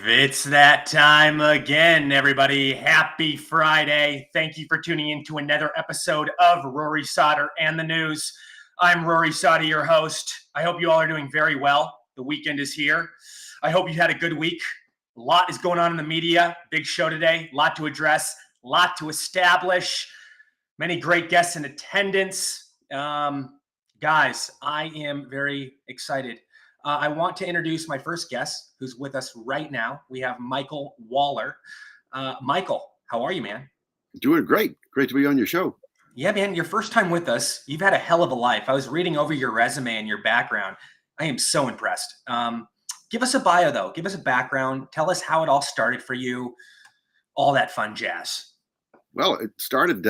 It's that time again, everybody. Happy Friday. Thank you for tuning in to another episode of Rory Sauter and the News. I'm Rory Sauter, your host. I hope you all are doing very well. The weekend is here. I hope you had a good week. A lot is going on in the media. Big show today. A lot to address, a lot to establish. Many great guests in attendance. Guys, I am very excited. I want to introduce my first guest who's with us right now. We have Michael Waller. Michael, how are you, man? Doing great. Great to be on your show. Yeah, man, your first time with us. You've had a hell of a life. I was reading over your resume and your background. I am so impressed. Give us a bio, though. Give us a background. Tell us how it all started for you, all that fun jazz. Well, it started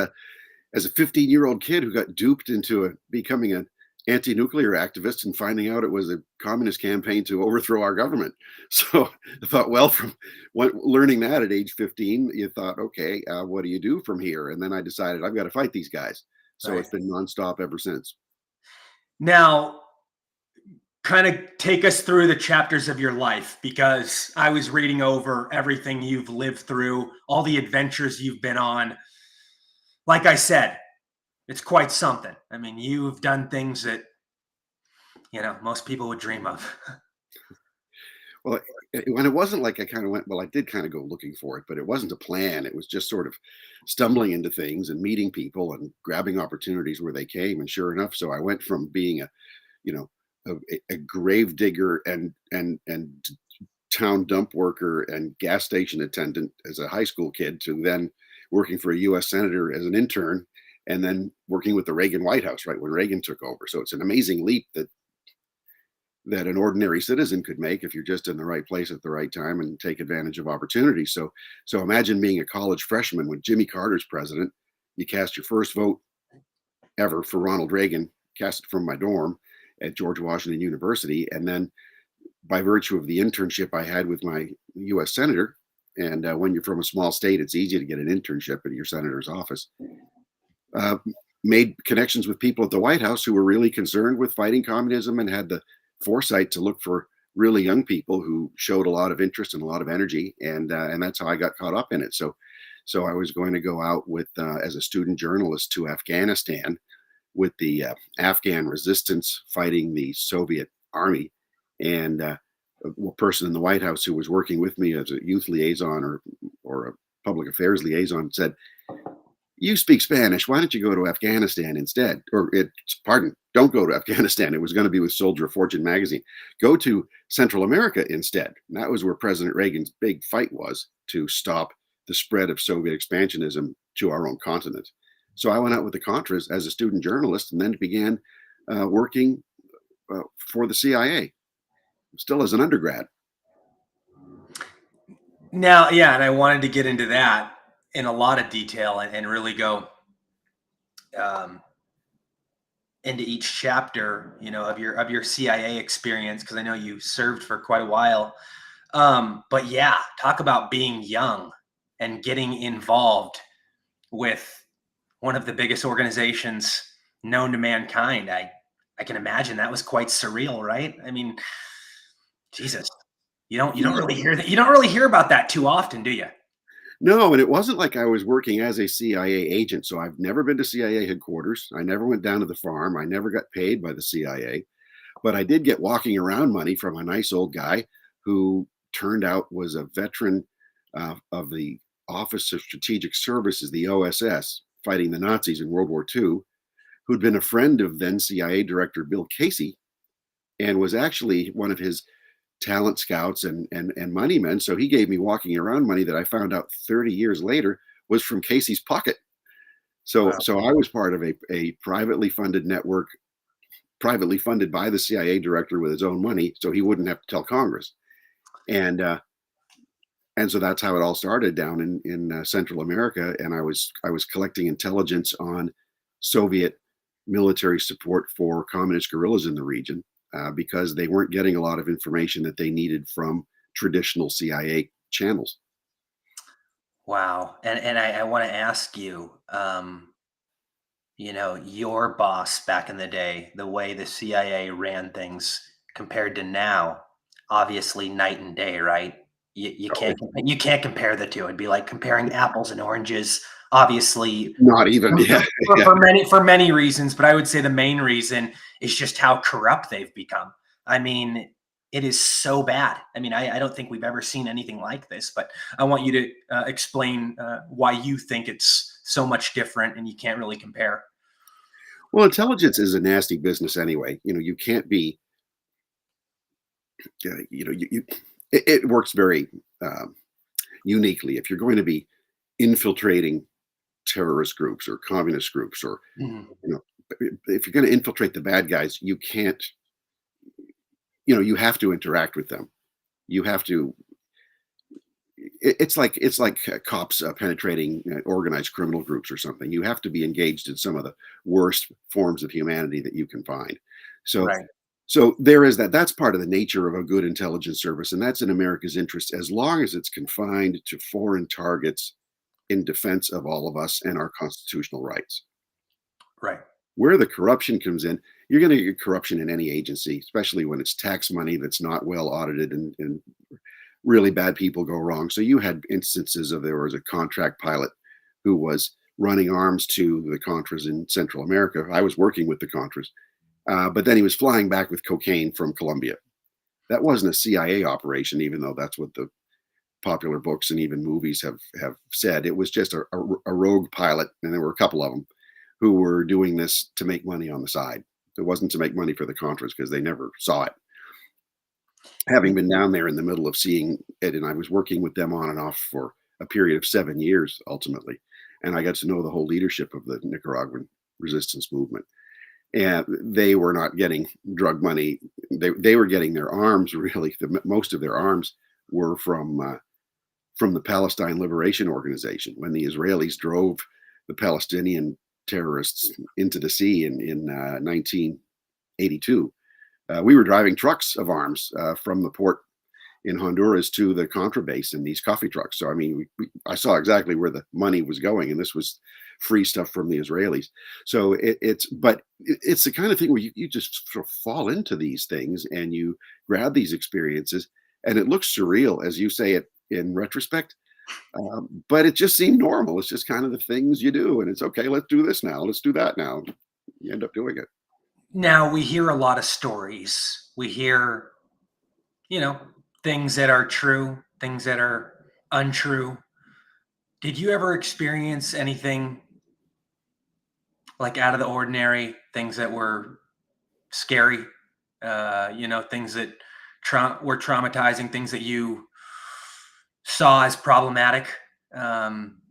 as a 15-year-old kid who got duped into becoming an anti-nuclear activist and finding out it was a communist campaign to overthrow our government. So I thought, well, from learning that at age 15, you thought, okay, what do you do from here? And then I decided I've got to fight these guys. So Right. It's been nonstop ever since. Now, kind of take us through the chapters of your life, because I was reading over everything you've lived through, all the adventures you've been on. Like I said, it's quite something. I mean, you've done things that, most people would dream of. Well, when it wasn't like I kind of went, well, I did kind of go looking for it, but it wasn't a plan. It was just sort of stumbling into things and meeting people and grabbing opportunities where they came. And sure enough, so I went from being you know, a grave digger and town dump worker and gas station attendant as a high school kid to then working for a U.S. senator as an intern and then working with the Reagan White House right when Reagan took over. So it's an amazing leap that an ordinary citizen could make if you're just in the right place at the right time and take advantage of opportunities. So imagine being a college freshman when Jimmy Carter's president. You cast your first vote ever for Ronald Reagan, cast it from my dorm at George Washington University. And then by virtue of the internship I had with my U.S. senator, and when you're from a small state, it's easy to get an internship at your senator's office, made connections with people at the White House who were really concerned with fighting communism and had the foresight to look for really young people who showed a lot of interest and a lot of energy, and that's how I got caught up in it. So I was going to go out with as a student journalist to Afghanistan with the Afghan resistance fighting the Soviet army, and a person in the White House who was working with me as a youth liaison or a public affairs liaison said, "You speak Spanish. Why don't you go to Afghanistan instead?" Don't go to Afghanistan. It was going to be with Soldier of Fortune magazine. Go to Central America instead. And that was where President Reagan's big fight was, to stop the spread of Soviet expansionism to our own continent. So I went out with the Contras as a student journalist and then began working for the CIA, still as an undergrad. Now, yeah, and I wanted to get into that in a lot of detail and really go into each chapter, of your CIA experience, because I know you served for quite a while. But yeah, talk about being young and getting involved with one of the biggest organizations known to mankind. I can imagine that was quite surreal, right? I mean, Jesus, you don't really hear that. You don't really hear about that too often, do you? No, and it wasn't like I was working as a CIA agent. So I've never been to CIA headquarters. I never went down to the farm. I never got paid by the CIA, but I did get walking around money from a nice old guy who turned out was a veteran of the Office of Strategic Services, the OSS, fighting the Nazis in World War II, who'd been a friend of then CIA Director Bill Casey and was actually one of his talent scouts and money men. So he gave me walking around money that I found out 30 years later was from Casey's pocket. So Wow. So I was part of a privately funded network, privately funded by the CIA director with his own money, so he wouldn't have to tell Congress. And so that's how it all started down in Central America. And I was collecting intelligence on Soviet military support for communist guerrillas in the region. Because they weren't getting a lot of information that they needed from traditional CIA channels. Wow. And I want to ask you, your boss back in the day, the way the CIA ran things compared to now, obviously night and day, right? Oh, you can't compare the two. It'd be like comparing apples and oranges. Obviously, not even, yeah, yeah. for many reasons, but I would say the main reason is just how corrupt they've become. I mean, it is so bad. I mean, I don't think we've ever seen anything like this. But I want you to explain why you think it's so much different and you can't really compare. Well, intelligence is a nasty business anyway. You can't be, you it works very um, uniquely. If you're going to be infiltrating terrorist groups or communist groups, or Mhm. you know if you're going to infiltrate the bad guys, you can't, you have to interact with them. You have to it's like cops penetrating organized criminal groups or something. You have to be engaged in some of the worst forms of humanity that you can find. So Right. so there is that. That's part of the nature of a good intelligence service, and that's in America's interest as long as it's confined to foreign targets in defense of all of us and our constitutional rights. Right. Where the corruption comes in, you're going to get corruption in any agency, especially when it's tax money that's not well audited, and really bad people go wrong. So you had instances of there was a contract pilot who was running arms to the Contras in Central America. I was working with the Contras, but then he was flying back with cocaine from Colombia. That wasn't a CIA operation, even though that's what the popular books and even movies have said. It was just a rogue pilot, and there were a couple of them who were doing this to make money on the side. It wasn't to make money for the Contras because they never saw it. Having been down there in the middle of seeing it, and I was working with them on and off for a period of 7 years ultimately, and I got to know the whole leadership of the Nicaraguan resistance movement. And they were not getting drug money. They were getting their arms really. Most of their arms were from the Palestine Liberation Organization. When the Israelis drove the Palestinian terrorists into the sea in 1982, we were driving trucks of arms from the port in Honduras to the Contra base in these coffee trucks. So I mean, I saw exactly where the money was going, and this was free stuff from the Israelis. So it's the kind of thing where you just sort of fall into these things and you grab these experiences, and it looks surreal as you say it in retrospect. But it just seemed normal. It's just kind of the things you do, and it's okay. Let's do this now. Let's do that now. You end up doing it. Now we hear a lot of stories. We hear, you know, things that are true, things that are untrue. Did you ever experience anything like out of the ordinary, things that were scary, things that were traumatizing, things that you saw as problematic, um,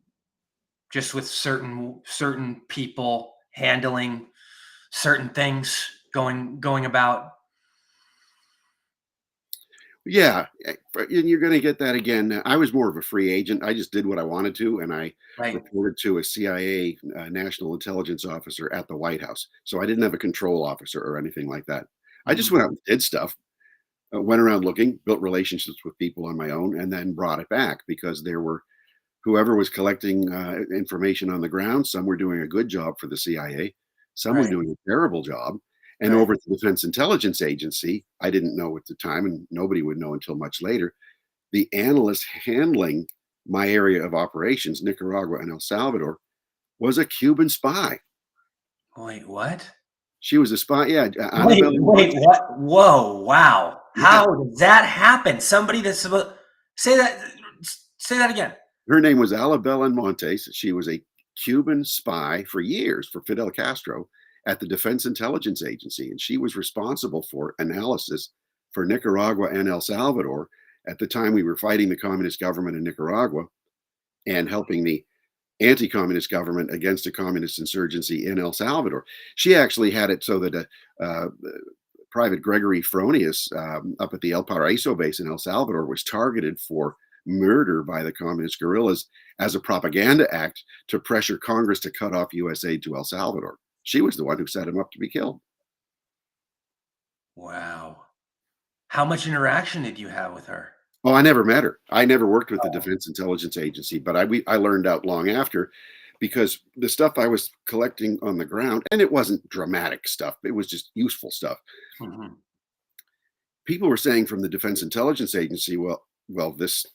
just with certain people handling certain things, going about? Yeah, and you're going to get that again. I was more of a free agent. I just did what I wanted to, and I Right. reported to a CIA national intelligence officer at the White House. So I didn't have a control officer or anything like that. I just Mhm. went out and did stuff, went around looking, built relationships with people on my own, and then brought it back because there were whoever was collecting information on the ground. Some were doing a good job for the CIA, some were Right. doing a terrible job. And Right. over at the Defense Intelligence Agency, I didn't know at the time, and nobody would know until much later, the analyst handling my area of operations, Nicaragua and El Salvador, was a Cuban spy. Wait, what? She was a spy. Yeah, Wait, Annabelle wait, Monte. what? Whoa, wow. Yeah, How did that happen? Somebody that's supposed say that say that again. her name was Alabella Montes. She was a Cuban spy for years for Fidel Castro at the Defense Intelligence Agency, and she was responsible for analysis for Nicaragua and El Salvador at the time we were fighting the communist government in Nicaragua and helping the anti-communist government against a communist insurgency in El Salvador. She actually had it so that Private Gregory Fronius up at the El Paraiso base in El Salvador was targeted for murder by the communist guerrillas as a propaganda act to pressure Congress to cut off U.S. aid to El Salvador. She was the one who set him up to be killed. Wow. How much interaction did you have with her? Oh, I never met her. I never worked with the Defense Intelligence Agency, but I learned out long after because the stuff I was collecting on the ground, and it wasn't dramatic stuff, it was just useful stuff. Mhm. People were saying from the Defense Intelligence Agency, well, well, this,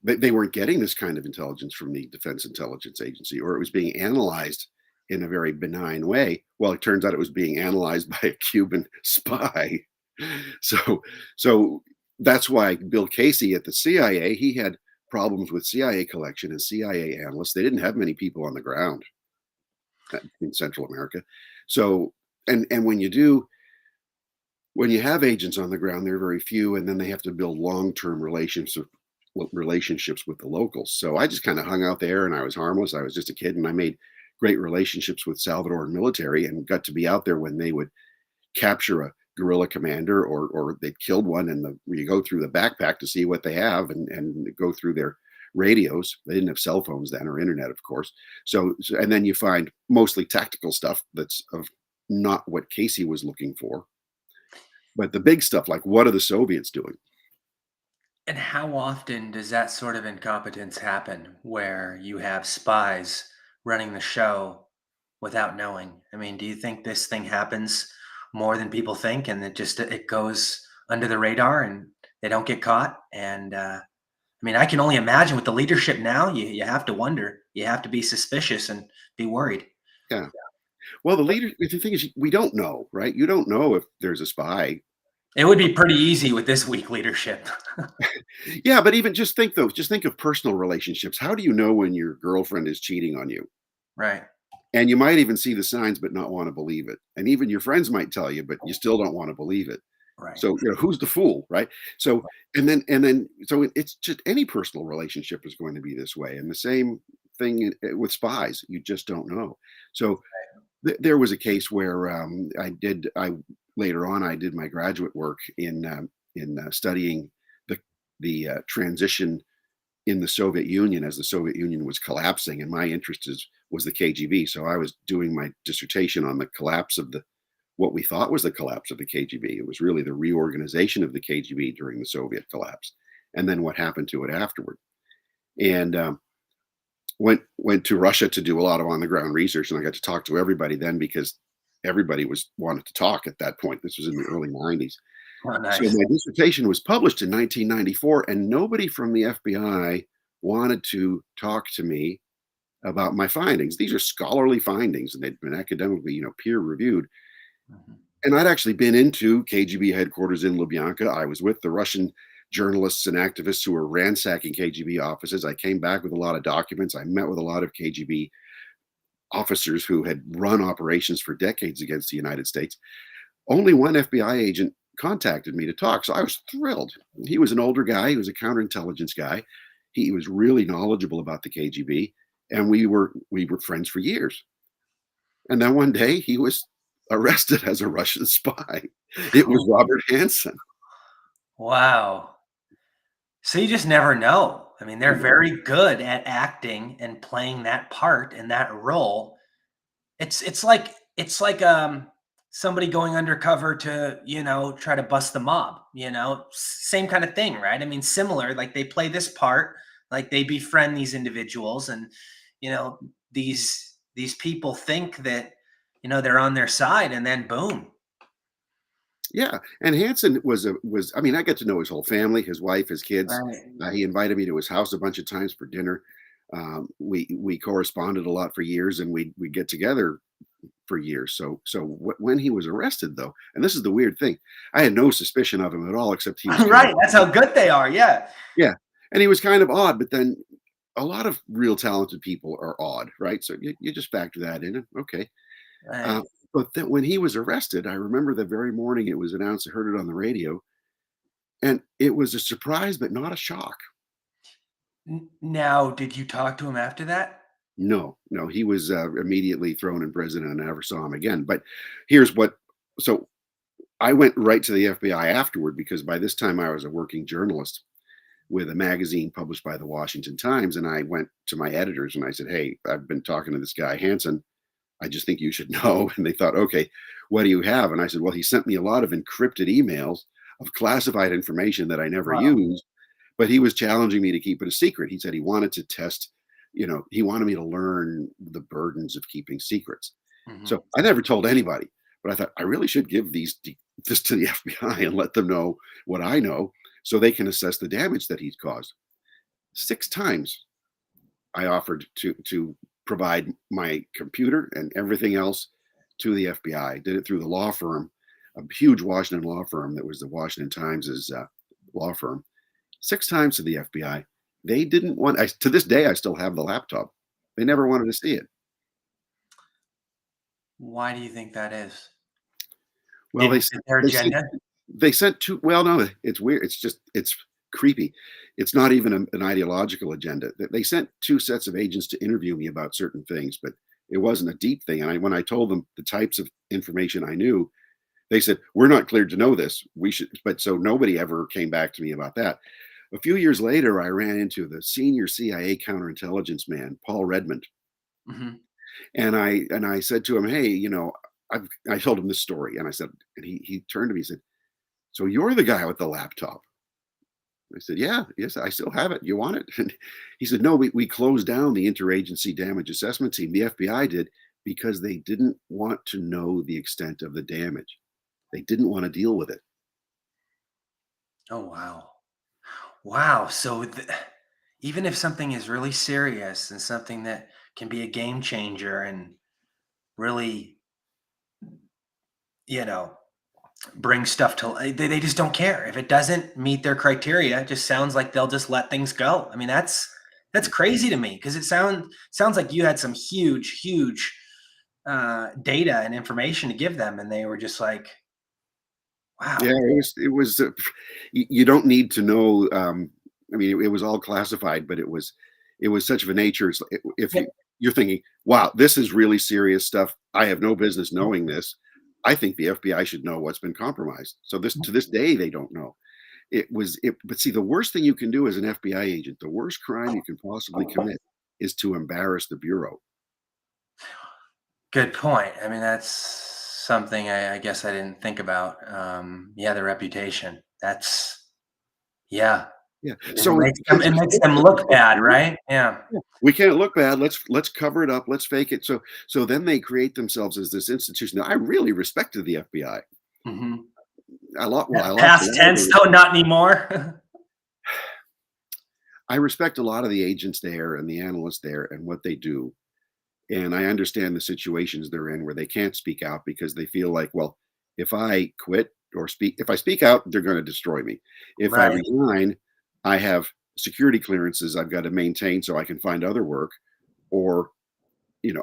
they weren't getting this kind of intelligence from the Defense Intelligence Agency, or it was being analyzed in a very benign way. Well, it turns out it was being analyzed by a Cuban spy. So, so that's why Bill Casey at the CIA, he had problems with CIA collection and CIA analysts. They didn't have many people on the ground in Central America. So, and when you have agents on the ground, they're very few, and then they have to build long-term relationships with the locals. So I just kind of hung out there, and I was harmless. I was just a kid, and I made great relationships with Salvadoran military, and got to be out there when they would capture a guerrilla commander, or they killed one, and you go through the backpack to see what they have, and go through their radios. They didn't have cell phones then, or internet, of course. And then you find mostly tactical stuff that's of not what Casey was looking for, but the big stuff, like what are the Soviets doing? And how often does that sort of incompetence happen where you have spies running the show without knowing? I mean, do you think this thing happens more than people think, and it goes under the radar and they don't get caught? And I mean, I can only imagine with the leadership now, you have to wonder, you have to be suspicious and be worried. Yeah. Well, the thing is, we don't know, right? You don't know if there's a spy. It would be pretty easy with this weak leadership. Yeah, but even just think of personal relationships. How do you know when your girlfriend is cheating on you? Right, And you might even see the signs, but not want to believe it. And even your friends might tell you, but you still don't want to believe it. right. So, who's the fool, right? So, so it's just any personal relationship is going to be this way. And the same thing with spies. You just don't know. So, there was a case where I later on, I did my graduate work in studying the transition in the Soviet Union as the Soviet Union was collapsing, and my interest was the KGB. So I was doing my dissertation on the collapse of what we thought was the collapse of the KGB. It was really the reorganization of the KGB during the Soviet collapse, and then what happened to it afterward. And went to Russia to do a lot of on the ground research, and I got to talk to everybody then, because everybody wanted to talk at that point. This was in the early '90s. Oh, So nice. my dissertation was published in 1994, and nobody from the FBI wanted to talk to me about my findings. These are scholarly findings, and they'd been academically, peer reviewed. Mhm. And I'd actually been into KGB headquarters in Lubyanka. I was with the Russian journalists and activists who were ransacking KGB offices. I came back with a lot of documents. I met with a lot of KGB officers who had run operations for decades against the United States. Only one FBI agent contacted me to talk, so I was thrilled. He was an older guy. He was a counterintelligence guy. He was really knowledgeable about the KGB, and we were friends for years. And then one day he was arrested as a Russian spy. It was Robert Hansen. Wow. So you just never know. I mean, they're Mm. very good at acting and playing that part and that role. It's like somebody going undercover to, try to bust the mob, same kind of thing, right? I mean, similar, like they play this part, like they befriend these individuals, and you know, these people think that, they're on their side, and then boom. Yeah, and Hansen was I mean, I got to know his whole family, his wife, his kids. Right. He invited me to his house a bunch of times for dinner. We corresponded a lot for years, and we get together for years. When he was arrested, though, and this is the weird thing, I had no suspicion of him at all, except he was kind of Right. That's how good they are. Yeah. yeah, and he was kind of odd. But then a lot of real talented people are odd, right? So you just factor that in, and okay. Uh, Right. but then when he was arrested, I remember the very morning it was announced. I heard it on the radio, and it was a surprise, but not a shock. Now, did you talk to him after that? No, no, he was immediately thrown in prison, and I never saw him again. But here's what so I went right to the FBI afterward, because by this time I was a working journalist with a magazine published by the Washington Times. And I went to my editors and I said, "Hey, I've been talking to this guy, Hansen. I just think you should know." And they thought, "Okay, what do you have?" And I said, "Well, he sent me a lot of encrypted emails of classified information that I never Wow. used, but he was challenging me to keep it a secret." He said he wanted to test, he wanted me to learn the burdens of keeping secrets. Mhm. So I never told anybody, but I thought I really should give this to the FBI and let them know what I know. so they can assess the damage that he's caused. 6 times I offered to provide my computer and everything else to the FBI. Did it through the law firm, a huge Washington law firm that was the Washington Times's law firm. 6 times to the FBI. They didn't want. To this day, I still have the laptop. They never wanted to see it. Why do you think that is? Well, Didn't fit their they sent agenda? they sent two. Well, no, it's weird. It's creepy. It's not even an ideological agenda. They sent 2 sets of agents to interview me about certain things, but it wasn't a deep thing. And when I told them the types of information I knew, they said, "We're not cleared to know this. We should." But so nobody ever came back to me about that. A few years later, I ran into the senior CIA counterintelligence man, Paul Redmond, Mhm. and I said to him, "Hey, I told him this story," and I said, and he turned to me and said, "So you're the guy with the laptop?" I said, "Yeah, yes, I still have it. You want it?" And he said, "No, we closed down the interagency damage assessment team. The FBI did because they didn't want to know the extent of the damage. They didn't want to deal with it." Oh, wow. Wow. So even if something is really serious and something that can be a game changer and really, you know, bring stuff to they just don't care. If it doesn't meet their criteria, it just sounds like they'll just let things go. I mean, that's crazy to me because it sounds like you had some huge data and information to give them, and they were just like, Yeah, wow. you don't need to know. I mean, it was all classified, but it was such of a nature. If Yeah. you're thinking, "Wow, this is really serious stuff. I have no business knowing this." I think the FBI should know what's been compromised. So to this day, they don't know. But see, the worst thing you can do as an FBI agent, the worst crime you can possibly commit, is to embarrass the bureau. Good point. I mean, that's something I guess I didn't think about. Yeah, the reputation. That's yeah. Yeah. It So makes them since it it's makes so them look difficult bad, to do, right? Yeah. yeah, we can't look bad. Let's cover it up. Let's fake it. So then they create themselves as this institution. Now, I really respected the FBI. Mhm. Well, I lost a Past lot of tense, the though, not anymore. I respect a lot of the agents there and the analysts there and what they do. And I understand the situations they're in where they can't speak out because they feel like, well, if I quit if I speak out, they're going to destroy me. If I Right. resign, I have security clearances I've got to maintain so I can find other work, or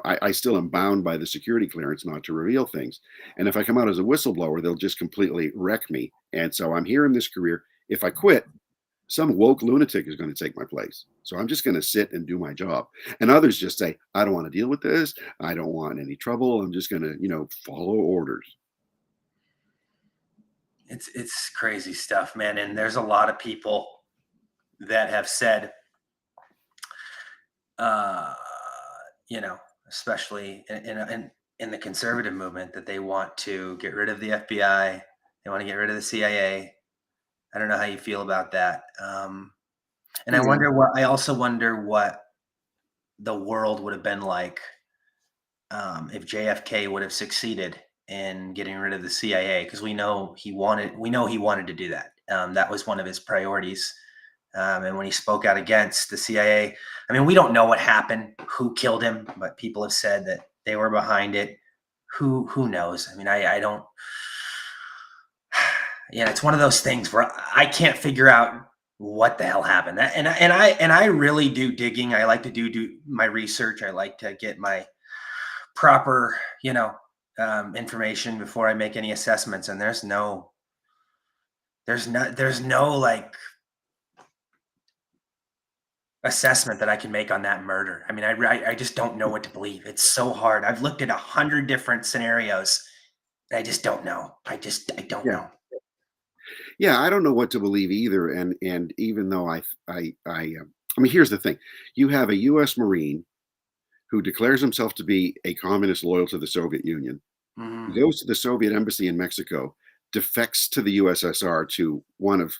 I still am bound by the security clearance not to reveal things. And if I come out as a whistleblower, they'll just completely wreck me. And so I'm here in this career. If I quit, some woke lunatic is going to take my place. So I'm just going to sit and do my job. And others just say, I don't want to deal with this. I don't want any trouble. I'm just going to, follow orders. It's crazy stuff, man, and there's a lot of people that have said, uh, you know, especially in the conservative movement, that they want to get rid of the FBI. They want to get rid of the CIA. I don't know how you feel about that. And Yeah. I also wonder what the world would have been like if JFK would have succeeded in getting rid of the CIA, because we know he wanted to do that. That was one of his priorities. And when he spoke out against the CIA, I mean, we don't know what happened, who killed him, but people have said that they were behind it. Who knows? I mean, I don't. Yeah, it's one of those things where I can't figure out what the hell happened. And I really do digging. I like to do my research. I like to get my proper, information before I make any assessments. And there's no like assessment that I can make on that murder. I mean, I just don't know what to believe. It's so hard. I've looked at 100 different scenarios. I just don't know. I don't Yeah. know. Yeah. I don't know what to believe either. And even though I mean, here's the thing. You have a U.S. Marine who declares himself to be a communist loyal to the Soviet Union. He Mhm. goes to the Soviet embassy in Mexico, defects to the USSR to one of,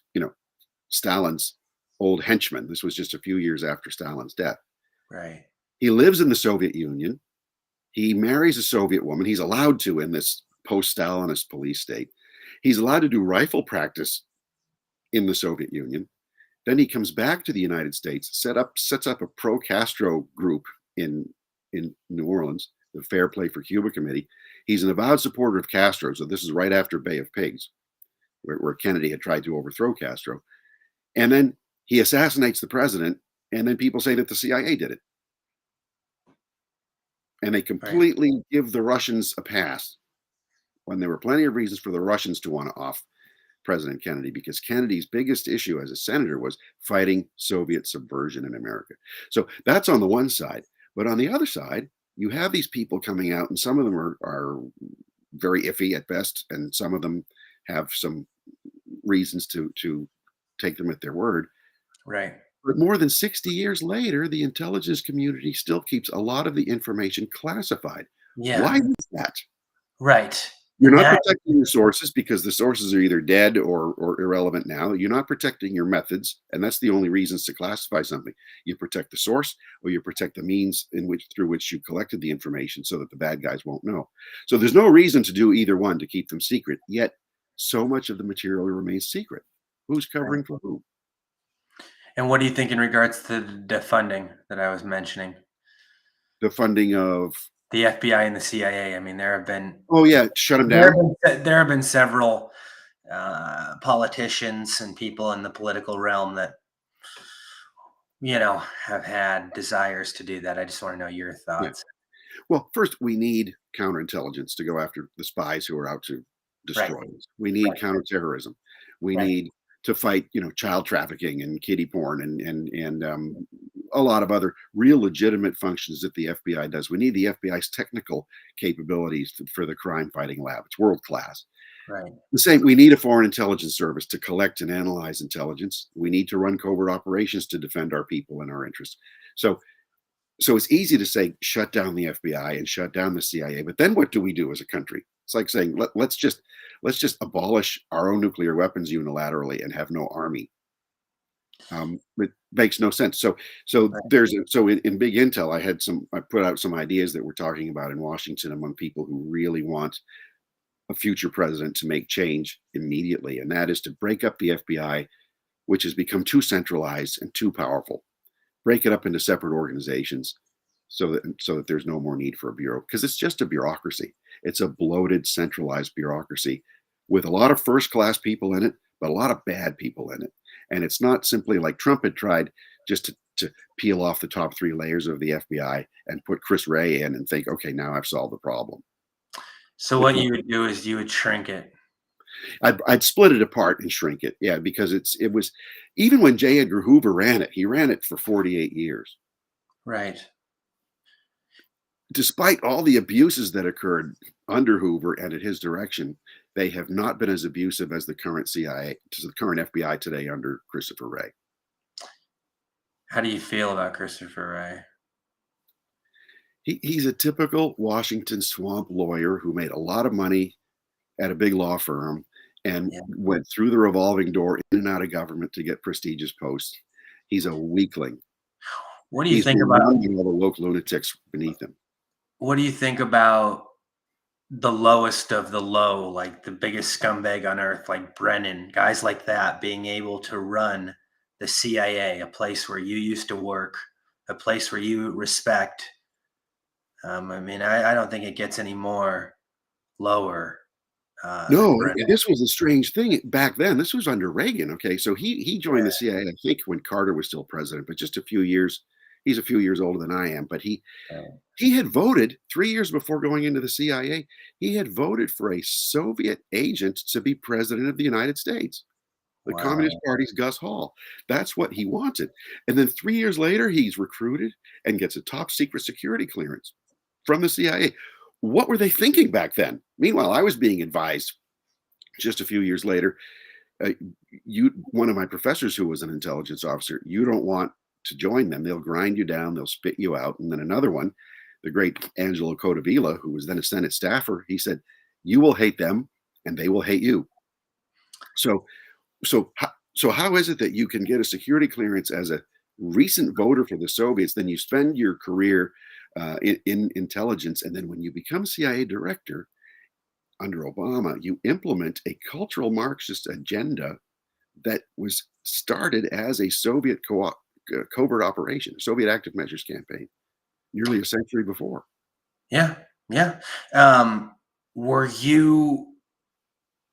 Stalin's old henchmen. This was just a few years after Stalin's death. Right. He lives in the Soviet Union. He marries a Soviet woman. He's allowed to in this post Stalinist police state. He's allowed to do rifle practice in the Soviet Union. Then he comes back to the United States, sets up a pro-Castro group in New Orleans, the Fair Play for Cuba Committee. He's an avowed supporter of Castro, so this is right after Bay of Pigs, where Kennedy had tried to overthrow Castro. And then he assassinates the president, and then people say that the CIA did it. And they completely give the Russians a pass when there were plenty of reasons for the Russians to want to off President Kennedy, because Kennedy's biggest issue as a senator was fighting Soviet subversion in America. So that's on the one side. But on the other side, you have these people coming out, and some of them are very iffy at best, and some of them have some reasons to take them at their word. Right. But more than 60 years later, the intelligence community still keeps a lot of the information classified. Yeah. Why is that? Right. You're And not that, protecting your sources because the sources are either dead or irrelevant now. You're not protecting your methods, and that's the only reasons to classify something. You protect the source, or you protect the means through which you collected the information, so that the bad guys won't know. So there's no reason to do either one, to keep them secret. Yet so much of the material remains secret. Who's covering for who? and what do you think in regards to the funding that I was mentioning? The funding of, The FBI and the CIA. I mean, there have been oh yeah, shut them down. there have been several politicians and people in the political realm that have had desires to do that. I just want to know your Yeah. thoughts. Well, first we need counterintelligence to go after the spies who are out to Right. destroy us. We need Right. counterterrorism. We Right. need to fight, child trafficking and kiddie porn and a lot of other real legitimate functions that the FBI does. We need the FBI's technical capabilities for the crime fighting lab. It's world class. Right. The same, we need a foreign intelligence service to collect and analyze intelligence. We need to run covert operations to defend our people and our interests. So it's easy to say shut down the FBI and shut down the CIA, but then what do we do as a country? It's like saying let's just abolish our own nuclear weapons unilaterally and have no army. It makes no sense. So in Big Intel, I put out some ideas that we're talking about in Washington among people who really want a future president to make change immediately, and that is to break up the FBI, which has become too centralized and too powerful. Break it up into separate organizations so that there's no more need for a bureau, because it's just a bureaucracy. It's a bloated, centralized bureaucracy with a lot of first-class people in it, but a lot of bad people in it. And it's not simply like Trump had tried just to peel off the top 3 layers of the FBI and put Chris Wray in and think, okay, now I've solved the problem. So what you would do is you would shrink it. I'd split it apart and shrink it. Yeah, because it was, even when J. Edgar Hoover ran it, he ran it for 48 years. Right. Despite all the abuses that occurred under Hoover and at his direction, they have not been as abusive as the current CIA, the current FBI today under Christopher Wray. How do you feel about Christopher Wray? He's a typical Washington swamp lawyer who made a lot of money at a big law firm and went through the revolving door in and out of government to get prestigious posts. He's a weakling. What do you think about all the woke lunatics beneath him? What do you think about the lowest of the low, like the biggest scumbag on earth, like Brennan, guys like that, being able to run the CIA, a place where you used to work, a place where you respect? I mean, I don't think it gets any more lower. No, this was a strange thing back then. This was under Reagan. Okay, so he joined the CIA, I think, when Carter was still president, but just a few years. He's a few years older than I am, but he had voted 3 years before going into the CIA. He had voted for a Soviet agent to be president of the United States, the Communist Party's Gus Hall. That's what he wanted. And then 3 years later, he's recruited and gets a top secret security clearance from the CIA. What were they thinking back then? Meanwhile, I was being advised just a few years later, one of my professors who was an intelligence officer, you don't want to join them. They'll grind you down. They'll spit you out. And then another one, the great Angelo Codavilla, who was then a Senate staffer, he said, you will hate them and they will hate you. So how is it that you can get a security clearance as a recent voter for the Soviets, then you spend your career in intelligence, and then when you become CIA director under Obama, you implement a cultural Marxist agenda that was started as a Soviet covert operation, a Soviet active measures campaign, nearly a century before. Yeah, yeah. Um, were you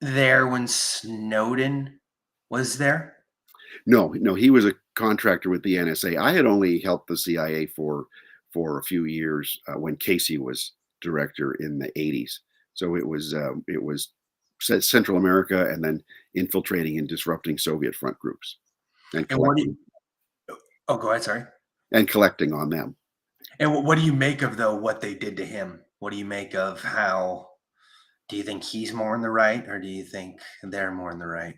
there when Snowden was there? No, no, he was a contractor with the NSA. I had only helped the CIA for a few years when Casey was director in the '80s. So it was Central America and then infiltrating and disrupting Soviet front groups and And what do you, collecting oh, go ahead, sorry. and collecting on them. And what do you make of though what they did to him? What do you make of how do you think he's more in the right or do you think they're more in the right?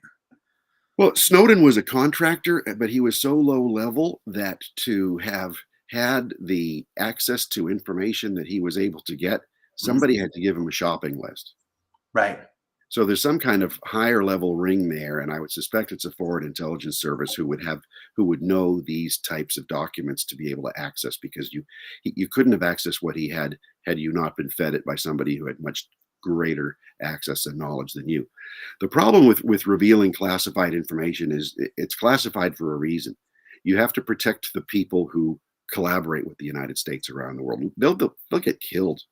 Well, Snowden was a contractor, but he was so low level that to have had the access to information that he was able to get, Mhm. somebody had to give him a shopping list. Right. So there's some kind of higher level ring there, and I would suspect it's a foreign intelligence service who would know these types of documents to be able to access because you couldn't have accessed what he had you not been fed it by somebody who had much greater access and knowledge than you. The problem with revealing classified information is it's classified for a reason. You have to protect the people who collaborate with the United States around the world. They'll get killed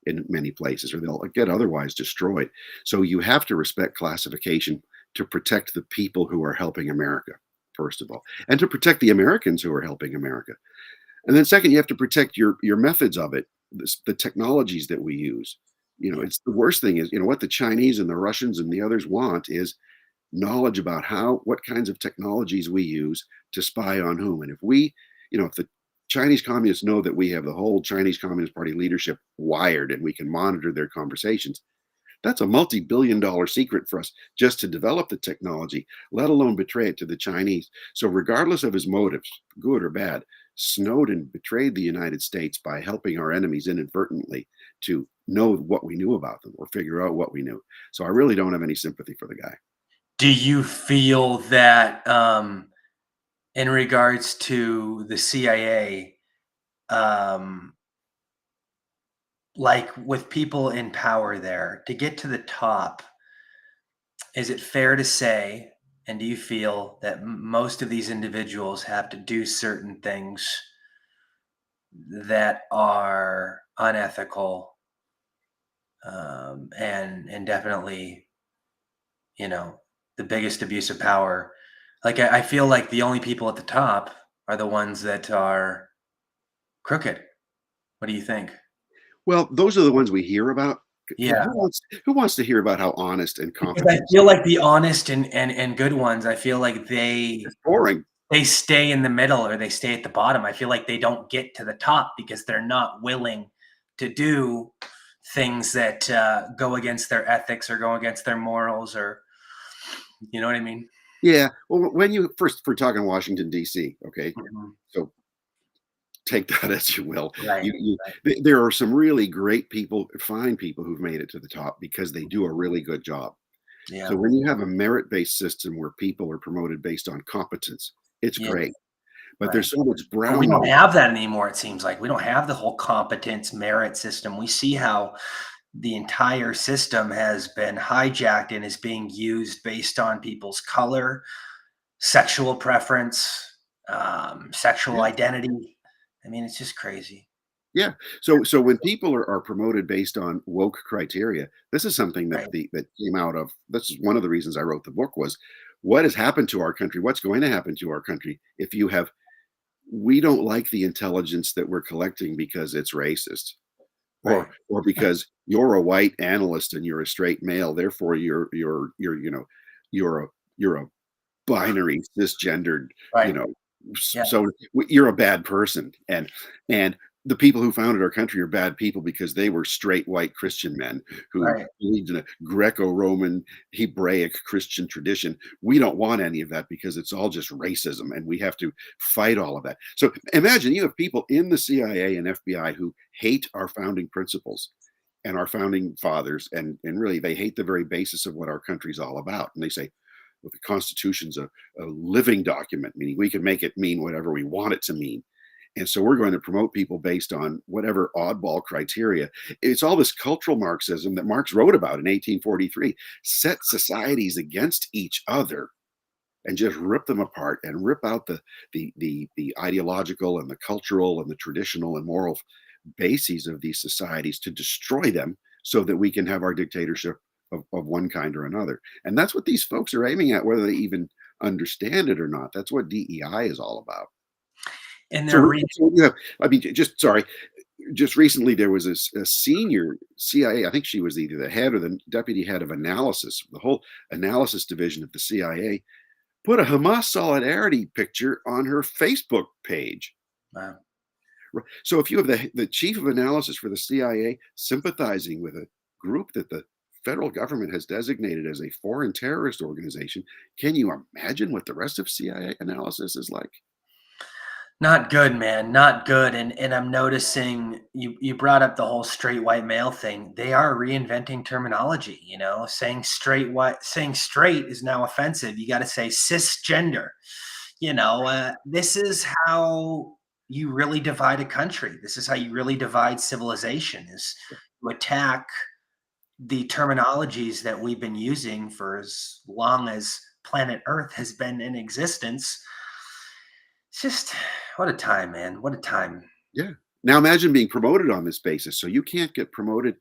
in many places or they'll get otherwise destroyed. So you have to respect classification to protect the people who are helping America, first of all, and to protect the Americans who are helping America. And then second, you have to protect your methods of it, the technologies that we use. Yeah. It's the worst thing is, what the Chinese and the Russians and the others want is knowledge about what kinds of technologies we use to spy on whom. And if the Chinese communists know that we have the whole Chinese Communist Party leadership wired and we can monitor their conversations, that's a multi-billion-dollar secret for us just to develop the technology, let alone betray it to the Chinese. So regardless of his motives, good or bad, Snowden betrayed the United States by helping our enemies inadvertently to know what we knew about them or figure out what we knew. So I really don't have any sympathy for the guy. Do you feel that in regards to the CIA, um, like with people in power there, to get to the top, is it fair to say, and do you feel that most of these individuals have to do certain things that are unethical and definitely, you know, the biggest abuse of power? Like I feel like the only people at the top are the ones that are crooked. What do you think? Well, those are the ones we hear about. Yeah, Who wants to hear about how honest and because I competent? feel like the honest and good ones, I feel like It's boring. they stay in the middle or they stay at the bottom. I feel like they don't get to the top because they're not willing to do things that go against their ethics or go against their morals or you know what I mean? Yeah. Well, when you first for talking Washington D.C. Okay, Mhm. so take that as you will. Right, right. There are some really great people, fine people who've made it to the top because they do a really good job. So Yeah, when you have a merit-based system where people are promoted based on competence, it's yeah, great. But right. there's so much But we brown don't note. have that anymore, it seems like. We don't have the whole competence merit system. We see how the entire system has been hijacked and is being used based on people's color, sexual preference, sexual Yeah, identity. I mean, it's just crazy. yeah. So when people are promoted based on woke criteria, this is something Right. that came out of. This is one of the reasons I wrote the book was what has happened to our country. What's going to happen to our country if you have we don't like the intelligence that we're collecting because it's racist Right. or because you're a white analyst and you're a straight male, therefore you're a binary cisgendered, you Right. know, Yeah. so you're a bad person. And the people who founded our country are bad people because they were straight white Christian men who Right. believed in a Greco-Roman Hebraic Christian tradition. We don't want any of that because it's all just racism and we have to fight all of that. So imagine you have people in the CIA and FBI who hate our founding principles and our founding fathers and really they hate the very basis of what our country's all about. And they say, well, the Constitution's a living document, meaning we can make it mean whatever we want it to mean. And so we're going to promote people based on whatever oddball criteria. It's all this cultural Marxism that Marx wrote about in 1843, set societies against each other and just rip them apart and rip out the ideological and the cultural and the traditional and moral bases of these societies to destroy them so that we can have our dictatorship of one kind or another. And that's what these folks are aiming at, whether they even understand it or not. That's what DEI is all about. And So, they're re so you have, I mean, just sorry, just recently there was a senior CIA, I think she was either the head or the deputy head of analysis, the whole analysis division of the CIA, put a Hamas solidarity picture on her Facebook page. wow. So if you have the chief of analysis for the CIA sympathizing with a group that the federal government has designated as a foreign terrorist organization, can you imagine what the rest of CIA analysis is like? Not good, man. Not good. And I'm noticing you brought up the whole straight white male thing. They are reinventing terminology, saying straight is now offensive. You got to say cisgender. This is how you really divide a country. This is how you really divide civilization is to attack the terminologies that we've been using for as long as planet Earth has been in existence. It's just what a time, man. What a time. Yeah. Now imagine being promoted on this basis. So you can't get promoted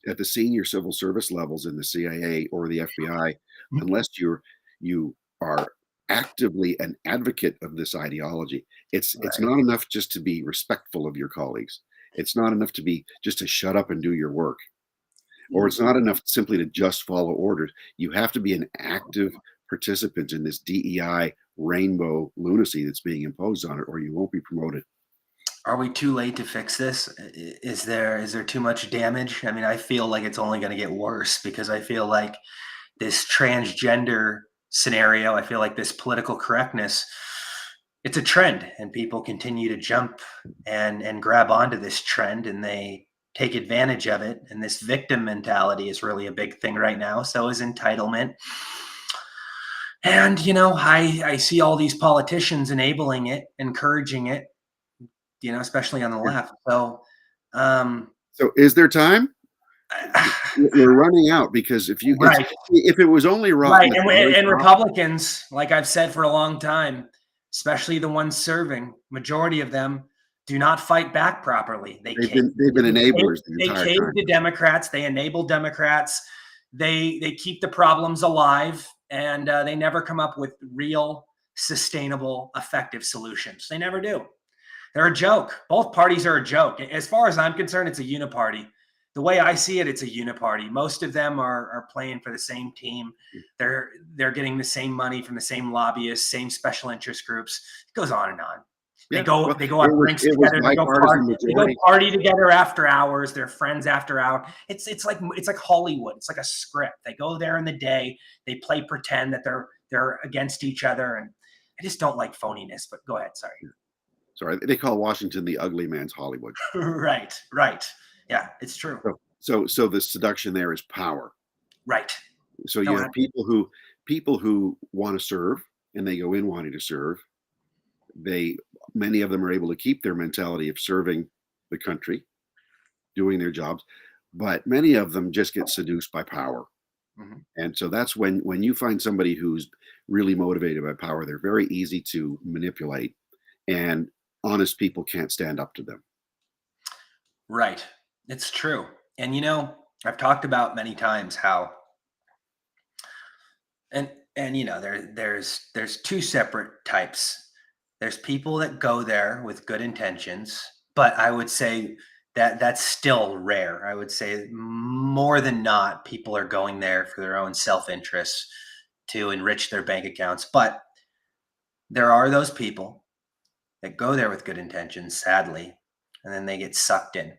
at the senior civil service levels in the CIA or the FBI unless you are actively an advocate of this ideology. It's Right. not enough just to be respectful of your colleagues. It's not enough to be just to shut up and do your work. Or it's not enough simply to just follow orders. You have to be an active participant in this DEI rainbow lunacy that's being imposed on it, or you won't be promoted. Are we too late to fix this? Is there too much damage? I mean, I feel like it's only going to get worse because I feel like this transgender scenario, I feel like this political correctness, it's a trend and people continue to jump and grab onto this trend and they take advantage of it. And this victim mentality is really a big thing right now. So is entitlement. And I see all these politicians enabling it, encouraging it, especially on the Yeah. left. So, um, So is there time? We're running out because right, if it was only rotten right, at and the very top, Republicans, like I've said for a long time, especially the ones serving, majority of them do not fight back properly. they've been enablers the They entire cave time. to Democrats. They enable Democrats. They keep the problems alive, and they never come up with real, sustainable, effective solutions. They never do. They're a joke. Both parties are a joke. As far as I'm concerned, it's a uniparty. The way I see it, it's a uniparty. Most of them are playing for the same team. They're getting the same money from the same lobbyists, same special interest groups. It goes on and on. They Yeah. go Well, they go on drinks it was together. bipartisan They go majority. party together after hours. They're friends after hour. It's like Hollywood. It's like a script. They go there in the day. They play pretend that they're against each other, and I just don't like phoniness. But go ahead. Sorry. Sorry, they call Washington the ugly man's Hollywood. Right, right. Yeah, it's true. So the seduction there is power. Right. So No, you have people who want to serve and they go in wanting to serve. They Many of them are able to keep their mentality of serving the country, doing their jobs, but many of them just get seduced by power. mhm. And so that's when you find somebody who's really motivated by power, they're very easy to manipulate, and honest people can't stand up to them. Right. It's true. And I've talked about many times how there's two separate types. There's people that go there with good intentions, but I would say that that's still rare. I would say more than not, people are going there for their own self-interest to enrich their bank accounts. But there are those people that go there with good intentions, sadly, and then they get sucked in.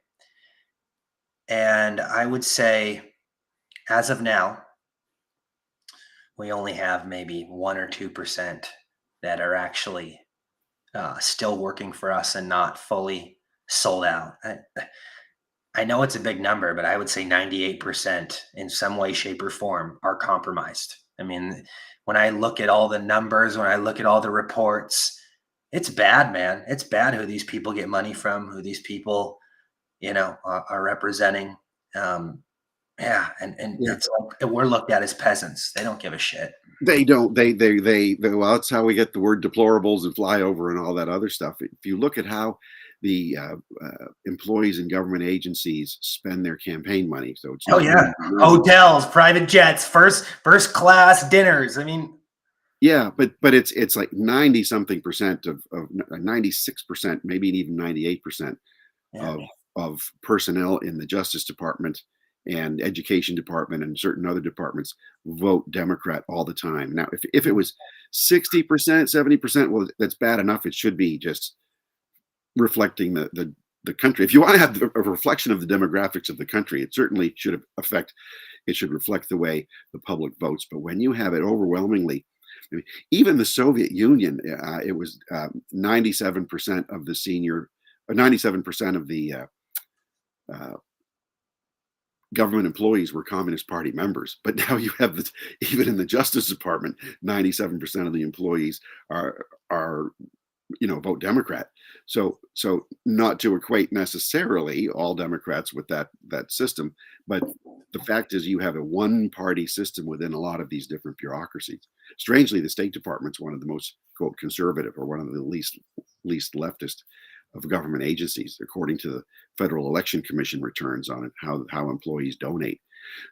And I would say, as of now, we only have maybe 1 or 2% that are actually still working for us and not fully sold out. I know it's a big number, but I would say 98% in some way, shape, or form are compromised. I mean, when I look at all the numbers, when I look at all the reports, it's bad, man. It's bad who these people get money from, who these people, are representing. Um, Yeah, and Yeah. it's like we're looked at as peasants. They don't give a shit. They don't. Well, that's how we get the word deplorables and flyover and all that other stuff. If you look at how the employees in government agencies spend their campaign money, so it's Oh not yeah, money. hotels, private jets, first class dinners. I mean, Yeah, but it's like 90 something percent of 96%, maybe even 98% yeah, of personnel in the Justice Department and Education Department and certain other departments vote Democrat all the time. Now, if it was 60%, 70%, well, that's bad enough. It should be just reflecting the country. If you want to have a reflection of the demographics of the country, it certainly should affect. It should reflect the way the public votes. But when you have it overwhelmingly, I mean, even the Soviet Union, it was 97% of the 97% of the uh, government employees were Communist Party members. But now you have this, even in the Justice Department, 97% of the employees are vote Democrat. So not to equate necessarily all Democrats with that system, but the fact is you have a one party system within a lot of these different bureaucracies. Strangely, the State Department's one of the most quote conservative or one of the least leftist of government agencies, according to the Federal Election Commission returns on it, how employees donate.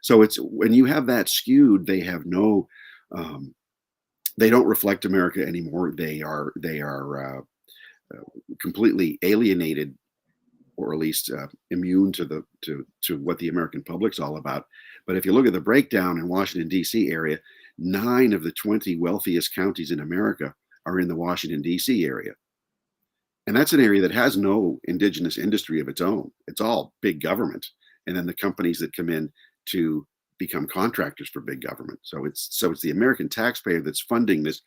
So it's when you have that skewed, they have no um, they don't reflect America anymore. They are completely alienated, or at least immune to what the American public's all about. But if you look at the breakdown in Washington D.C. area, 9 of the 20 wealthiest counties in America are in the Washington D.C. area, and that's an area that has no indigenous industry of its own. It's all big government, and then the companies that come in to become contractors for big government. So it's the American taxpayer that's funding this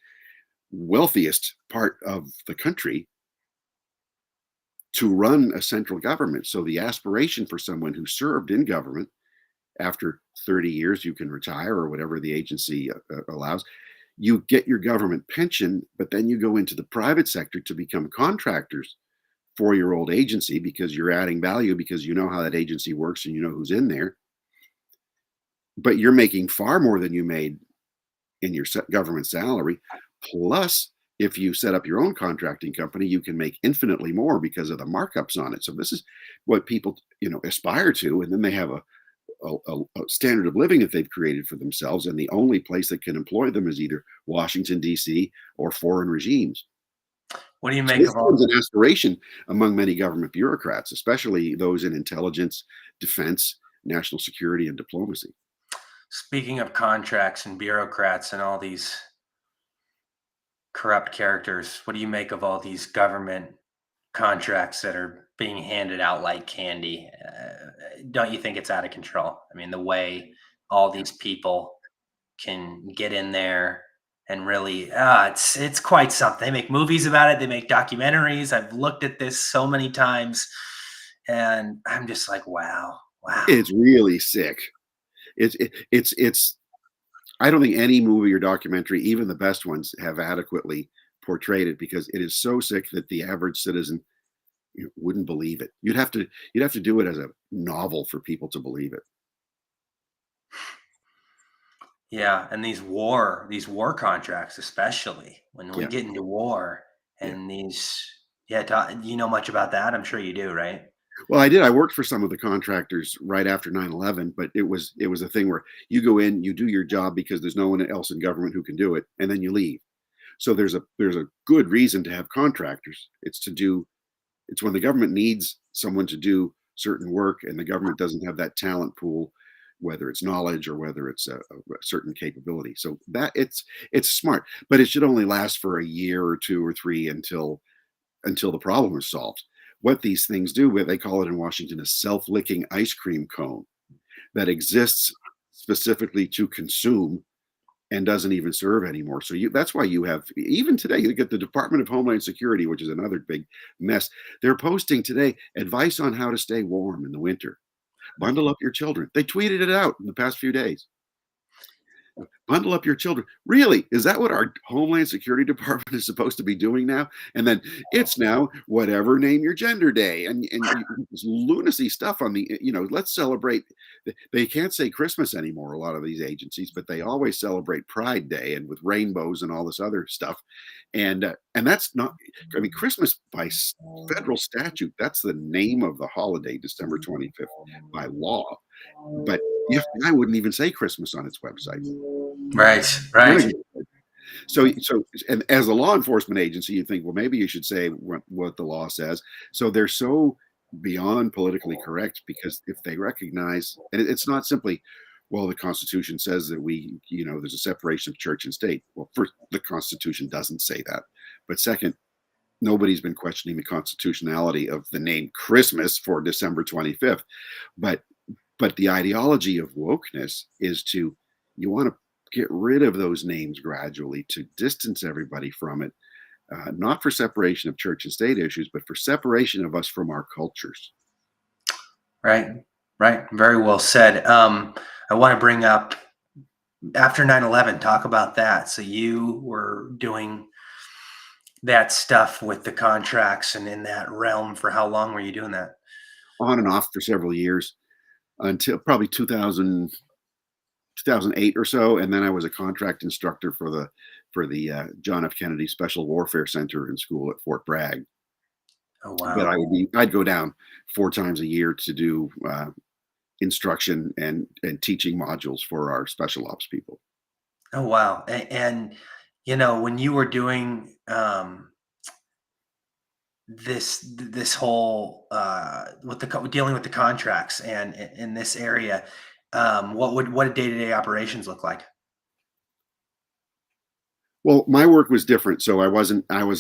wealthiest part of the country to run a central government. So the aspiration for someone who served in government after 30 years, you can retire or whatever the agency allows. You get your government pension, but then you go into the private sector to become contractors for your old agency because you're adding value because you know how that agency works and you know who's in there. But you're making far more than you made in your government salary. Plus, if you set up your own contracting company, you can make infinitely more because of the markups on it. So this is what people, aspire to, and then they have a standard of living that they've created for themselves, and the only place that can employ them is either Washington D.C. or foreign regimes. what do you So make this of all? becomes an aspiration among many government bureaucrats, especially those in intelligence, defense, national security, and diplomacy. Speaking of contracts and bureaucrats and all these corrupt characters, what do you make of all these government contracts that are being handed out like candy? Don't you think it's out of control? I mean, the way all these people can get in there and really, it's quite something. They make movies about it. They make documentaries. I've looked at this so many times, and I'm just like, wow, wow. It's really sick. It's I don't think any movie or documentary, even the best ones, have adequately portrayed it because it is so sick that the average citizen wouldn't believe it. You'd have to do it as a novel for people to believe it. Yeah, and these war contracts, especially when we Yeah, get into war, yeah. and these, yeah, you know much about that? I'm sure you do, right? Well, I did. I worked for some of the contractors right after 9/11, but it was a thing where you go in, you do your job because there's no one else in government who can do it, and then you leave. So there's a good reason to have contractors. It's when the government needs someone to do certain work and the government doesn't have that talent pool, whether it's knowledge or whether it's a certain capability. So that it's smart, but it should only last for a year or two or three until the problem is solved. What these things do, they call it in Washington a self-licking ice cream cone that exists specifically to consume and doesn't even serve anymore. So that's why you have, even today, you get the Department of Homeland Security, which is another big mess. They're posting today advice on how to stay warm in the winter. Bundle up your children. They tweeted it out in the past few days. Bundle up your children. Really? Is that what our Homeland Security Department is supposed to be doing now? And then it's now whatever name your gender day, and this lunacy stuff on the let's celebrate. They can't say Christmas anymore. A lot of these agencies, but they always celebrate Pride Day and with rainbows and all this other stuff, and that's not. I mean, Christmas by federal statute, that's the name of the holiday, December 25th, by law. But the FBI wouldn't even say Christmas on its website. Right, None right. of you. So, and as a law enforcement agency, you think, well, maybe you should say what the law says. So they're so beyond politically correct because if they recognize, and it's not simply, well, the Constitution says that there's a separation of church and state. Well, first, the Constitution doesn't say that. But second, nobody's been questioning the constitutionality of the name Christmas for December 25th. But the ideology of wokeness is you want to get rid of those names gradually to distance everybody from it, not for separation of church and state issues, but for separation of us from our cultures. Right, right. Very well said. I want to bring up after 9/11, talk about that. So you were doing that stuff with the contracts and in that realm for how long were you doing that? On and off for several years until probably 2008 or so, and then I was a contract instructor for the John F. Kennedy Special Warfare Center in school at Fort Bragg. Oh, But wow. I'd go down 4 times a year to do instruction and teaching modules for our special ops people. Oh, wow. And when you were doing this whole with dealing with the contracts and in this area, what did day-to-day operations look like? Well, my work was different, so I was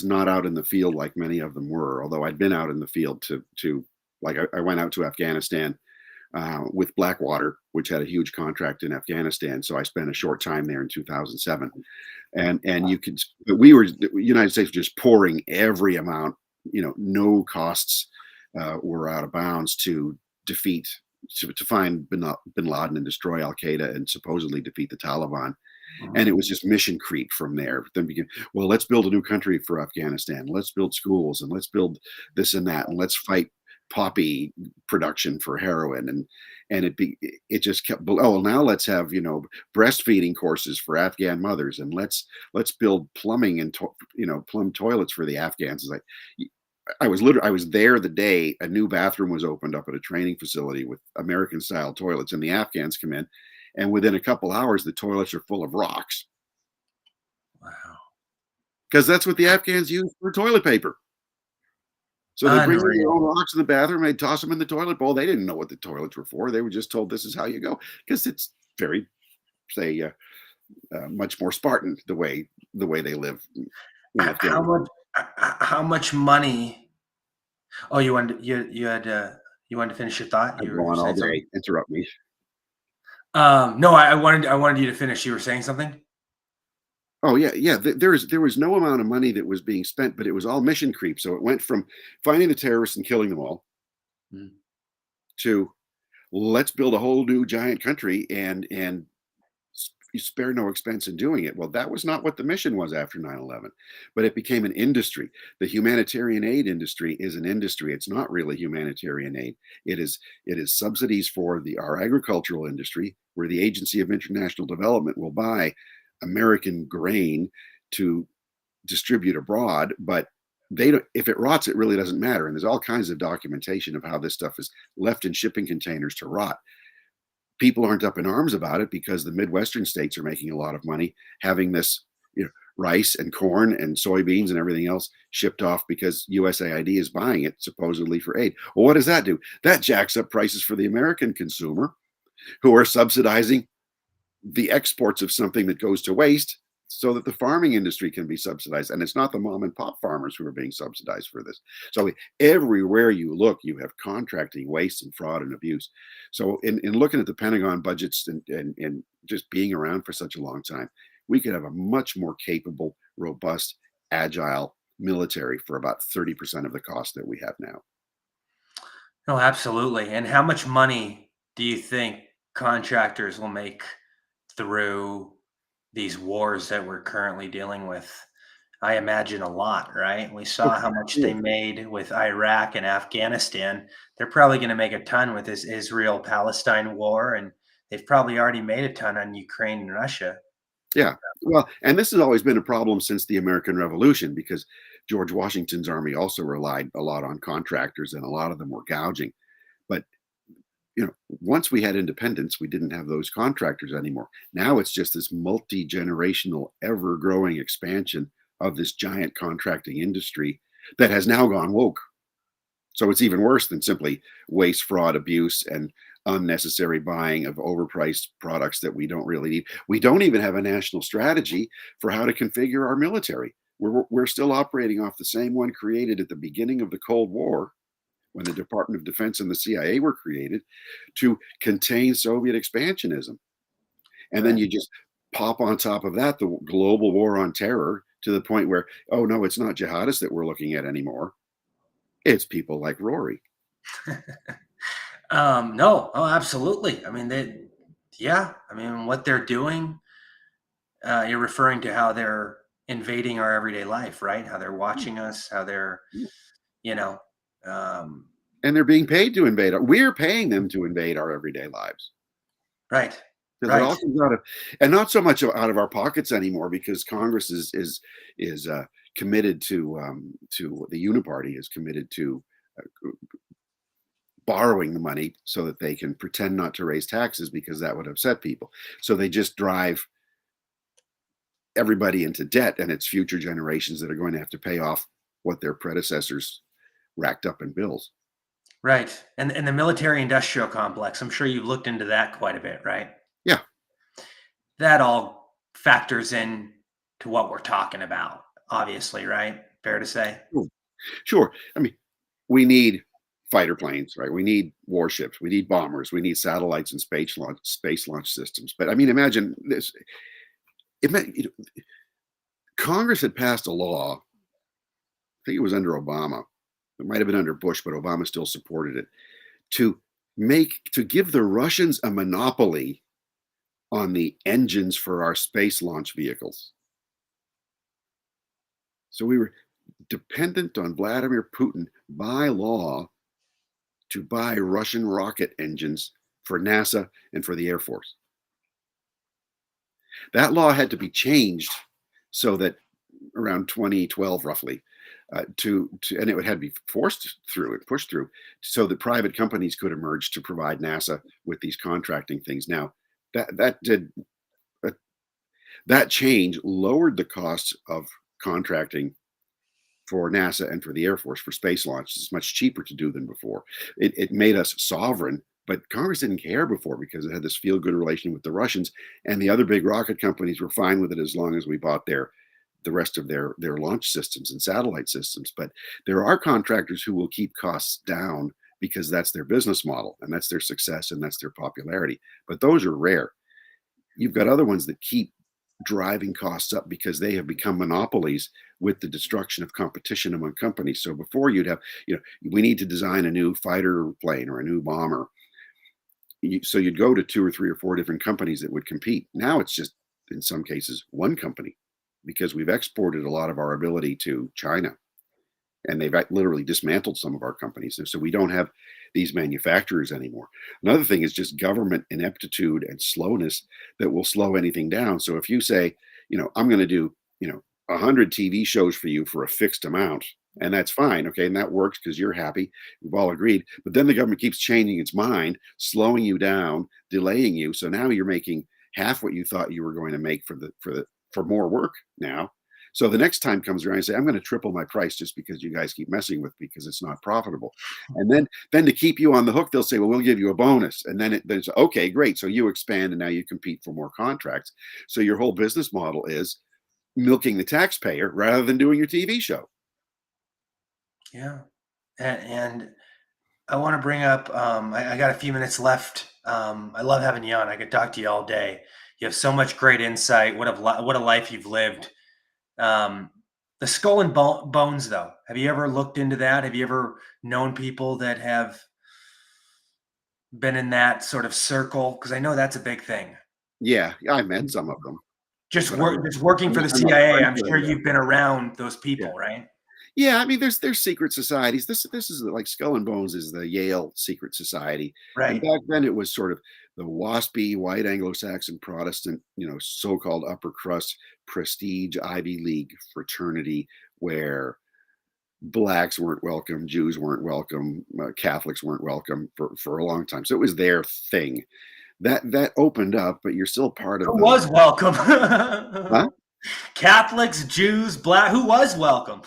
not out in the field like many of them were, although I'd been out in the field to like I went out to Afghanistan with Blackwater, which had a huge contract in Afghanistan. So I spent a short time there in 2007, and but the United States was just pouring every amount, no costs were out of bounds to defeat to find bin Laden and destroy Al Qaeda and supposedly defeat the Taliban. And it was just mission creep from there. Then begin, well, let's build a new country for Afghanistan. Let's build schools and let's build this and that and let's fight poppy production for heroin and it just kept. Oh, well, now let's have breastfeeding courses for Afghan mothers and let's build plumbing and plumb toilets for the Afghans. It's like I was there the day a new bathroom was opened up at a training facility with American style toilets, and the Afghans come in, and within a couple hours, the toilets are full of rocks Wow. because that's what the Afghans use for toilet paper. So they bring in their Unreal. own rocks in the bathroom, they toss them in the toilet bowl. They didn't know what the toilets were for. They were just told this is how you go because it's very, say, much more Spartan the way they live in How Afghanistan. much how much money. Oh, you wanted to finish your thought? I You go were on all saying something? day. Interrupt me. No, I wanted you to finish. You were saying something? Oh yeah, yeah. There was no amount of money that was being spent, but it was all mission creep. So it went from finding the terrorists and killing them all Mm. to let's build a whole new giant country and you spare no expense in doing it. Well, that was not what the mission was after 9/11, but it became an industry. The humanitarian aid industry is an industry. It's not really humanitarian aid. It is subsidies for our agricultural industry, where the Agency of International Development will buy American grain to distribute abroad, but they don't, if it rots, it really doesn't matter. And there's all kinds of documentation of how this stuff is left in shipping containers to rot. People aren't up in arms about it because the Midwestern states are making a lot of money having this, rice and corn and soybeans and everything else shipped off because USAID is buying it supposedly for aid. Well, what does that do? That jacks up prices for the American consumer who are subsidizing the exports of something that goes to waste so that the farming industry can be subsidized. And it's not the mom and pop farmers who are being subsidized for this. So everywhere you look, you have contracting waste and fraud and abuse. So in looking at the Pentagon budgets and just being around for such a long time, we could have a much more capable, robust, agile military for about 30% of the cost that we have now. No, absolutely. And how much money do you think contractors will make through? these wars that we're currently dealing with? I imagine a lot, right? We Oh, saw how much they sure. made with Iraq and Afghanistan. They're probably going to make a ton with this Israel-Palestine war, and they've probably already made a ton on Ukraine and Russia. Yeah. Well, and this has always been a problem since the American Revolution because George Washington's army also relied a lot on contractors and a lot of them were gouging. But once we had independence, we didn't have those contractors anymore. Now it's just this multi-generational, ever-growing expansion of this giant contracting industry that has now gone woke. So it's even worse than simply waste, fraud, abuse, and unnecessary buying of overpriced products that we don't really need. We don't even have a national strategy for how to configure our military. We're still operating off the same one created at the beginning of the Cold War when the Department of Defense and the CIA were created to contain Soviet expansionism. And then Right. you just pop on top of that the global war on terror to the point where, oh no, it's not jihadists that we're looking at anymore. It's people like Rory. No, oh, absolutely. I mean, yeah. I mean, what they're doing. You're referring to how they're invading our everyday life, right? How they're watching us, how they're, Yeah. you know, um, And they're being paid to invade. We're paying them to invade our everyday lives right, because it all right, comes out of, and not so much out of our pockets anymore because Congress is committed to the Uniparty is committed to borrowing the money so that they can pretend not to raise taxes because that would upset people. So they just drive everybody into debt, and it's future generations that are going to have to pay off what their predecessors racked up in bills. right. And the military industrial complex, I'm sure you've looked into that quite a bit, right? Yeah. That all factors in to what we're talking about, obviously, right? Fair to say. Sure. Sure. I mean, we need fighter planes, right? We need warships. We need bombers. We need satellites and space launch systems. But I mean, imagine this. Congress had passed a law. I think it was under Obama. It might have been under Bush, but Obama still supported it to to give the Russians a monopoly on the engines for our space launch vehicles. So we were dependent on Vladimir Putin by law to buy Russian rocket engines for NASA and for the Air Force. That law had to be changed so that around 2012, roughly, and it had to be forced through and pushed through so that private companies could emerge to provide NASA with these contracting things. Now, that that did uh, that change lowered the cost of contracting for NASA and for the Air Force for space launch. It's much cheaper to do than before. It made us sovereign, but Congress didn't care before because it had this feel good relation with the Russians, and the other big rocket companies were fine with it as long as we bought the rest of their launch systems and satellite systems. But there are contractors who will keep costs down because that's their business model and that's their success and that's their popularity. But those are rare. You've got other ones that keep driving costs up because they have become monopolies with the destruction of competition among companies. So before you'd have, we need to design a new fighter plane or a new bomber. So you'd go to two or three or four different companies that would compete. Now it's just, in some cases, one company because we've exported a lot of our ability to China and they've literally dismantled some of our companies. And so we don't have these manufacturers anymore. Another thing is just government ineptitude and slowness that will slow anything down. So if you say, I'm going to do, 100 TV shows for you for a fixed amount, and that's fine, okay, and that works because you're happy. We've all agreed. But then the government keeps changing its mind, slowing you down, delaying you. So now you're making half what you thought you were going to make for more work now. So the next time comes around, I say, I'm going to triple my price just because you guys keep messing with me because it's not profitable. And then to keep you on the hook, they'll say, well, we'll give you a bonus. And then it's okay, great. So you expand and now you compete for more contracts. So your whole business model is milking the taxpayer rather than doing your TV show. Yeah. And I want to bring up, I got a few minutes left. I love having you on. I could talk to you all day. You have so much great insight. What a life you've lived. Um, the skull and bones, though. Have you ever looked into that? Have you ever known people that have been in that sort of circle? Because I know that's a big thing. Yeah, I met some of them. Just but I'm work, just working I'm for not, the I'm not CIA. quite I'm there sure yet. you've been around those Yeah. people, right? Yeah, I mean, there's secret societies. This is like Skull and Bones is the Yale secret society, and Right. back then it was sort of the waspy white Anglo-Saxon Protestant, so-called upper crust prestige Ivy League fraternity where blacks weren't welcome, Jews weren't welcome, Catholics weren't welcome for a long time. So it was their thing. That opened up, but you're still part of Who the was welcome? huh? Catholics, Jews, black. Who was welcome?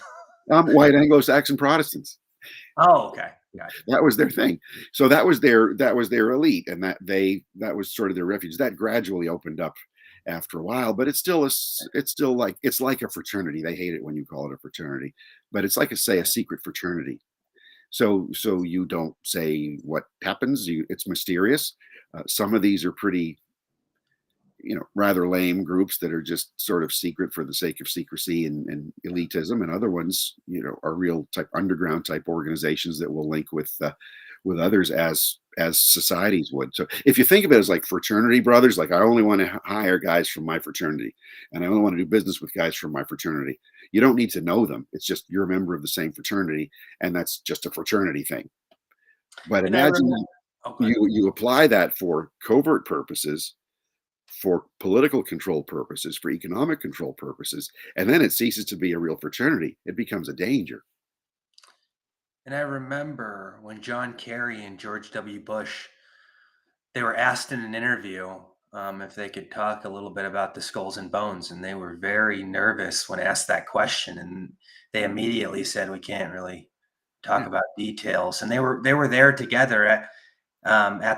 White Anglo-Saxon Protestants. Oh, okay, gotcha. That was their thing. So that was their elite, and that was sort of their refuge. That gradually opened up after a while, but it's still like it's like a fraternity. They hate it when you call it a fraternity, but it's like a secret fraternity. So you don't say what happens. It's mysterious. Some of these are pretty rather lame groups that are just sort of secret for the sake of secrecy and elitism, and other ones, are real type underground type organizations that will link with others as societies would. So if you think of it as like fraternity brothers, like I only want to hire guys from my fraternity, and I only want to do business with guys from my fraternity. You don't need to know them. It's just you're a member of the same fraternity, and that's just a fraternity thing. But And I remember. imagine Oh, go ahead. you apply that for covert purposes, for political control purposes, for economic control purposes, and then it ceases to be a real fraternity. It becomes a danger. And I remember when John Kerry and George W. Bush, they were asked in an interview if they could talk a little bit about the skulls and bones, and they were very nervous when asked that question, and they immediately said, "We can't really talk Yeah, about details." And they were there together at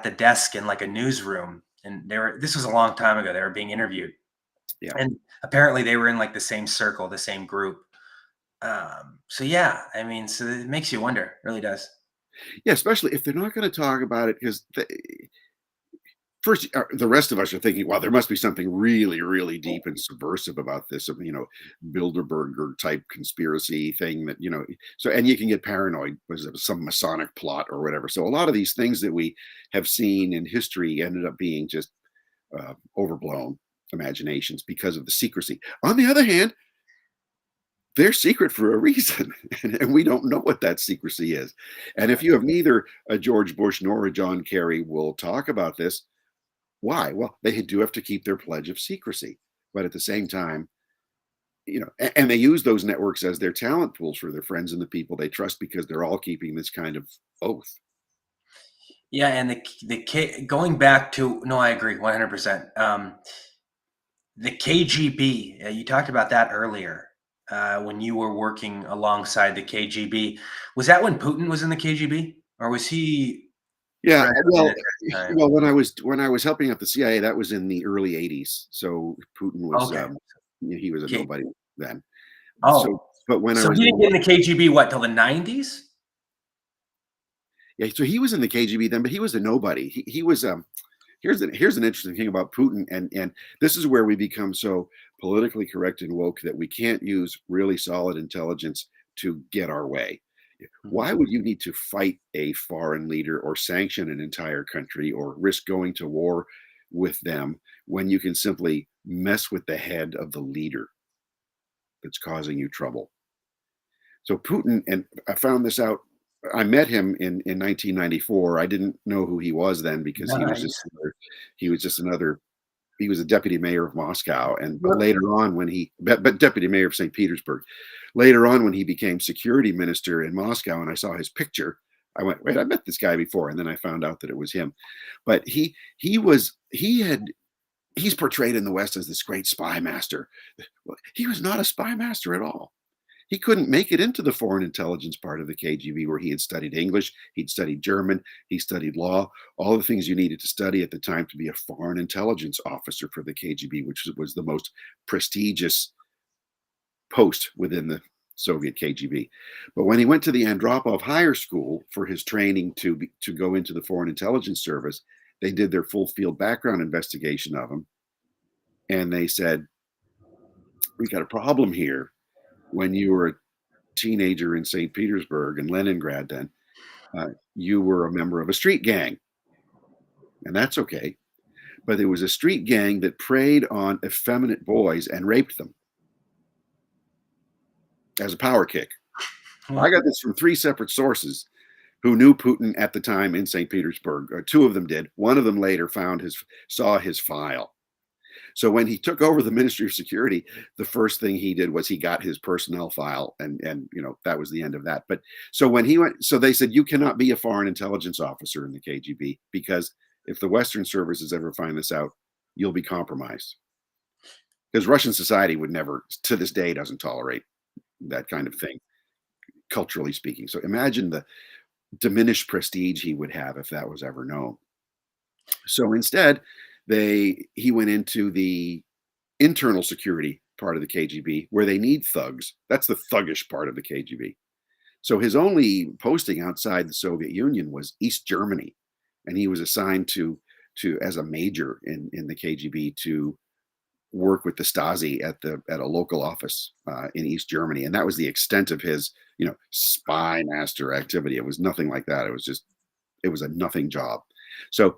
the desk in like a newsroom, and they were. This was a long time ago. They were being interviewed, yeah, and apparently they were in like the same circle, the same group. So yeah, I mean, so it makes you wonder, it really does. yeah. Especially if they're not going to talk about it, because first, the rest of us are thinking, "Well, there must be something really, really deep and subversive about this." Bilderberger type conspiracy thing that. So, and you can get paranoid. Was it some Masonic plot or whatever? So, a lot of these things that we have seen in history ended up being just overblown imaginations because of the secrecy. On the other hand, they're secret for a reason, and we don't know what that secrecy is. And if Right. you have neither a George Bush nor a John Kerry will talk about this, why? Well, they do have to keep their pledge of secrecy, but at the same time, and they use those networks as their talent pools for their friends and the people they trust because they're all keeping this kind of oath. Yeah, and going back to no, I agree 100%. The KGB, you talked about that earlier when you were working alongside the KGB. Was that when Putin was in the KGB, or was he Yeah, president well, at that time? well, when I was helping out the CIA, that was in the early '80s. So Putin was Okay. he was a K- nobody then. So, oh, but when I so was he didn't get in the KGB what till the 90s? yeah, so he was in the KGB then, but he was a nobody. He was here's an interesting thing about Putin, and this is where we become so politically correct and woke that we can't use really solid intelligence to get our way. Mhm. Why would you need to fight a foreign leader or sanction an entire country or risk going to war with them when you can simply mess with the head of the leader that's causing you trouble? So Putin, and I found this out. I met him in 1994. I didn't know who he was then because Nice. he was just another he was a deputy mayor of Moscow, and but Well, later on when but deputy mayor of St. Petersburg. Later on when he became security minister in Moscow and I saw his picture, I went, "Wait, I met this guy before." And then I found out that it was him. But he's portrayed in the West as this great spy master. Well, he was not a spy master at all. He couldn't make it into the foreign intelligence part of the KGB where he had studied English, he'd studied German, he studied law, all the things you needed to study at the time to be a foreign intelligence officer for the KGB, which was the most prestigious post within the Soviet KGB. But when he went to the Andropov Higher School for his training to go into the Foreign Intelligence Service, they did their full field background investigation of him, and they said, "We got a problem here. When you were a teenager in St. Petersburg and Leningrad, then you were a member of a street gang, and that's okay. but there was a street gang that preyed on effeminate boys and raped them as a power kick. I got this from three separate sources who knew Putin at the time in St. Petersburg. Two of them did. One of them later saw his file. So when he took over the Ministry of Security, the first thing he did was he got his personnel file, and that was the end of that. But so when he went, so they said you cannot be a foreign intelligence officer in the KGB because if the Western services ever find this out, you'll be compromised. Because Russian society would never, to this day, doesn't tolerate that kind of thing, culturally speaking. So imagine the diminished prestige he would have if that was ever known. So instead, he went into the internal security part of the KGB where they need thugs. That's the thuggish part of the KGB. So his only posting outside the Soviet Union was East Germany, and he was assigned to as a major in the KGB to work with the Stasi at a local office in East Germany, and that was the extent of his spy master activity. It was nothing like that. It was a nothing job. So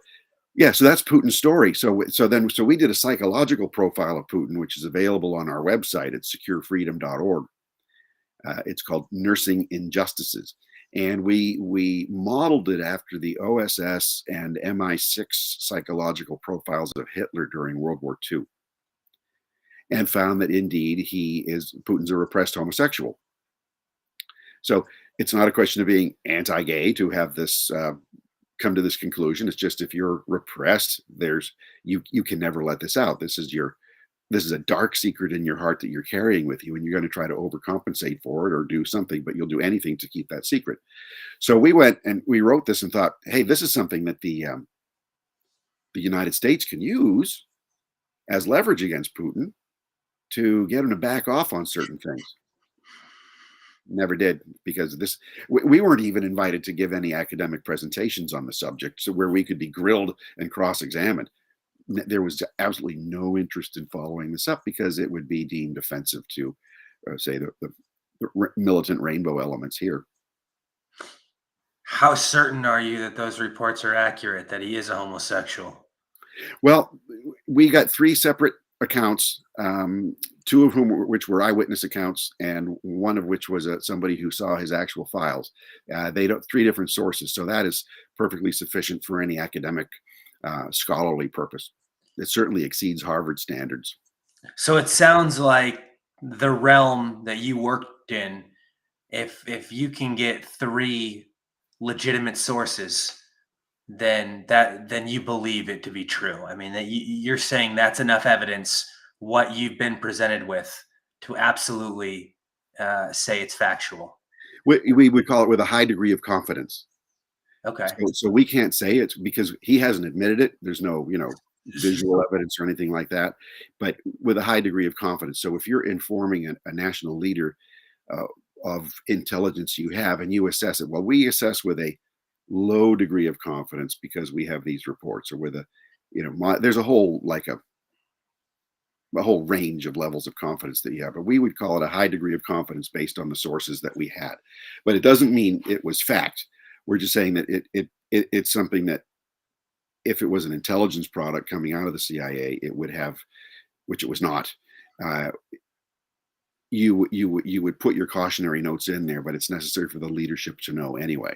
yeah, so that's Putin's story. So we did a psychological profile of Putin, which is available on our website at securefreedom.org. It's called Nursing Injustices, and we modeled it after the OSS and MI6 psychological profiles of Hitler during World War II, and found that indeed Putin's a repressed homosexual. So it's not a question of being anti-gay to have this come to this conclusion. It's just if you're repressed, you can never let this out. This is a dark secret in your heart that you're carrying with you, and you're going to try to overcompensate for it or do something, but you'll do anything to keep that secret. So we went and we wrote this and thought, hey, this is something that the United States can use as leverage against Putin to get him to back off on certain things. Never did, because we weren't even invited to give any academic presentations on the subject, so where we could be grilled and cross-examined. There was absolutely no interest in following this up because it would be deemed offensive to, say, the militant rainbow elements here. How certain are you that those reports are accurate, that he is a homosexual? Well, we got three separate accounts, two of which were eyewitness accounts, and one of which was somebody who saw his actual files. Three different sources, so that is perfectly sufficient for any academic scholarly purpose. It certainly exceeds Harvard standards. So it sounds like the realm that you worked in, if you can get three legitimate sources, then you believe it to be true. I mean, that you're saying that's enough evidence, what you've been presented with, to absolutely say it's factual. We would call it with a high degree of confidence. Okay. So we can't say it's because he hasn't admitted it. There's no, visual evidence or anything like that, but with a high degree of confidence. So if you're informing a national leader of intelligence you have and you assess it, well, we assess with a low degree of confidence because we have these reports, or with there's a whole a whole range of levels of confidence that you have, but we would call it a high degree of confidence based on the sources that we had. But it doesn't mean it was fact. We're just saying that it's something that if it was an intelligence product coming out of the CIA, it would have, which it was not. You would put your cautionary notes in there, but it's necessary for the leadership to know anyway.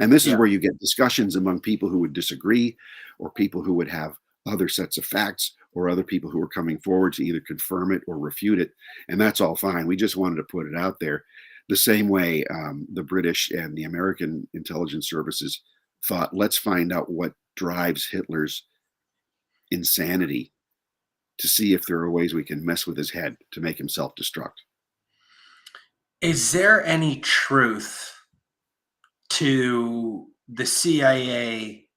And this is where you get discussions among people who would disagree, or people who would have other sets of facts, or other people who are coming forward to either confirm it or refute it. And that's all fine. We just wanted to put it out there the same way the British and the American intelligence services thought, let's find out what drives Hitler's insanity to see if there are ways we can mess with his head to make him self-destruct. Is there any truth to the CIA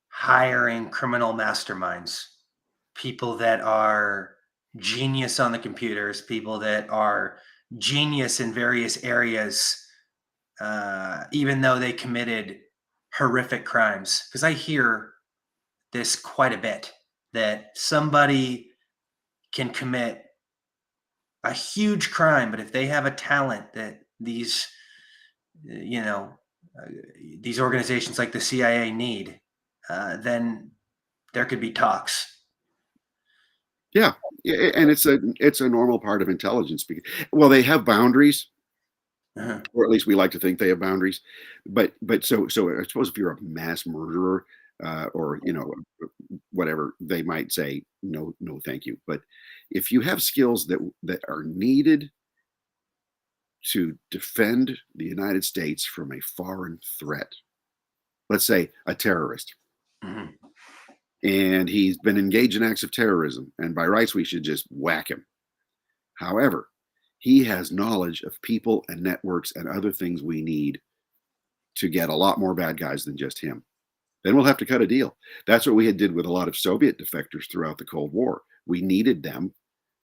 hiring criminal masterminds, people that are genius on the computers, people that are genius in various areas, even though they committed horrific crimes? Because I hear this quite a bit, that somebody can commit a huge crime, but if they have a talent that these these organizations like the CIA need, then there could be talks. Yeah, and it's a normal part of intelligence. Well, they have boundaries, Uh-huh. or at least we like to think they have boundaries. But I suppose if you're a mass murderer, or whatever, they might say no, no, thank you. But if you have skills that are needed to defend the United States from a foreign threat, let's say a terrorist, Mhm. and he's been engaged in acts of terrorism, and by rights we should just whack him. However, he has knowledge of people and networks and other things we need to get a lot more bad guys than just him. Then we'll have to cut a deal. That's what we had did with a lot of Soviet defectors throughout the Cold War. We needed them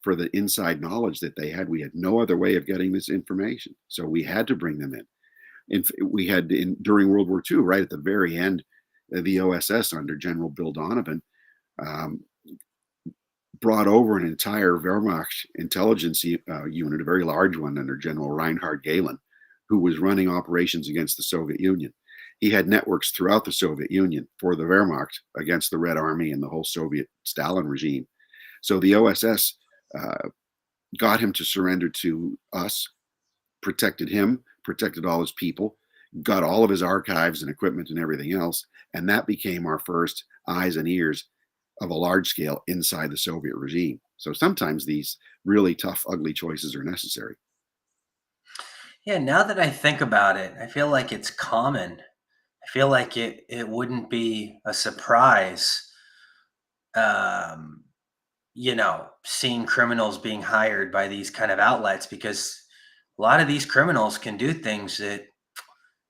for the inside knowledge that they had. We had no other way of getting this information, so we had to bring them in. We had during World War II, right at the very end, the OSS under General Bill Donovan um, brought over an entire Wehrmacht intelligence unit, a very large one under General Reinhard Gehlen, who was running operations against the Soviet Union. He had networks throughout the Soviet Union for the Wehrmacht against the Red Army and the whole Soviet Stalin regime. So the OSS uh, got him to surrender to us, protected him, protected all his people, got all of his archives and equipment and everything else. And that became our first eyes and ears of a large scale inside the Soviet regime. So sometimes these really tough, ugly choices are necessary. Yeah, now that I think about it, I feel like it's common. I feel like it wouldn't be a surprise, um, seeing criminals being hired by these kind of outlets, because a lot of these criminals can do things that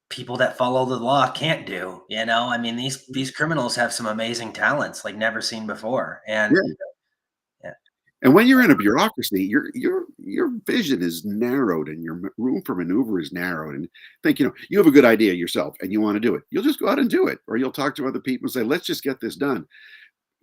people that follow the law can't do. I mean, these criminals have some amazing talents like never seen before. And Yeah. yeah, And when you're in a bureaucracy, your vision is narrowed and your room for maneuver is narrowed. And think, you have a good idea yourself and you want to do it. You'll just go out and do it, or you'll talk to other people and say, "Let's just get this done."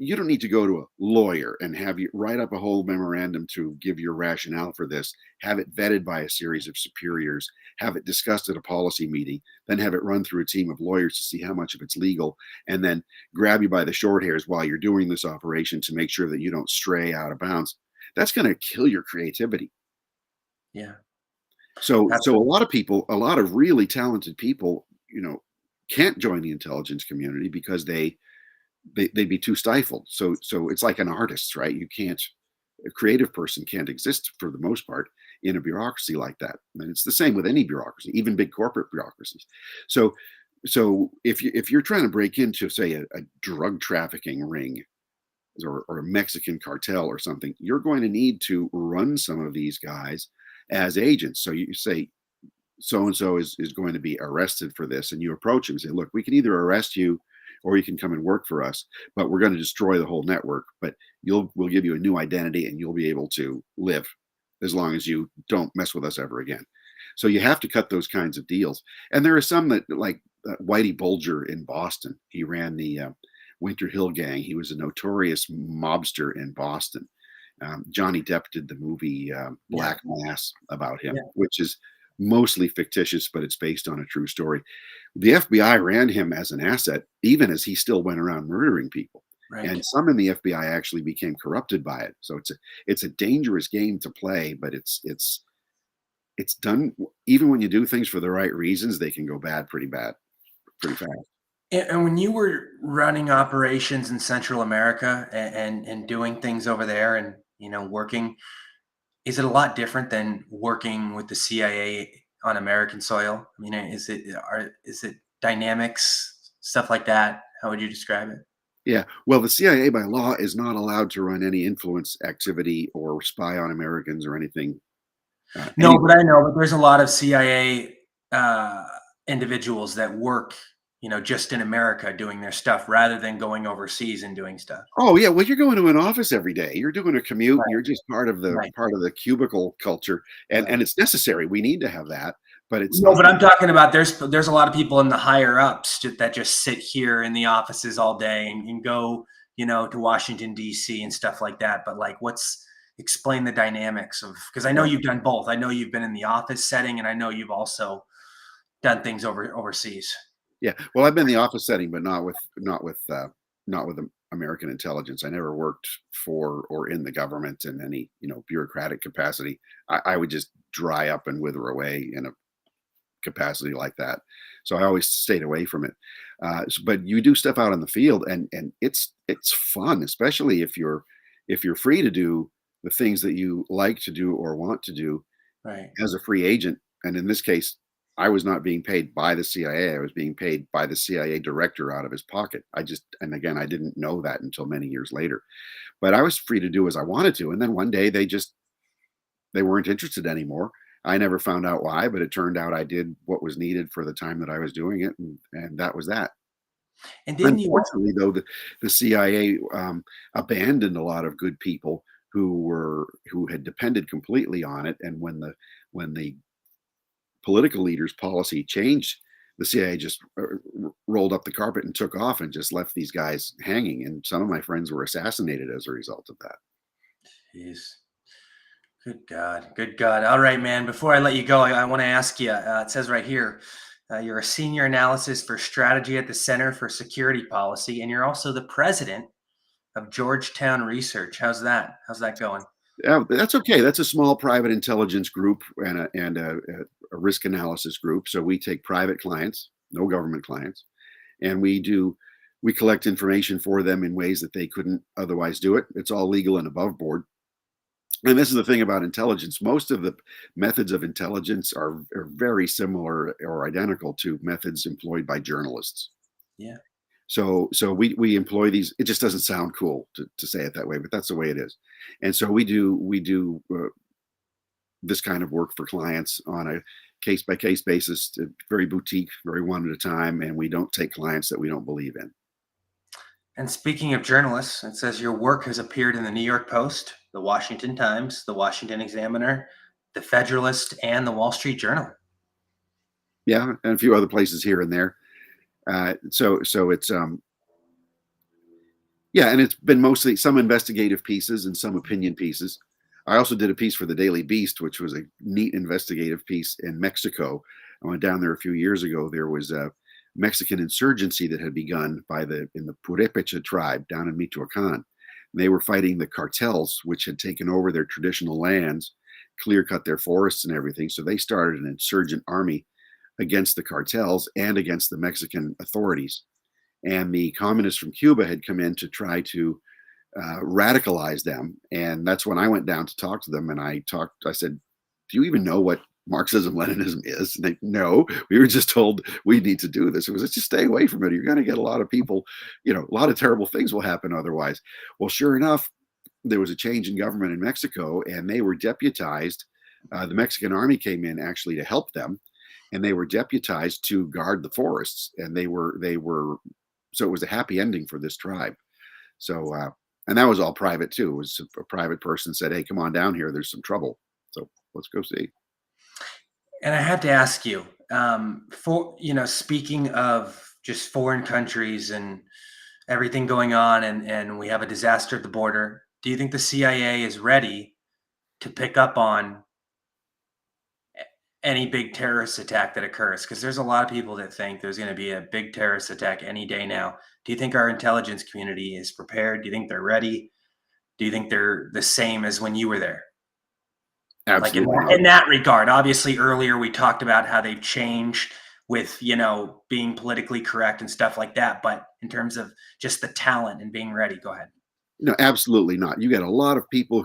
You don't need to go to a lawyer and have you write up a whole memorandum to give your rationale for this, have it vetted by a series of superiors, have it discussed at a policy meeting, then have it run through a team of lawyers to see how much of it's legal, and then grab you by the short hairs while you're doing this operation to make sure that you don't stray out of bounds. That's going to kill your creativity. yeah, So a lot of people, a lot of really talented people, can't join the intelligence community because they'd be too stifled. So it's like an artist, right? You can't A creative person can't exist for the most part in a bureaucracy like that. And it's the same with any bureaucracy, even big corporate bureaucracies. So so if you're trying to break into, say, a drug trafficking ring, or a Mexican cartel or something, you're going to need to run some of these guys as agents. So you say so and so is going to be arrested for this, and you approach him and say, "Look, we can either arrest you or you can come and work for us, but we're going to destroy the whole network, but we'll give you a new identity and you'll be able to live as long as you don't mess with us ever again." So you have to cut those kinds of deals. And there are some that, like Whitey Bulger in Boston. He ran the Winter Hill Gang. He was a notorious mobster in Boston. Johnny Depp did the movie yeah, Black Mass about him, yeah, which is mostly fictitious, but it's based on a true story. The FBI ran him as an asset, even as he still went around murdering people. right. And some in the FBI actually became corrupted by it. So it's a dangerous game to play, but it's done. Even when you do things for the right reasons, they can go bad, pretty fast. And when you were running operations in Central America and doing things over there, and working, is it a lot different than working with the CIA on American soil? I mean, is it dynamics, stuff like that? How would you describe it? Yeah. Well, the CIA by law is not allowed to run any influence activity or spy on Americans or anything No, but anywhere. I know, but there's a lot of CIA individuals that work, just in America doing their stuff rather than going overseas and doing stuff. Oh yeah, well, you're going to an office every day. You're doing a commute. Right, You're just right, part of the cubicle culture, and right. and it's necessary. We need to have that, but it's No, not. but I'm talking about there's a lot of people in the higher ups that just sit here in the offices all day and go, to Washington D.C. and stuff like that. But like, explain the dynamics of, because I know Well, you've done both. I know you've been in the office setting, and I know you've also done things overseas. yeah. Well, I've been in the office setting, but not with American intelligence. I never worked for or in the government in any, bureaucratic capacity. I would just dry up and wither away in a capacity like that. So I always stayed away from it. But you do stuff out in the field, and it's fun, especially if you're free to do the things that you like to do or want to do Right. as a free agent. And in this case, I was not being paid by the CIA. I was being paid by the CIA director out of his pocket. And again, I didn't know that until many years later. But I was free to do as I wanted to. And then one day they weren't interested anymore. I never found out why, but it turned out I did what was needed for the time that I was doing it, and that was that. And didn't you also, Unfortunately, though, the CIA abandoned a lot of good people who had depended completely on it, and when the political leaders' policy changed, the CIA just rolled up the carpet and took off and just left these guys hanging. And some of my friends were assassinated as a result of that. jeez, good God, good God. All right, man. Before I let you go, I want to ask you. It says right here, you're a senior analysis for strategy at the Center for Security Policy, and you're also the president of Georgetown Research. How's that? How's that going? Yeah, that's okay. That's a small private intelligence group and a risk analysis group. So we take private clients, no government clients, and we collect information for them in ways that they couldn't otherwise do it. It's all legal and above board. And this is the thing about intelligence. Most of the methods of intelligence are very similar or identical to methods employed by journalists. Yeah. So we employ these. It just doesn't sound cool to say it that way, but that's the way it is. And so we do this kind of work for clients on a case by case basis, very boutique, very one at a time, and we don't take clients that we don't believe in. And speaking of journalists, it says your work has appeared in the New York Post, the Washington Times, the Washington Examiner, the Federalist, and the Wall Street Journal. Yeah, and a few other places here and there. So it's yeah, and it's been mostly some investigative pieces and some opinion pieces. I also did a piece for the Daily Beast, which was a neat investigative piece in Mexico. I went down there a few years ago. There was a Mexican insurgency that had begun in the Purepecha tribe down in Michoacan. They were fighting the cartels, which had taken over their traditional lands, clear cut their forests and everything. So they started an insurgent army against the cartels and against the Mexican authorities. And the communists from Cuba had come in to try to radicalize them. And that's when I went down to talk to them. And I said, "Do you even know what Marxism Leninism is?" And they, "No, we were just told we need to do this." It was, "Just stay away from it. You're going to get a lot of people, a lot of terrible things will happen otherwise." Well, sure enough, there was a change in government in Mexico, and they were deputized. The Mexican army came in actually to help them, and they were deputized to guard the forests. And so it was a happy ending for this tribe. So, and that was all private too. It was a private person said, "Hey, come on down here. There's some trouble. So let's go see." And I have to ask you, speaking of just foreign countries and everything going on, and we have a disaster at the border, do you think the CIA is ready to pick up on any big terrorist attack that occurs? Because there's a lot of people that think there's going to be a big terrorist attack any day now. Do you think our intelligence community is prepared? Do you think they're ready? Do you think they're the same as when you were there? Like in Absolutely that, not. in that regard, obviously earlier we talked about how they've changed with, being politically correct and stuff like that. But in terms of just the talent and being ready, go ahead. No, absolutely not. You got a lot of people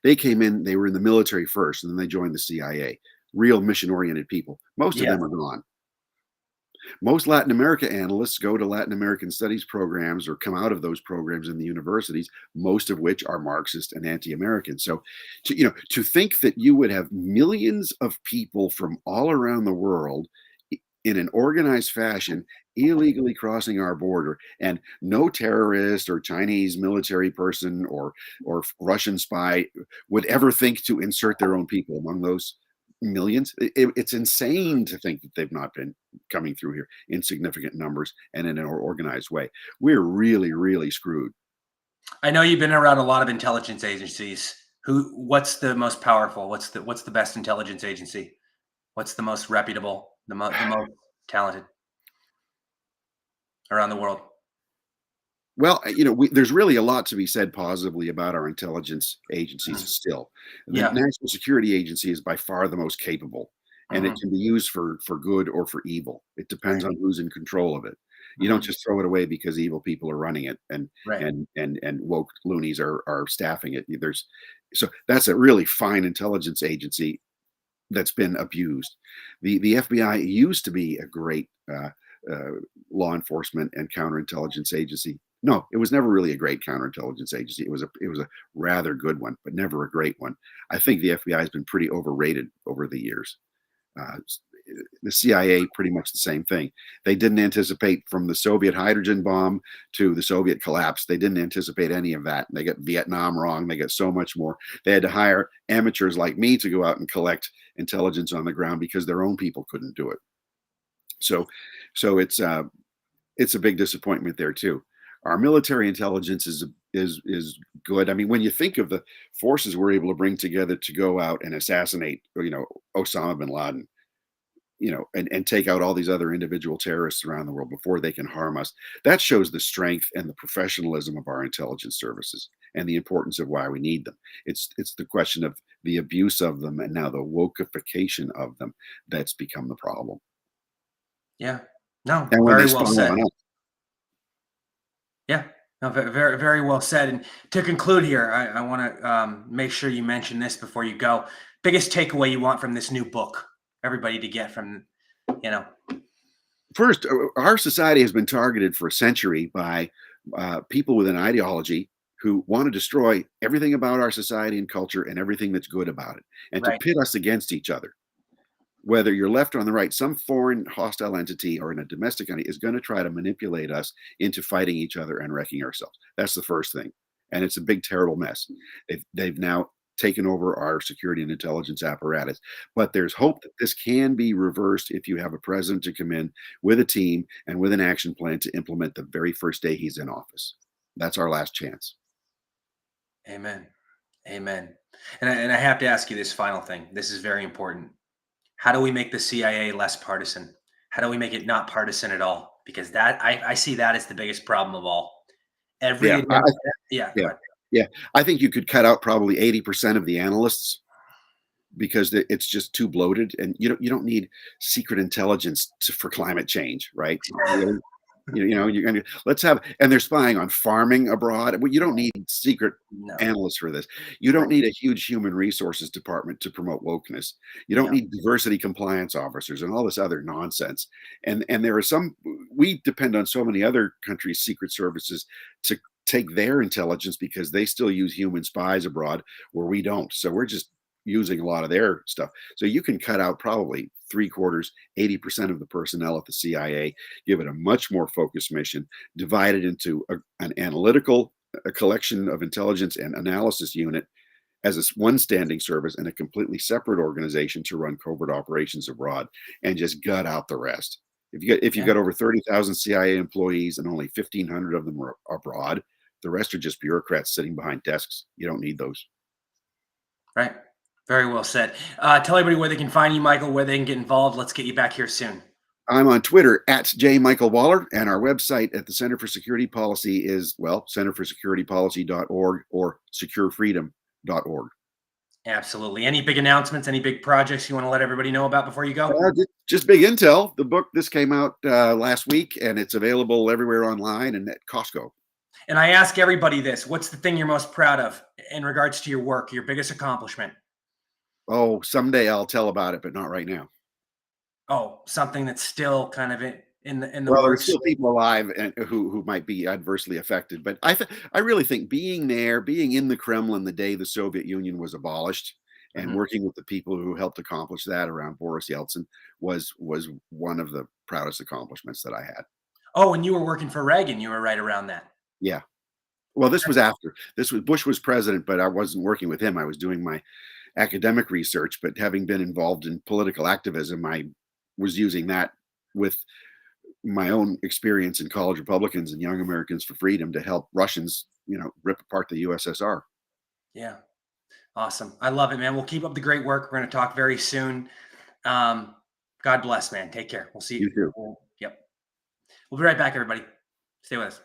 they came in, they were in the military first, and then they joined the CIA. Real mission oriented people. Most of Yeah. them are gone. Most Latin America analysts go to Latin American studies programs or come out of those programs in the universities, most of which are Marxist and anti-American. So, to think that you would have millions of people from all around the world in an organized fashion illegally crossing our border, and no terrorist or Chinese military person or Russian spy would ever think to insert their own people among those millions. It's insane to think that they've not been coming through here in significant numbers and in an organized way. We're really, really screwed. I know you've been around a lot of intelligence agencies. What's the most powerful? What's the best intelligence agency? What's the most reputable? The most talented around the world? Well, there's really a lot to be said positively about our intelligence agencies Mhm. still. The Yeah. National Security Agency is by far the most capable, and it Mhm. can be used for good or for evil. It depends Right. on who's in control of it. You don't Mhm. just throw it away because evil people are running it and Right. and woke loonies are staffing it. So that's a really fine intelligence agency that's been abused. The FBI used to be a great uh, law enforcement and counterintelligence agency. No, it was never really a great counterintelligence agency. It was a rather good one, but never a great one. I think the FBI has been pretty overrated over the years. Uh, the CIA, pretty much the same thing. They didn't anticipate from the Soviet hydrogen bomb to the Soviet collapse. They didn't anticipate any of that. They got Vietnam wrong. They got so much more. They had to hire amateurs like me to go out and collect intelligence on the ground because their own people couldn't do it. So, so it's a big disappointment there too. Our military intelligence is good. I mean, when you think of the forces we're able to bring together to go out and assassinate, Osama bin Laden, and take out all these other individual terrorists around the world before they can harm us. That shows the strength and the professionalism of our intelligence services and the importance of why we need them. It's the question of the abuse of them and now the wokeification of them that's become the problem. Yeah. No, And when they very well spy said. on us, Yeah. No, very, very well said. And to conclude here, I want to make sure you mention this before you go. Biggest takeaway you want from this new book, everybody to get from, you know, first, our society has been targeted for a century by people with an ideology who want to destroy everything about our society and culture and everything that's good about it, and to right. pit us against each other. Whether you're left or on the right, some foreign hostile entity or in a domestic entity is going to try to manipulate us into fighting each other and wrecking ourselves. That's the first thing. And it's a big, terrible mess. They've now taken over our security and intelligence apparatus. But there's hope that this can be reversed if you have a president to come in with a team and with an action plan to implement the very first day he's in office. That's our last chance. Amen. Amen. And I have to ask you this final thing. This is very important. How do we make the CIA less partisan? How do we make it not partisan at all? Because I see that as the biggest problem of all. Every Yeah. yeah, go Yeah. ahead. Yeah. I think you could cut out probably 80% of the analysts because it's just too bloated, and you don't need secret intelligence for climate change, right? Really? You're gonna let's have and they're spying on farming abroad. Well, you don't need secret No. analysts for this. You don't Right. need a huge human resources department to promote wokeness. You don't Yeah. need diversity compliance officers and all this other nonsense. And there are some we depend on so many other countries' secret services to take their intelligence because they still use human spies abroad where we don't. So we're just using a lot of their stuff. So you can cut out probably three quarters, 80% of the personnel at the CIA, give it a much more focused mission, divide it into an analytical a collection of intelligence and analysis unit as one standing service and a completely separate organization to run covert operations abroad, and just gut out the rest. If you've Yeah. got over 30,000 CIA employees and only 1,500 of them are abroad, the rest are just bureaucrats sitting behind desks. You don't need those. Right. Very well said. Tell everybody where they can find you, Michael, where they can get involved. Let's get you back here soon. I'm on Twitter at J. Michael Waller, and our website at the Center for Security Policy is, well, centerforsecuritypolicy.org or securefreedom.org. Absolutely. Any big announcements, any big projects you want to let everybody know about before you go? Just big intel. The book, this came out last week, and it's available everywhere online and at Costco. And I ask everybody this: what's the thing you're most proud of in regards to your work, your biggest accomplishment? Oh, someday I'll tell about it, but not right now. Oh, something that's still kind of in the Well, there's works. still people alive and who might be adversely affected, but I really think being there, being in the Kremlin the day the Soviet Union was abolished, and Mhm. working with the people who helped accomplish that around Boris Yeltsin was one of the proudest accomplishments that I had. Oh, and you were working for Reagan. You were right around that. Yeah. Well, this was after. This was Bush was president, but I wasn't working with him. I was doing my academic research, but having been involved in political activism, I was using that with my own experience in college Republicans and Young Americans for Freedom to help Russians, rip apart the USSR. Yeah. Awesome. I love it, man. We'll keep up the great work. We're going to talk very soon. Um, God bless, man. Take care. We'll see. You too. Yep. We'll be right back, everybody. Stay with us.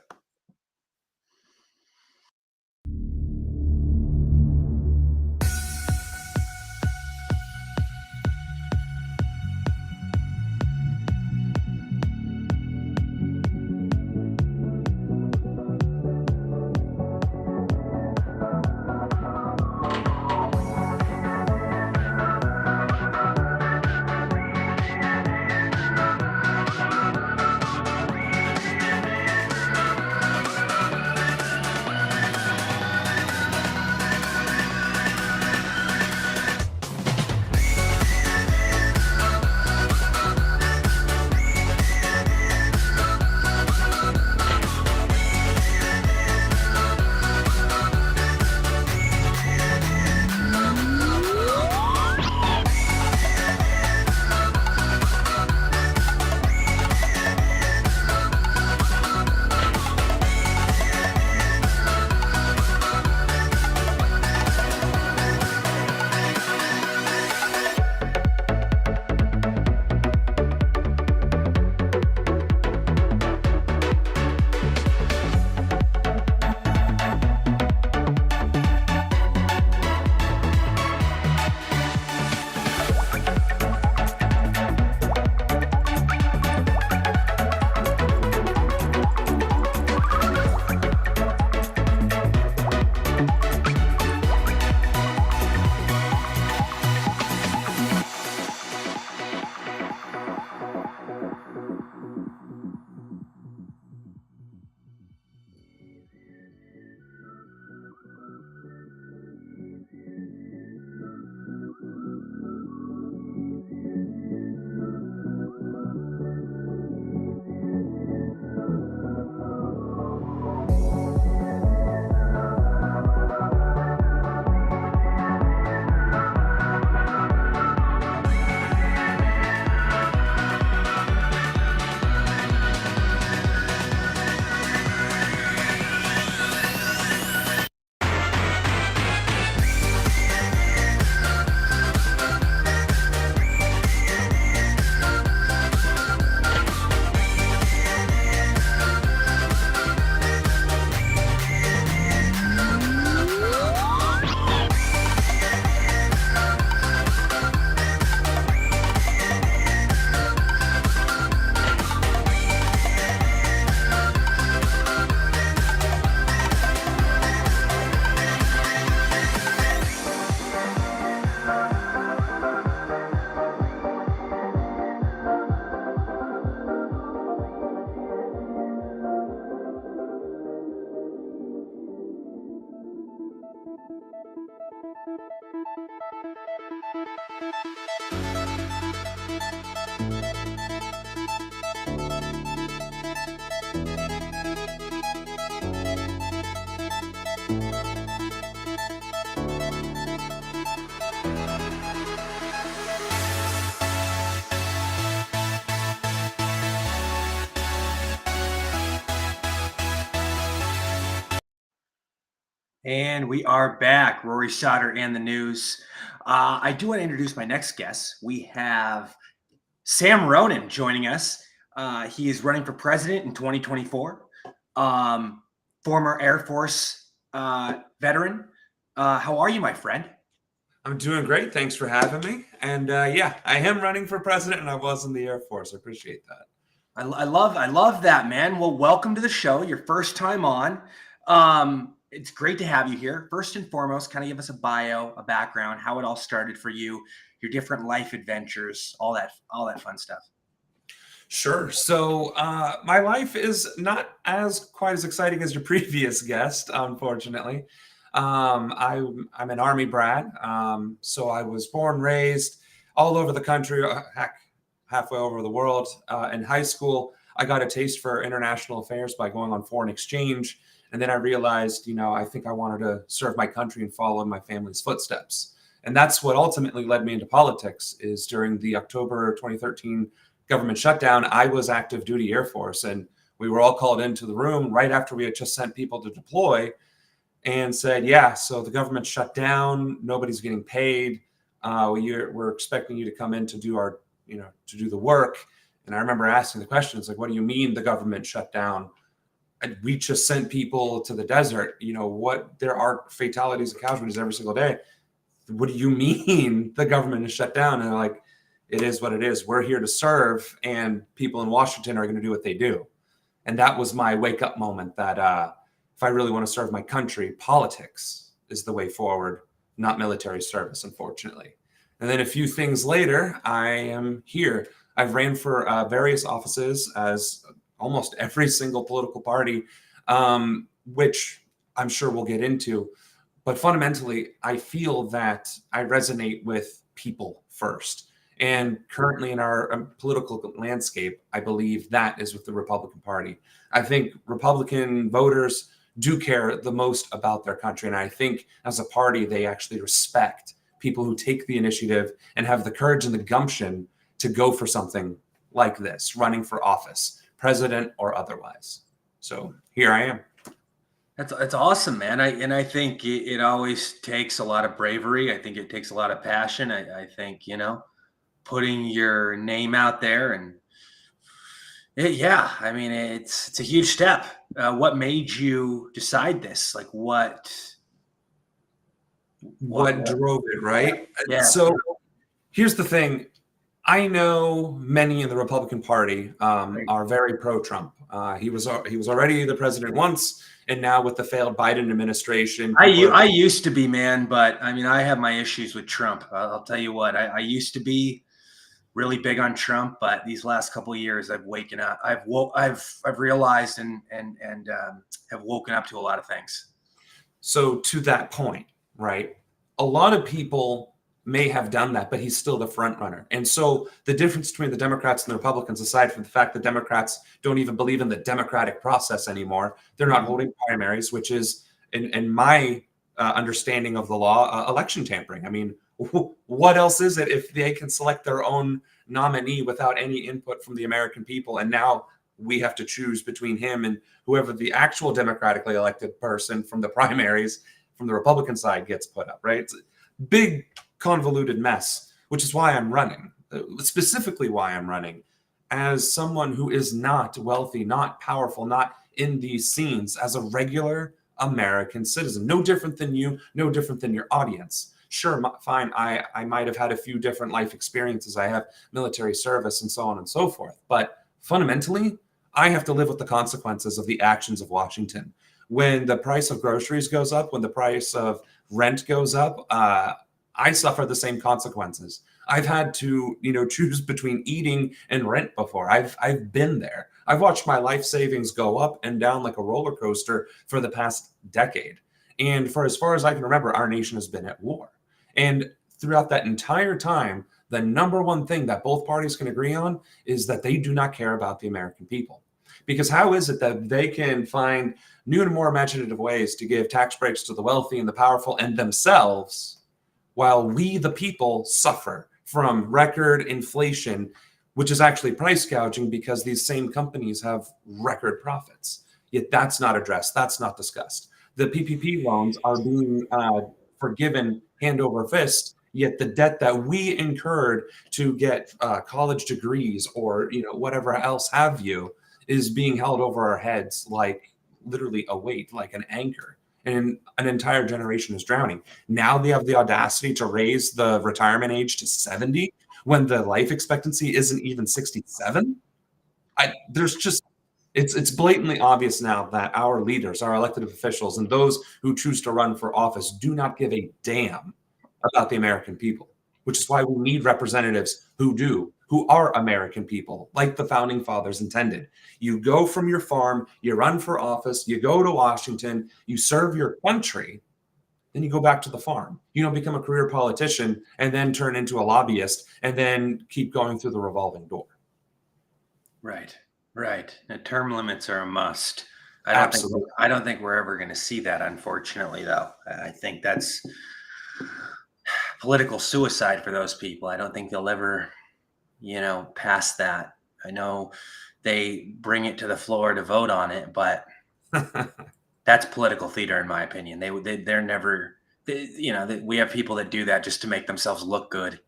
And we are back, Rory Sauter and the news. I do want to introduce my next guest. We have Sam Ronan joining us. He is running for president in 2024. Former Air Force veteran. How are you, my friend? I'm doing great. Thanks for having me. And yeah, I am running for president, and I was in the Air Force. I appreciate that. I love that, man. Well, welcome to the show. Your first time on. It's great to have you here. First and foremost, kind of give us a bio, a background, how it all started for you, your different life adventures, all that fun stuff. Sure. So my life is not quite as exciting as your previous guest, unfortunately. I'm an Army brat. So I was born, raised all over the country, heck, halfway over the world. In high school, I got a taste for international affairs by going on foreign exchange. And then I realized, I think I wanted to serve my country and follow in my family's footsteps. And that's what ultimately led me into politics. Is during the October 2013 government shutdown, I was active duty Air Force, and we were all called into the room right after we had just sent people to deploy and said, yeah, so the government shut down, nobody's getting paid. We're expecting you to come in to do to do the work. And I remember asking the questions like, what do you mean the government shut down? We just sent people to the desert. There are fatalities and casualties every single day. What do you mean the government is shut down? And they're like, it is what it is. We're here to serve, and people in Washington are going to do what they do. And that was my wake up moment that if I really want to serve my country, politics is the way forward, not military service, unfortunately. And then a few things later, I am here. I've ran for various offices as almost every single political party, which I'm sure we'll get into. But fundamentally, I feel that I resonate with people first. And currently in our political landscape, I believe that is with the Republican Party. I think Republican voters do care the most about their country. And I think as a party, they actually respect people who take the initiative and have the courage and the gumption to go for something like this, running for office, president or otherwise. So here I am. That's awesome, man. I think it always takes a lot of bravery. I think it takes a lot of passion. I think, putting your name out there and I mean, it's a huge step. What made you decide this? Like what drove it, right? Yeah. So here's the thing. I know many in the Republican Party are very pro-Trump. He was already the president once, and now with the failed Biden administration, I used to be, man, but I mean, I have my issues with Trump. I'll tell you what. I used to be really big on Trump, but these last couple of years, I've waken up. I've realized and have woken up to a lot of things. So to that point, right? A lot of people may have done that, but he's still the front runner. And so the difference between the Democrats and the Republicans, aside from the fact that Democrats don't even believe in the democratic process anymore, they're not holding primaries, which is, in my understanding of the law, election tampering. I mean, what else is it if they can select their own nominee without any input from the American people? And now we have to choose between him and whoever the actual democratically elected person from the primaries from the Republican side gets put up, right? It's a big convoluted mess, which is why I'm running, specifically why I'm running as someone who is not wealthy, not powerful, not in these scenes, as a regular American citizen. No different than you, no different than your audience. Sure, fine, I might have had a few different life experiences. I have military service and so on and so forth. But fundamentally, I have to live with the consequences of the actions of Washington. When the price of groceries goes up, when the price of rent goes up, I suffer the same consequences. I've had to, choose between eating and rent before. I've been there. I've watched my life savings go up and down like a roller coaster for the past decade. And for as far as I can remember, our nation has been at war. And throughout that entire time, the number one thing that both parties can agree on is that they do not care about the American people. Because how is it that they can find new and more imaginative ways to give tax breaks to the wealthy and the powerful and themselves, while we, the people, suffer from record inflation, which is actually price gouging because these same companies have record profits? Yet that's not addressed. That's not discussed. The PPP loans are being forgiven hand over fist, yet the debt that we incurred to get college degrees or whatever else have you is being held over our heads like literally a weight, like an anchor. And an entire generation is drowning. Now they have the audacity to raise the retirement age to 70 when the life expectancy isn't even 67. There's just it's blatantly obvious now that our leaders, our elected officials, and those who choose to run for office do not give a damn about the American people, which is why we need representatives who are American people, like the founding fathers intended. You go from your farm, you run for office, you go to Washington, you serve your country, then you go back to the farm. You don't become a career politician and then turn into a lobbyist and then keep going through the revolving door. Right. Now, term limits are a must. Absolutely. I don't think we're ever going to see that, unfortunately, though. I think that's political suicide for those people. I don't think they'll ever, pass that. I know they bring it to the floor to vote on it, but that's political theater, in my opinion. They're never, we have people that do that just to make themselves look good.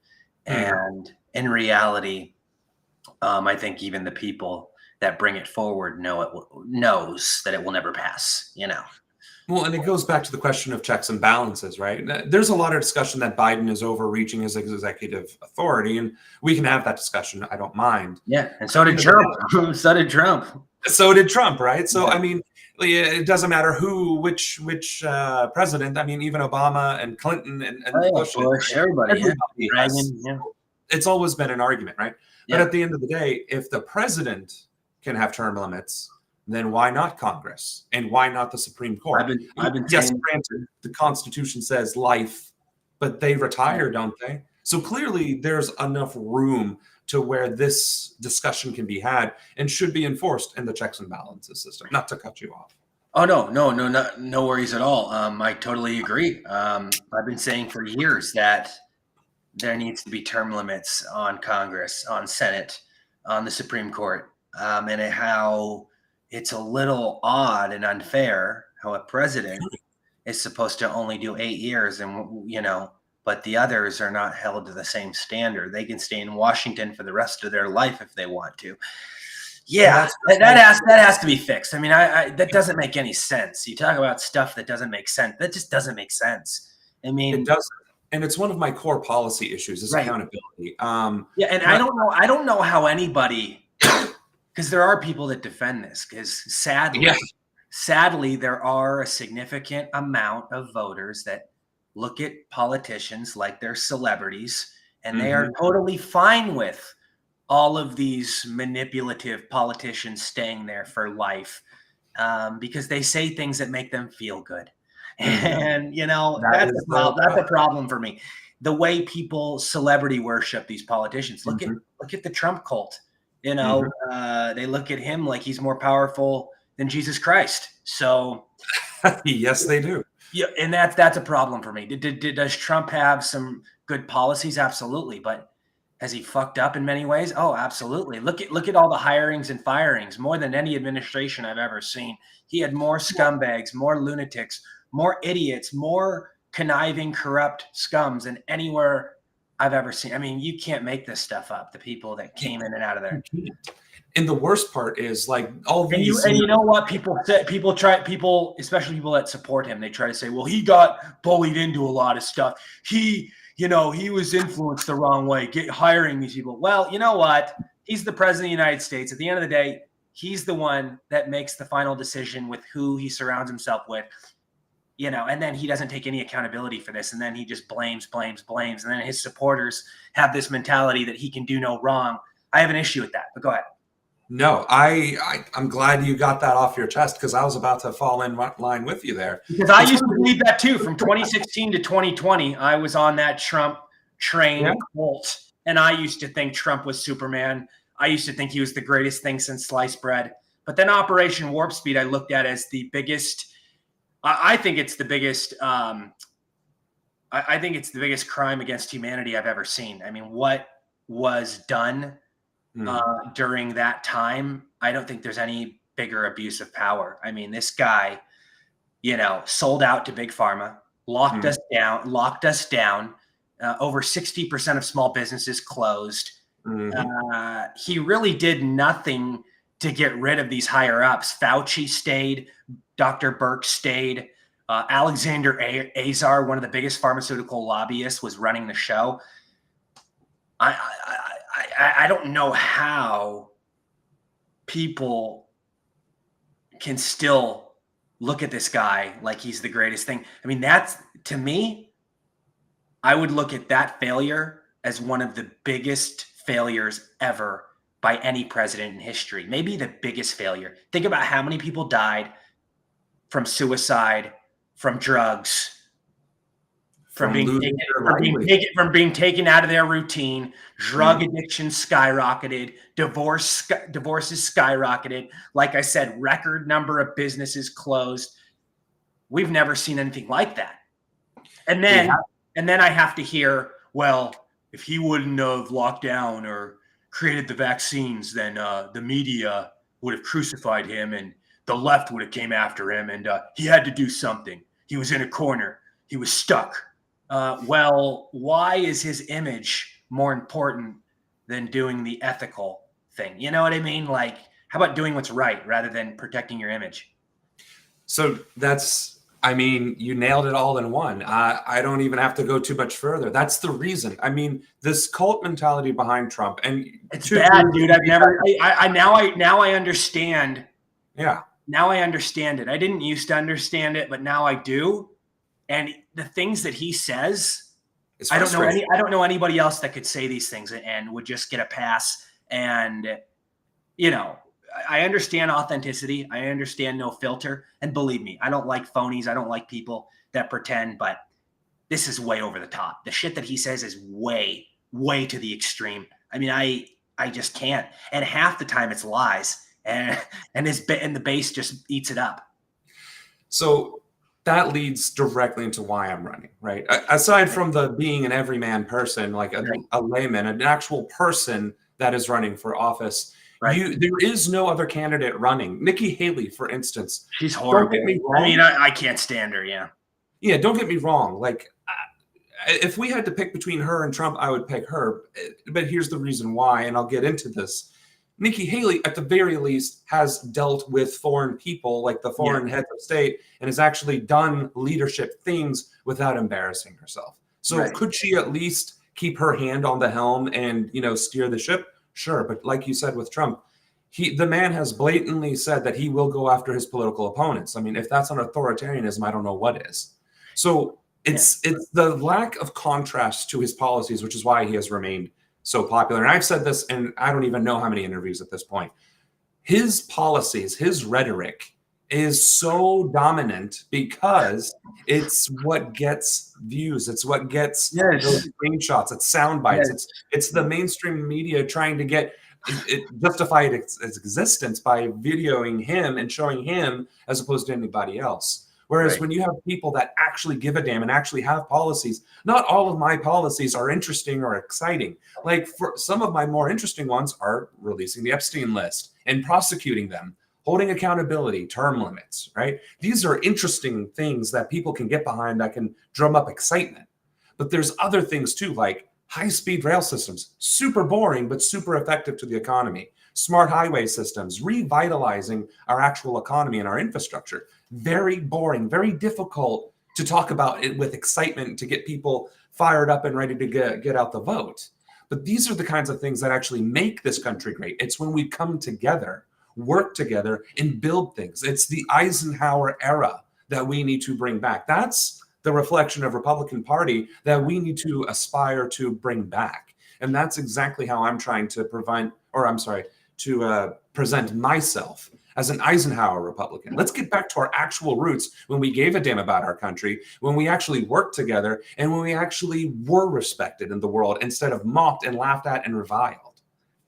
And in reality, I think even the people that bring it forward knows that it will never pass, Well, and it goes back to the question of checks and balances, right? There's a lot of discussion that Biden is overreaching his executive authority, and we can have that discussion. I don't mind. Yeah, and so did Trump. So did Trump, right? So, yeah. I mean, it doesn't matter which president. I mean, even Obama and Clinton and Bush, everybody it's always been an argument, right? Yeah. But at the end of the day, if the president can have term limits, then why not Congress? And why not the Supreme Court? I've been yes, granted, the Constitution says life, but they retire, don't they? So clearly there's enough room to where this discussion can be had and should be enforced in the checks and balances system. Not to cut you off. Oh, no worries at all. I totally agree. I've been saying for years that there needs to be term limits on Congress, on Senate, on the Supreme Court, and how it's a little odd and unfair how a president is supposed to only do 8 years but the others are not held to the same standard. They can stay in Washington for the rest of their life if they want to. Yeah, that has to be fixed. I mean, that doesn't make any sense. You talk about stuff that doesn't make sense. That just doesn't make sense. I mean, it doesn't. And it's one of my core policy issues is accountability. I don't know how anybody, because there are people that defend this, because sadly, there are a significant amount of voters that look at politicians like they're celebrities, and they are totally fine with all of these manipulative politicians staying there for life because they say things that make them feel good. And that's a problem for me. The way people celebrity worship these politicians. Look at the Trump cult. They look at him like he's more powerful than Jesus Christ. So yes, they do. Yeah, and that's a problem for me. Does Trump have some good policies? Absolutely, but has he fucked up in many ways? Oh, absolutely. Look at all the hirings and firings, more than any administration I've ever seen. He had more scumbags, more lunatics, more idiots, more conniving, corrupt scums than anywhere I've ever seen. I mean, you can't make this stuff up. The people that came in and out of there. And the worst part is like all these. And you know what? People, especially people that support him, they try to say, well, he got bullied into a lot of stuff. He was influenced the wrong way, hiring these people. Well, you know what? He's the president of the United States. At the end of the day, he's the one that makes the final decision with who he surrounds himself with. And then he doesn't take any accountability for this. And then he just blames. And then his supporters have this mentality that he can do no wrong. I have an issue with that, but go ahead. No, I'm glad you got that off your chest because I was about to fall in line with you there. Because I used to believe that too. From 2016 to 2020, I was on that Trump train cult. And I used to think Trump was Superman. I used to think he was the greatest thing since sliced bread. But then Operation Warp Speed, I looked at as the biggest. I think it's the biggest. I think it's the biggest crime against humanity I've ever seen. I mean, what was done during that time? I don't think there's any bigger abuse of power. I mean, this guy sold out to big pharma, locked us down. Over 60% of small businesses closed. He really did nothing to get rid of these higher ups. Fauci stayed, Dr. Birx stayed, Alexander Azar, one of the biggest pharmaceutical lobbyists, was running the show. I don't know how people can still look at this guy like he's the greatest thing. I mean, that's, to me, I would look at that failure as one of the biggest failures ever by any president in history. Maybe the biggest failure. Think about how many people died from suicide, from drugs, from being taken out of their routine. Drug addiction skyrocketed. Divorces skyrocketed. Like I said, record number of businesses closed. We've never seen anything like that. And then I have to hear, well, if he wouldn't have locked down or created the vaccines, then the media would have crucified him and the left would have came after him, and he had to do something. He was in a corner. He was stuck. Well, why is his image more important than doing the ethical thing? You know what I mean? Like, how about doing what's right rather than protecting your image? So you nailed it all in one. I don't even have to go too much further. That's the reason. I mean, this cult mentality behind Trump, and it's bad, dude. Now I understand. Yeah. Now I understand it. I didn't used to understand it, but now I do. And the things that he says, I don't know anybody else that could say these things and would just get a pass. And, I understand authenticity. I understand no filter. And believe me, I don't like phonies. I don't like people that pretend, but this is way over the top. The shit that he says is way, way to the extreme. I mean, I just can't. And half the time it's lies, and the base just eats it up. So that leads directly into why I'm running, right? Aside from the being an everyman person, like a layman, an actual person that is running for office, there is no other candidate running. Nikki Haley, for instance. She's horrible. Don't get me wrong. I mean, I can't stand her, yeah. Yeah, don't get me wrong. Like, if we had to pick between her and Trump, I would pick her. But here's the reason why, and I'll get into this. Nikki Haley, at the very least, has dealt with foreign people, like the foreign heads of state, and has actually done leadership things without embarrassing herself. So could she at least keep her hand on the helm and, steer the ship? Sure. But like you said with Trump, the man has blatantly said that he will go after his political opponents. I mean, if that's not authoritarianism, I don't know what is. So it's the lack of contrast to his policies, which is why he has remained so popular. And I've said this in I don't even know how many interviews at this point. His policies, his rhetoric is so dominant because it's what gets views. It's what gets those screenshots. It's sound bites. It's the mainstream media trying to get it justify its existence by videoing him and showing him as opposed to anybody else. Whereas when you have people that actually give a damn and actually have policies, not all of my policies are interesting or exciting. Like, for some of my more interesting ones are releasing the Epstein list and prosecuting them, holding accountability, term limits, right? These are interesting things that people can get behind that can drum up excitement. But there's other things too, like high-speed rail systems, super boring, but super effective to the economy. Smart highway systems, revitalizing our actual economy and our infrastructure. Very boring, very difficult to talk about it with excitement to get people fired up and ready to get out the vote. But these are the kinds of things that actually make this country great. It's when we come together, work together, and build things. It's the Eisenhower era that we need to bring back. That's the reflection of Republican Party that we need to aspire to bring back. And that's exactly how I'm trying to present myself as an Eisenhower Republican. Let's get back to our actual roots when we gave a damn about our country, when we actually worked together, and when we actually were respected in the world instead of mocked and laughed at and reviled.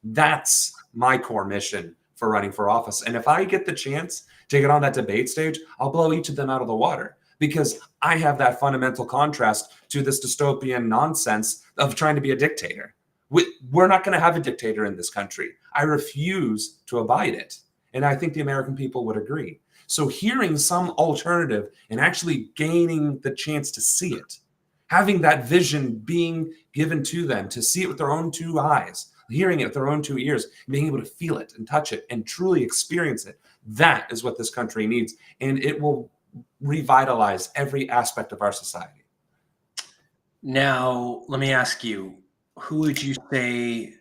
That's my core mission for running for office. And if I get the chance to get on that debate stage, I'll blow each of them out of the water because I have that fundamental contrast to this dystopian nonsense of trying to be a dictator. We're not going to have a dictator in this country. I refuse to abide it. And I think the American people would agree. So hearing some alternative and actually gaining the chance to see it, having that vision being given to them, to see it with their own two eyes, hearing it with their own two ears, being able to feel it and touch it and truly experience it, that is what this country needs. And it will revitalize every aspect of our society. Now, let me ask you, who would you say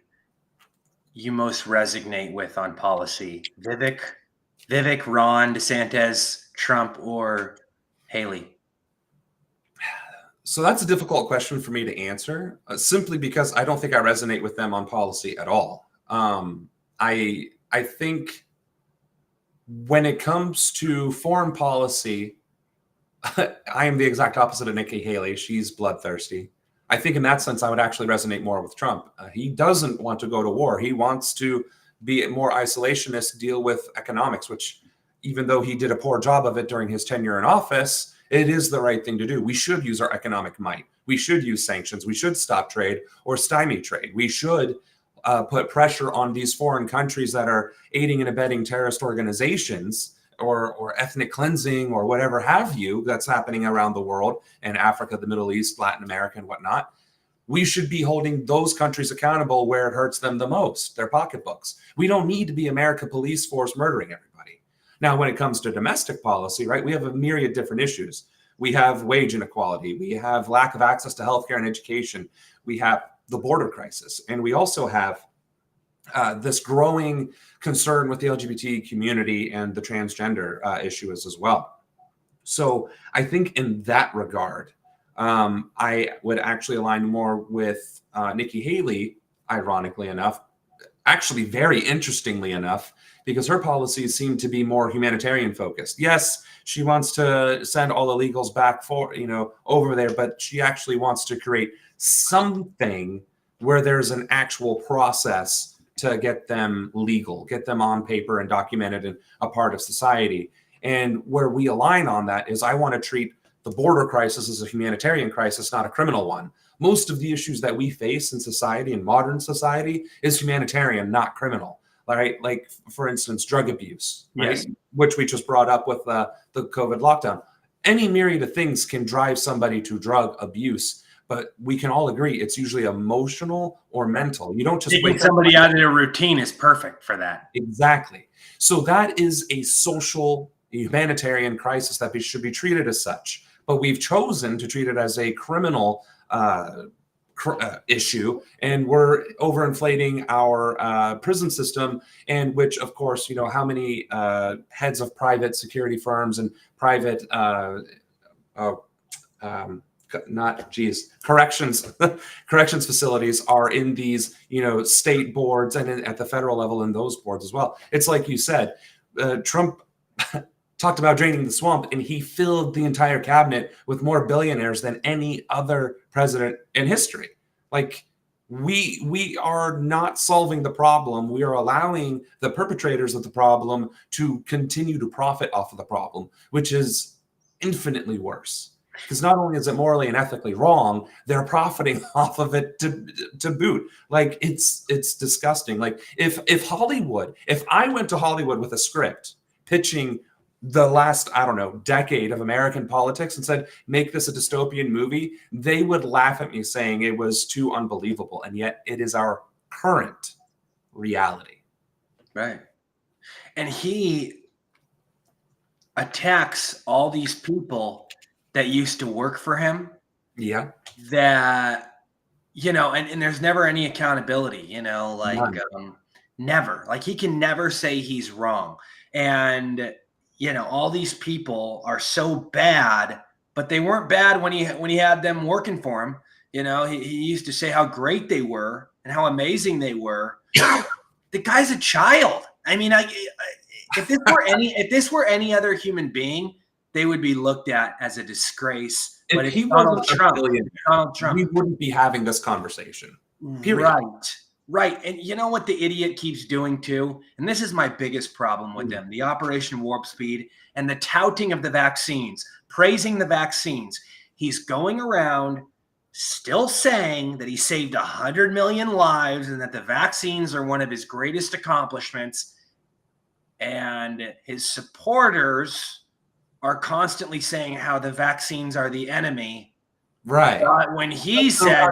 you most resonate with on policy? Vivek, Ron DeSantis, Trump, or Haley? So that's a difficult question for me to answer, simply because I don't think I resonate with them on policy at all. I think when it comes to foreign policy, I am the exact opposite of Nikki Haley. She's bloodthirsty. I think in that sense, I would actually resonate more with Trump. He doesn't want to go to war. He wants to be more isolationist, deal with economics, which even though he did a poor job of it during his tenure in office, it is the right thing to do. We should use our economic might. We should use sanctions. We should stop trade or stymie trade. We should put pressure on these foreign countries that are aiding and abetting terrorist organizations or ethnic cleansing or whatever have you that's happening around the world in Africa, the Middle East, Latin America, and whatnot. We should be holding those countries accountable where it hurts them the most, their pocketbooks. We don't need to be America police force murdering everybody. Now, when it comes to domestic policy, right, we have a myriad of different issues. We have wage inequality. We have lack of access to healthcare and education. We have the border crisis. And we also have this growing concern with the LGBT community and the transgender issue as well. So I think in that regard, I would actually align more with Nikki Haley, ironically enough, actually very interestingly enough, because her policies seem to be more humanitarian focused. Yes, she wants to send all illegals back over there, but she actually wants to create something where there's an actual process to get them legal, get them on paper and documented and a part of society. And where we align on that is I want to treat the border crisis as a humanitarian crisis, not a criminal one. Most of the issues that we face in society, in modern society, is humanitarian, not criminal. Right? Like, for instance, drug abuse, right? Yes. Which we just brought up with the COVID lockdown. Any myriad of things can drive somebody to drug abuse, but we can all agree it's usually emotional or mental. You don't just taking somebody out of their routine is perfect for that. Exactly. So that is a social humanitarian crisis that should be treated as such. But we've chosen to treat it as a criminal issue, and we're overinflating our prison system, and which, of course, how many heads of private security firms and private corrections facilities are in these state boards and at the federal level in those boards as well. It's like you said, Trump talked about draining the swamp, and he filled the entire cabinet with more billionaires than any other president in history. Like, we are not solving the problem. We are allowing the perpetrators of the problem to continue to profit off of the problem, which is infinitely worse. Because not only is it morally and ethically wrong, they're profiting off of it to boot. Like, it's disgusting. Like, if I went to Hollywood with a script pitching the last, decade of American politics and said, make this a dystopian movie, they would laugh at me saying it was too unbelievable. And yet it is our current reality. Right. And he attacks all these people that used to work for him. Yeah. That, and there's never any accountability, never. Like, he can never say he's wrong. And all these people are so bad, but they weren't bad when he had them working for him. He used to say how great they were and how amazing they were. The guy's a child. I mean, if this were any other human being, they would be looked at as a disgrace. If but if he Donald Trump, we wouldn't be having this conversation. Period. Right. And you know what the idiot keeps doing too? And this is my biggest problem with them, the Operation Warp Speed and the touting of the vaccines, praising the vaccines. He's going around still saying that he saved 100 million lives and that the vaccines are one of his greatest accomplishments. and his supporters are constantly saying how the vaccines are the enemy. Right. But when he said,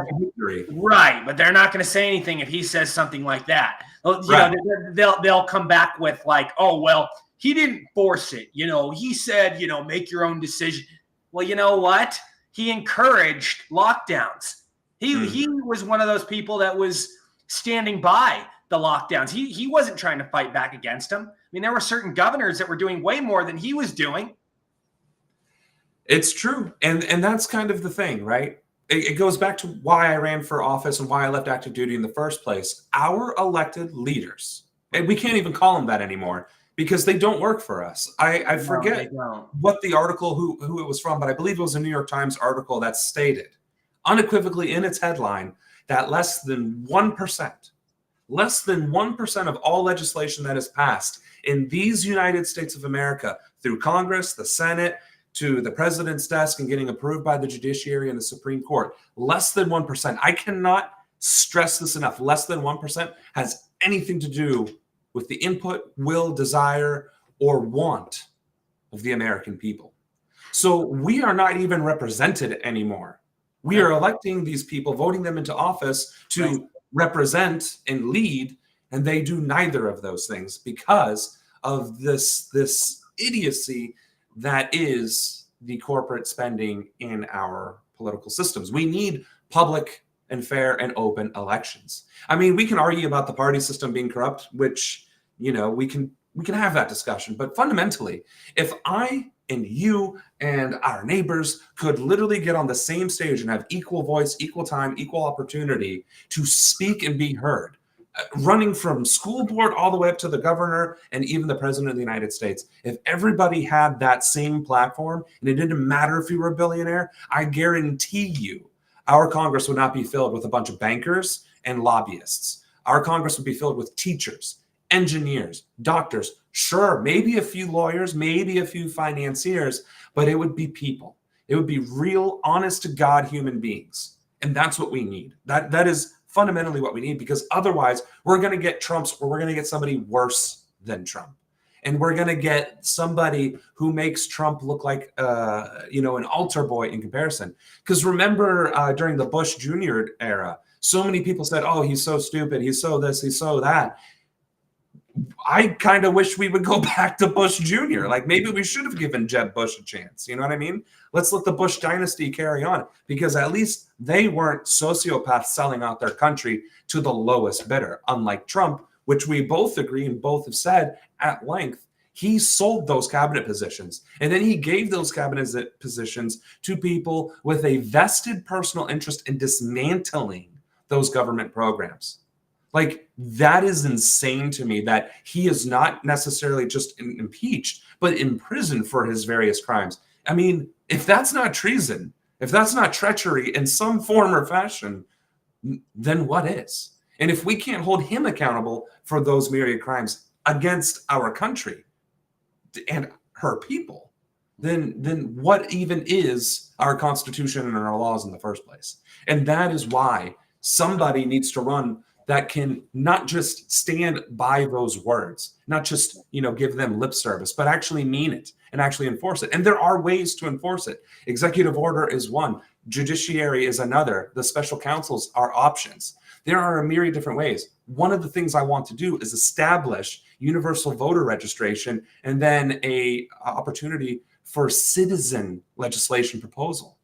right, but they're not going to say anything if he says something like that. Well, right. They'll come back with like, oh, well, he didn't force it. He said, make your own decision. Well, you know what? He encouraged lockdowns. He was one of those people that was standing by the lockdowns. He wasn't trying to fight back against them. I mean, there were certain governors that were doing way more than he was doing. It's true. And that's kind of the thing, right? It goes back to why I ran for office and why I left active duty in the first place. Our elected leaders, and we can't even call them that anymore because they don't work for us. I forget what the article, who it was from, but I believe it was a New York Times article that stated unequivocally in its headline that less than 1% of all legislation that is passed in these United States of America through Congress, the Senate, to the president's desk and getting approved by the judiciary and the Supreme Court, less than 1%. I cannot stress this enough. Less than 1% has anything to do with the input, will, desire, or want of the American people. So we are not even represented anymore. We are electing these people, voting them into office to represent and lead, and they do neither of those things because of this idiocy that is the corporate spending in our political systems. We need public and fair and open elections. I mean, we can argue about the party system being corrupt, which, we can have that discussion. But fundamentally, if I and you and our neighbors could literally get on the same stage and have equal voice, equal time, equal opportunity to speak and be heard, running from school board all the way up to the governor and even the president of the United States, if everybody had that same platform and it didn't matter if you were a billionaire, I guarantee you our Congress would not be filled with a bunch of bankers and lobbyists. Our Congress would be filled with teachers, engineers, doctors, sure, maybe a few lawyers, maybe a few financiers, but it would be people. It would be real, honest to God human beings. And that's what we need. That is fundamentally what we need, because otherwise we're going to get Trumps, or we're going to get somebody worse than Trump. And we're going to get somebody who makes Trump look like, an altar boy in comparison. Because remember, during the Bush Jr. era, so many people said, oh, he's so stupid. He's so this, he's so that. I kind of wish we would go back to Bush Jr. Like maybe we should have given Jeb Bush a chance. You know what I mean? Let's let the Bush dynasty carry on, because at least they weren't sociopaths selling out their country to the lowest bidder, unlike Trump, which we both agree and both have said at length. He sold those cabinet positions, and then he gave those cabinet positions to people with a vested personal interest in dismantling those government programs. Like, that is insane to me, that he is not necessarily just impeached, but imprisoned for his various crimes. I mean, if that's not treason, if that's not treachery in some form or fashion, then what is? And if we can't hold him accountable for those myriad crimes against our country and her people, then what even is our Constitution and our laws in the first place? And that is why somebody needs to run that can not just stand by those words, not just, give them lip service, but actually mean it and actually enforce it. And there are ways to enforce it. Executive order is one. Judiciary is another. The special counsels are options. There are a myriad of different ways. One of the things I want to do is establish universal voter registration and then a opportunity for citizen legislation proposal.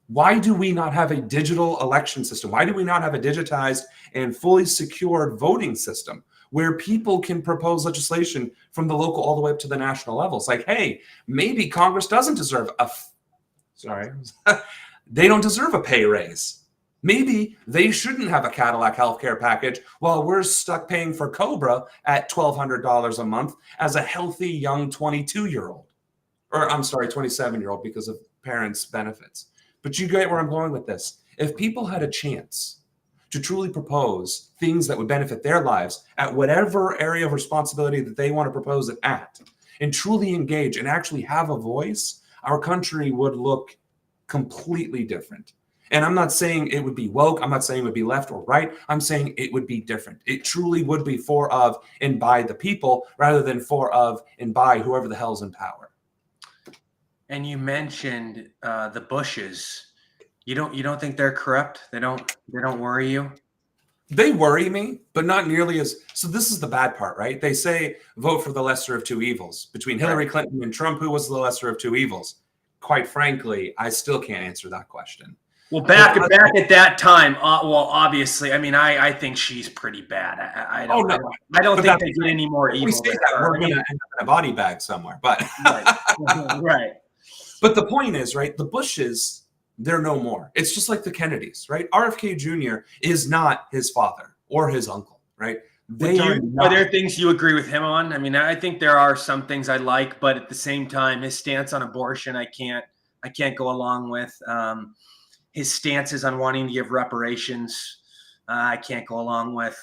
Why do we not have a digital election system? Why do we not have a digitized and fully secured voting system where people can propose legislation from the local all the way up to the national levels? Like, hey, maybe Congress doesn't deserve they don't deserve a pay raise. Maybe they shouldn't have a Cadillac healthcare package while we're stuck paying for Cobra at $1,200 a month as a healthy young 22-year-old. Or I'm sorry, 27-year-old because of parents' benefits. But you get where I'm going with this. If people had a chance to truly propose things that would benefit their lives at whatever area of responsibility that they want to propose it at, and truly engage and actually have a voice, our country would look completely different. And I'm not saying it would be woke. I'm not saying it would be left or right. I'm saying it would be different. It truly would be for, of, and by the people rather than for, of, and by whoever the hell's in power. And you mentioned the Bushes. You don't think they're corrupt? They don't worry you? They worry me, but not nearly as. So this is the bad part, right? They say vote for the lesser of two evils. Between Hillary Clinton and Trump, who was the lesser of two evils? Quite frankly, I still can't answer that question. Well, back at that time, well, obviously, I mean, I think she's pretty bad. I don't think they get any more evil. We say that we're going to end up in a body bag somewhere, but right. But the point is, right? The Bushes, they're no more. It's just like the Kennedys, right? RFK Jr. is not his father or his uncle, right? Are there things you agree with him on? I mean, I think there are some things I like, but at the same time, his stance on abortion, I can't go along with. His stances on wanting to give reparations, I can't go along with.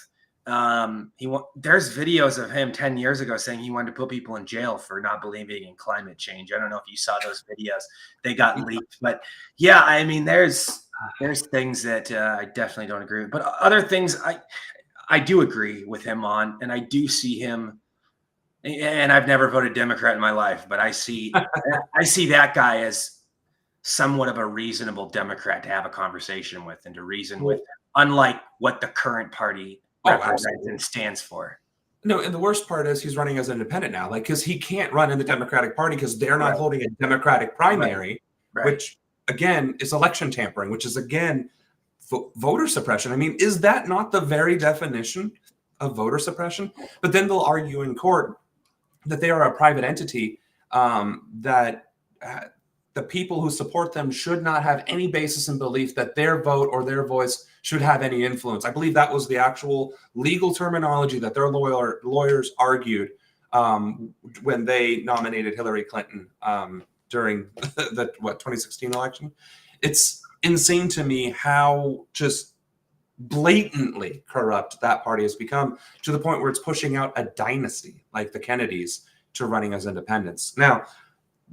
There's videos of him 10 years ago saying he wanted to put people in jail for not believing in climate change. I don't know if you saw those videos; they got leaked. But yeah, I mean, there's things that I definitely don't agree with, but other things I do agree with him on, and I do see him. And I've never voted Democrat in my life, but I see that guy as somewhat of a reasonable Democrat to have a conversation with and to reason with, unlike what the current party represents and stands for. No, and the worst part is he's running as an independent now, because he can't run in the Democratic Party because they're not holding a Democratic primary, which again is election tampering, which is again voter suppression. I mean, is that not the very definition of voter suppression? But then they'll argue in court that they are a private entity, that the people who support them should not have any basis in belief that their vote or their voice should have any influence. I believe that was the actual legal terminology that their lawyers argued when they nominated Hillary Clinton during the 2016 election. It's insane to me how just blatantly corrupt that party has become, to the point where it's pushing out a dynasty like the Kennedys to running as independents. Now,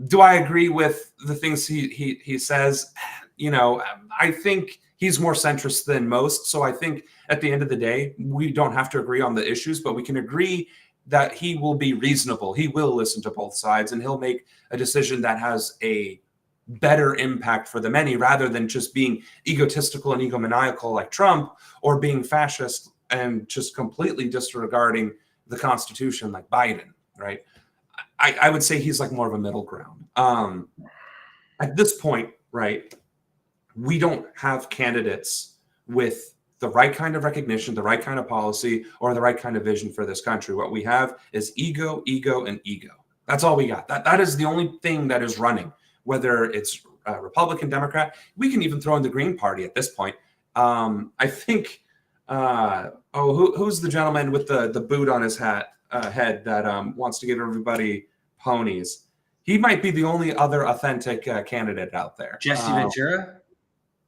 do I agree with the things he says? You know, I think he's more centrist than most. So I think at the end of the day, we don't have to agree on the issues, but we can agree that he will be reasonable. He will listen to both sides, and he'll make a decision that has a better impact for the many, rather than just being egotistical and egomaniacal like Trump, or being fascist and just completely disregarding the Constitution like Biden, right? I would say he's like more of a middle ground. At this point, right, we don't have candidates with the right kind of recognition, the right kind of policy, or the right kind of vision for this country. What we have is ego, and ego. That's all we got. That is the only thing that is running, whether it's Republican, Democrat. We can even throw in the Green Party at this point. I think, who's the gentleman with the boot on his head that wants to give everybody ponies? He might be the only other authentic candidate out there. Jesse Ventura?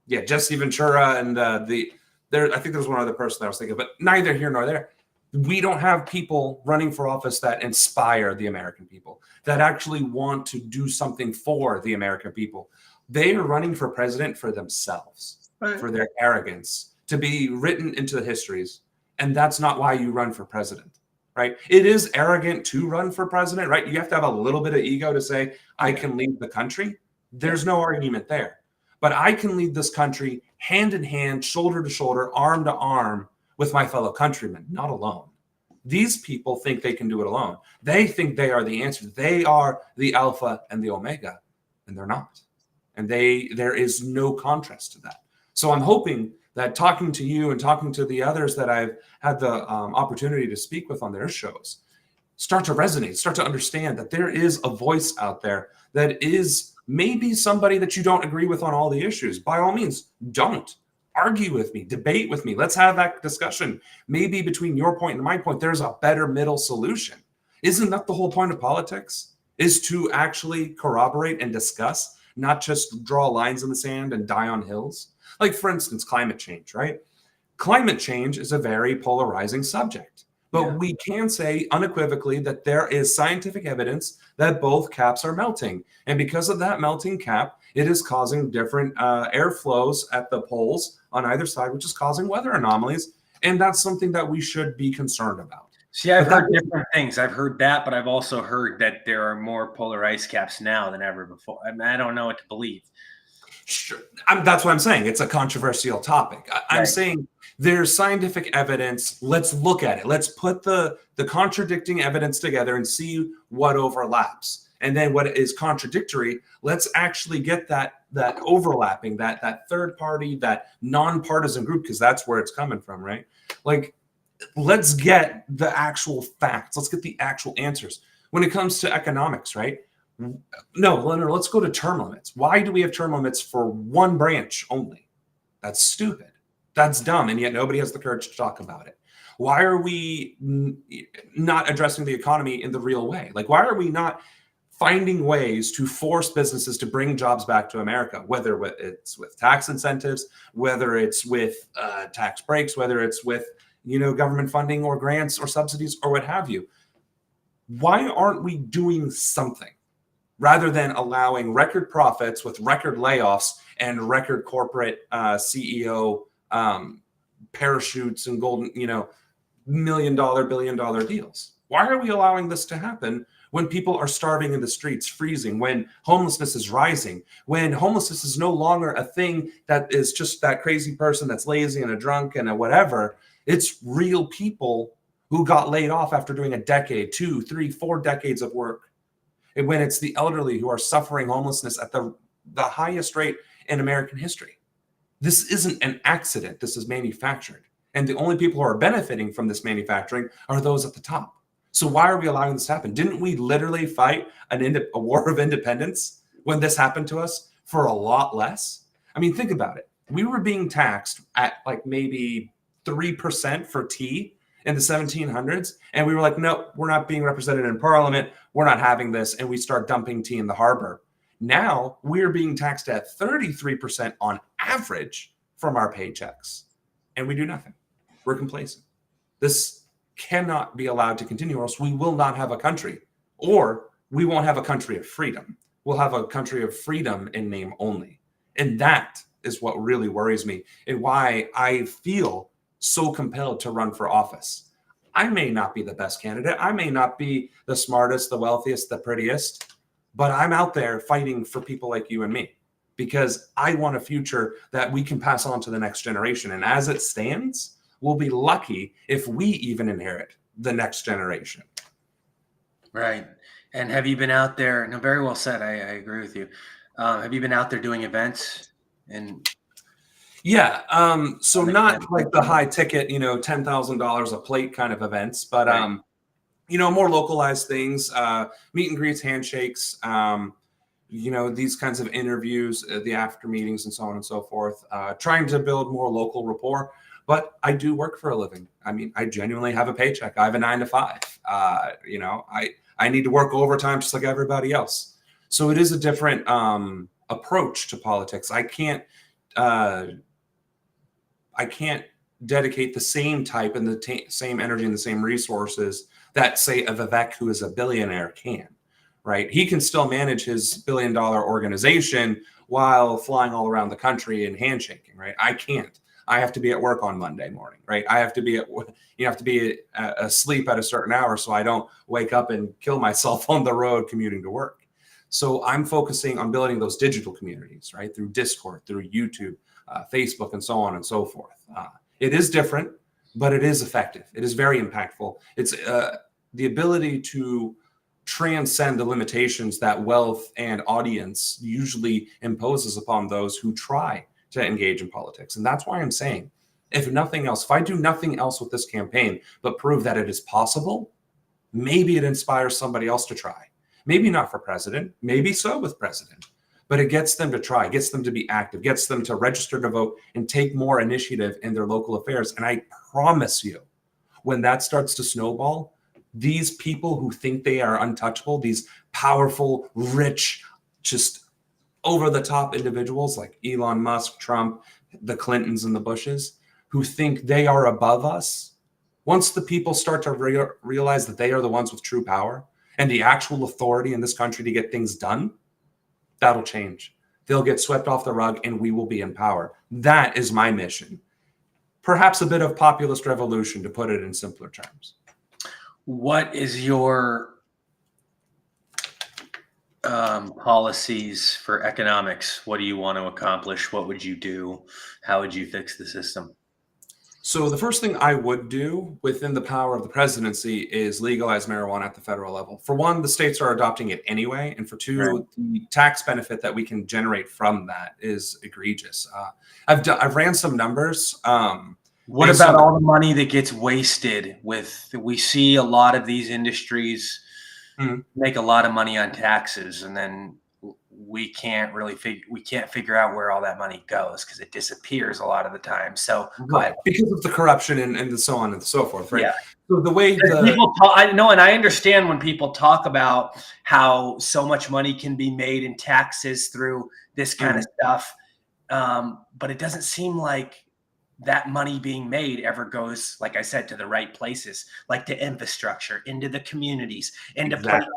Yeah, Jesse Ventura, and I think there's one other person that I was thinking, but neither here nor there. We don't have people running for office that inspire the American people, that actually want to do something for the American people. They are running for president for themselves, for their arrogance, to be written into the histories. And that's not why you run for president, right? It is arrogant to run for president, right? You have to have a little bit of ego to say, I can lead the country. There's no argument there. But I can lead this country hand in hand, shoulder to shoulder, arm to arm with my fellow countrymen, not alone. These people think they can do it alone. They think they are the answer. They are the alpha and the omega, and they're not. And there is no contrast to that. So I'm hoping that talking to you and talking to the others that I've had the opportunity to speak with on their shows start to resonate, start to understand that there is a voice out there that is maybe somebody that you don't agree with on all the issues. By all means, don't argue with me, debate with me. Let's have that discussion. Maybe between your point and my point, there's a better middle solution. Isn't that the whole point of politics? Is to actually corroborate and discuss, not just draw lines in the sand and die on hills. Like, for instance, climate change, right? Climate change is a very polarizing subject. But we can say unequivocally that there is scientific evidence that both caps are melting. And because of that melting cap, it is causing different airflows at the poles on either side, which is causing weather anomalies. And that's something that we should be concerned about. See, I've heard different things. I've heard that, but I've also heard that there are more polar ice caps now than ever before. I mean, I don't know what to believe. Sure. That's what I'm saying. It's a controversial topic. I'm saying there's scientific evidence. Let's look at it. Let's put the contradicting evidence together and see what overlaps. And then what is contradictory, let's actually get that overlapping, that third party, that nonpartisan group, because that's where it's coming from, right? Like, let's get the actual facts. Let's get the actual answers. When it comes to economics, right? No, let's go to term limits. Why do we have term limits for one branch only? That's stupid. That's dumb. And yet nobody has the courage to talk about it. Why are we not addressing the economy in the real way? Like, why are we not finding ways to force businesses to bring jobs back to America, whether it's with tax incentives, whether it's with tax breaks, whether it's with, government funding or grants or subsidies or what have you? Why aren't we doing something? Rather than allowing record profits with record layoffs and record corporate CEO parachutes and golden, $1 million, $1 billion deals. Why are we allowing this to happen when people are starving in the streets, freezing, when homelessness is rising, when homelessness is no longer a thing that is just that crazy person that's lazy and a drunk and a whatever? It's real people who got laid off after doing a decade, 2, 3, 4 decades of work. And when it's the elderly who are suffering homelessness at the highest rate in American history. This isn't an accident. This is manufactured. And the only people who are benefiting from this manufacturing are those at the top. So why are we allowing this to happen? Didn't we literally fight a war of independence when this happened to us for a lot less? I mean, think about it. We were being taxed at like maybe 3% for tea in the 1700s. And we were like, no, we're not being represented in parliament. We're not having this. And we start dumping tea in the harbor. Now we're being taxed at 33% on average from our paychecks. And we do nothing. We're complacent. This cannot be allowed to continue, or else we will not have a country, or we won't have a country of freedom. We'll have a country of freedom in name only. And that is what really worries me and why I feel so compelled to run for office. I may not be the best candidate. I may not be the smartest, the wealthiest, the prettiest, but I'm out there fighting for people like you and me because I want a future that we can pass on to the next generation. And as it stands, we'll be lucky if we even inherit the next generation. Right. And have you been out there? No, very well said. I agree with you. Have you been out there doing events? Yeah. So not like the high ticket, $10,000 a plate kind of events, but, right. More localized things, meet and greets, handshakes, these kinds of interviews, the after meetings and so on and so forth, trying to build more local rapport. But I do work for a living. I mean, I genuinely have a paycheck. I have a 9 to 5. I need to work overtime just like everybody else. So it is a different approach to politics. I can't dedicate the same type and the same energy and the same resources that, say, a Vivek, who is a billionaire, can, right? He can still manage his $1 billion organization while flying all around the country and handshaking, right? I can't. I have to be at work on Monday morning, right? I have to be asleep at a certain hour so I don't wake up and kill myself on the road commuting to work. So I'm focusing on building those digital communities, right? Through Discord, through YouTube, Facebook, and so on and so forth. It is different, but it is effective. It is very impactful. It's the ability to transcend the limitations that wealth and audience usually imposes upon those who try to engage in politics. And that's why I'm saying, if nothing else, if I do nothing else with this campaign, but prove that it is possible, maybe it inspires somebody else to try. Maybe not for president, maybe so with president, but it gets them to try, gets them to be active, gets them to register to vote and take more initiative in their local affairs. And I promise you, when that starts to snowball, these people who think they are untouchable, these powerful, rich, just over-the-top individuals like Elon Musk, Trump, the Clintons and the Bushes, who think they are above us, Once the people start to realize that they are the ones with true power and the actual authority in this country to get things done, that'll change. They'll get swept off the rug and we will be in power. That is my mission. Perhaps a bit of populist revolution, to put it in simpler terms. What is your policies for economics? What do you want to accomplish? What would you do? How would you fix the system? So the first thing I would do within the power of the presidency is legalize marijuana at the federal level. For one, the states are adopting it anyway. And for two, Right. the tax benefit that we can generate from that is egregious. I've ran some numbers. What based about on- all the money that gets wasted we see a lot of these industries make a lot of money on taxes, and then we can't figure out where all that money goes because it disappears a lot of the time. So go ahead. Because of the corruption and the so on and so forth, right? Yeah. So the way People talk, I know, and I understand when people talk about how so much money can be made in taxes through this kind of stuff, but it doesn't seem like that money being made ever goes, like I said, to the right places, like to infrastructure, into the communities, into Exactly.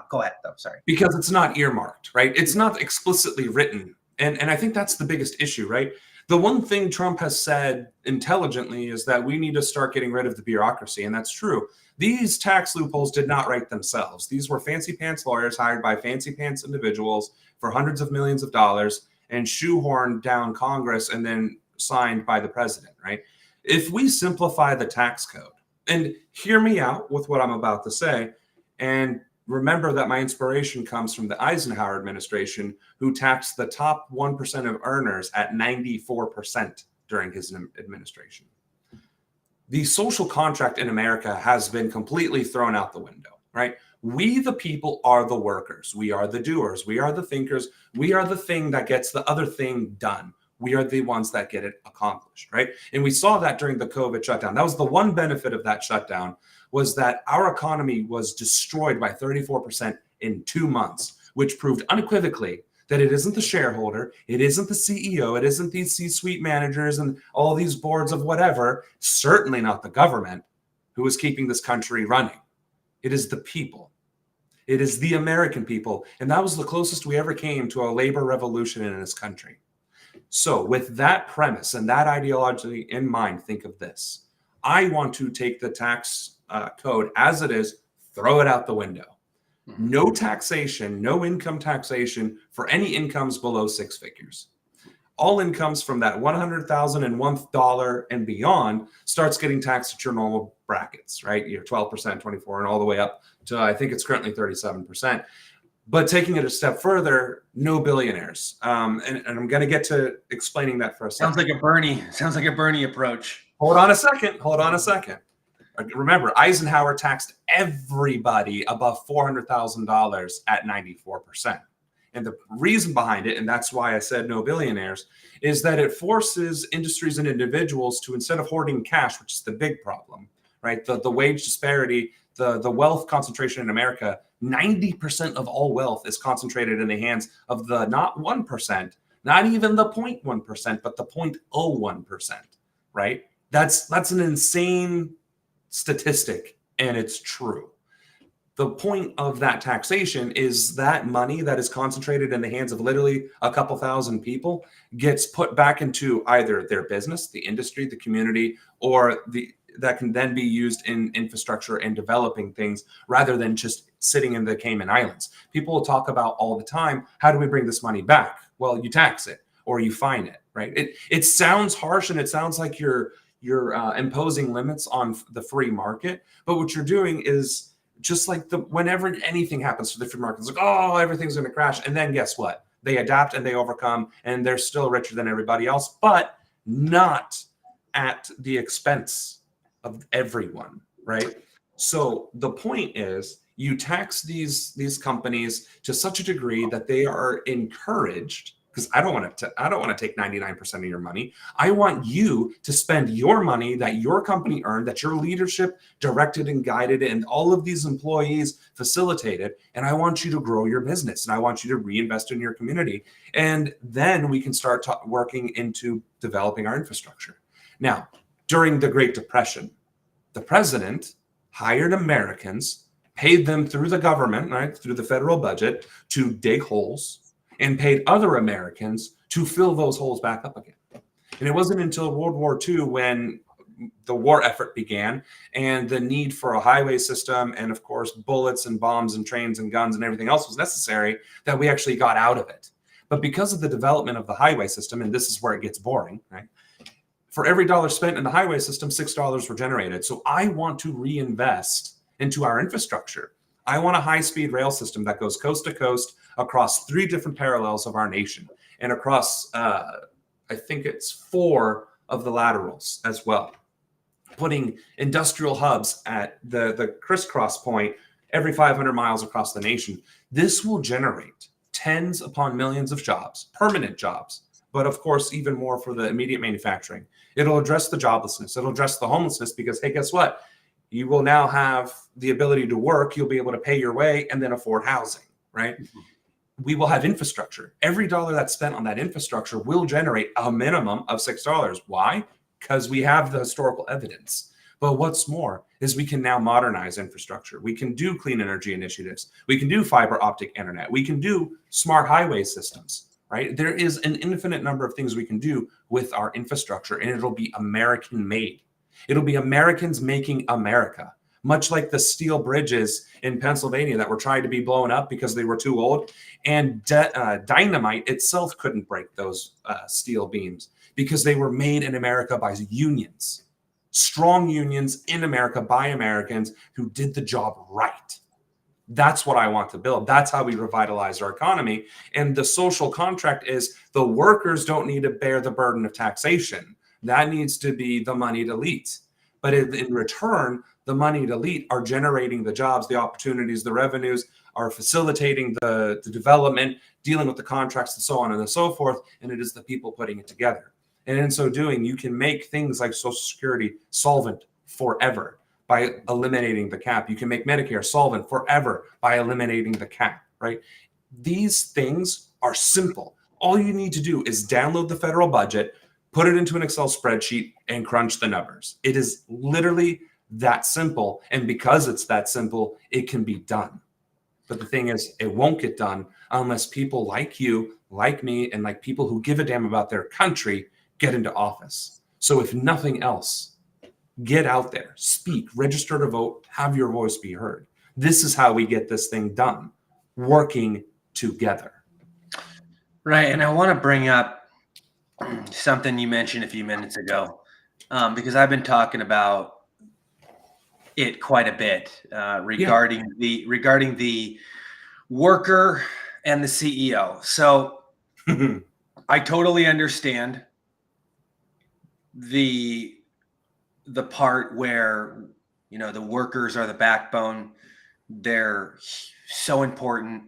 go ahead though. Sorry. Because it's not earmarked, right? It's not explicitly written. And I think that's the biggest issue, right? The one thing Trump has said intelligently is that we need to start getting rid of the bureaucracy. And that's true. These tax loopholes did not write themselves. These were fancy pants lawyers hired by fancy pants individuals for hundreds of millions of dollars and shoehorned down Congress and then signed by the president, right? If we simplify the tax code, and hear me out with what I'm about to say, and remember that my inspiration comes from the Eisenhower administration, who taxed the top 1% of earners at 94% during his administration. The social contract in America has been completely thrown out the window, right? We, the people, are the workers. We are the doers. We are the thinkers. We are the thing that gets the other thing done. We are the ones that get it accomplished, right? And we saw that during the COVID shutdown. That was the one benefit of that shutdown, was that our economy was destroyed by 34% in 2 months, which proved unequivocally that it isn't the shareholder, it isn't the CEO, it isn't these C-suite managers and all these boards of whatever, certainly not the government, who is keeping this country running. It is the people. It is the American people. And that was the closest we ever came to a labor revolution in this country. So with that premise and that ideology in mind, think of this. I want to take the tax code as it is, throw it out the window. No taxation, no income taxation for any incomes below 6 figures. All incomes from that $100,001 and beyond starts getting taxed at your normal brackets, right? Your 12%, 24%, and all the way up to, I think it's currently 37%. But taking it a step further, no billionaires. And I'm going to get to explaining that for a second. Sounds like a Bernie approach. Hold on a second. Remember, Eisenhower taxed everybody above $400,000 at 94%. And the reason behind it, and that's why I said no billionaires, is that it forces industries and individuals to, instead of hoarding cash, which is the big problem, right? The wage disparity, the wealth concentration in America, 90% of all wealth is concentrated in the hands of the not 1%, not even the 0.1%, but the 0.01%, right? That's an insane statistic, and it's true. The point of that taxation is that money that is concentrated in the hands of literally a couple thousand people gets put back into either their business, the industry, the community, or that can then be used in infrastructure and developing things rather than just sitting in the Cayman Islands. People will talk about all the time, how do we bring this money back? Well, you tax it or you fine it, right? It sounds harsh and it sounds like you're imposing limits on the free market, but what you're doing is just like whenever anything happens to the free market, it's like, oh, everything's going to crash. And then guess what? They adapt and they overcome, and they're still richer than everybody else, but not at the expense of everyone, right? So the point is, you tax these companies to such a degree that they are encouraged, because I don't want to take 99% of your money. I want you to spend your money that your company earned, that your leadership directed and guided, and all of these employees facilitated. And I want you to grow your business, and I want you to reinvest in your community. And then we can start working into developing our infrastructure. Now, during the Great Depression, The president hired Americans, paid them through the government, right, through the federal budget, to dig holes, and paid other Americans to fill those holes back up again. And it wasn't until World War II when the war effort began and the need for a highway system and, of course, bullets and bombs and trains and guns and everything else was necessary that we actually got out of it. But because of the development of the highway system, and this is where it gets boring, right? For every dollar spent in the highway system, $6 were generated. So I want to reinvest into our infrastructure. I want a high-speed rail system that goes coast to coast across 3 different parallels of our nation and across, I think it's 4 of the laterals as well, putting industrial hubs at the crisscross point every 500 miles across the nation. This will generate tens upon millions of jobs, permanent jobs, but of course, even more for the immediate manufacturing. It'll address the joblessness. It'll address the homelessness because, hey, guess what? You will now have the ability to work. You'll be able to pay your way and then afford housing, right? We will have infrastructure. Every dollar that's spent on that infrastructure will generate a minimum of $6. Why? Because we have the historical evidence. But what's more is we can now modernize infrastructure. We can do clean energy initiatives. We can do fiber optic internet. We can do smart highway systems, right? There is an infinite number of things we can do with our infrastructure, and it'll be American made. It'll be Americans making America, much like the steel bridges in Pennsylvania that were trying to be blown up because they were too old. And dynamite itself couldn't break those steel beams because they were made in America by unions, strong unions in America by Americans who did the job right. That's what I want to build. That's how we revitalize our economy. And the social contract is the workers don't need to bear the burden of taxation. That needs to be the moneyed elite. But in return, the moneyed elite are generating the jobs, the opportunities, the revenues, are facilitating the development, dealing with the contracts and so on and so forth. And it is the people putting it together. And in so doing, you can make things like Social Security solvent forever by eliminating the cap. You can make Medicare solvent forever by eliminating the cap, right? These things are simple. All you need to do is download the federal budget, put it into an Excel spreadsheet, and crunch the numbers. It is literally that simple. And because it's that simple, it can be done. But the thing is, it won't get done unless people like you, like me, and like people who give a damn about their country get into office. So if nothing else, get out there, speak, register to vote, have your voice be heard. This is how we get this thing done, working together. Right. And I want to bring up something you mentioned a few minutes ago, because I've been talking about it quite a bit regarding the worker and the CEO. So I totally understand the part where, you know, the workers are the backbone. They're so important.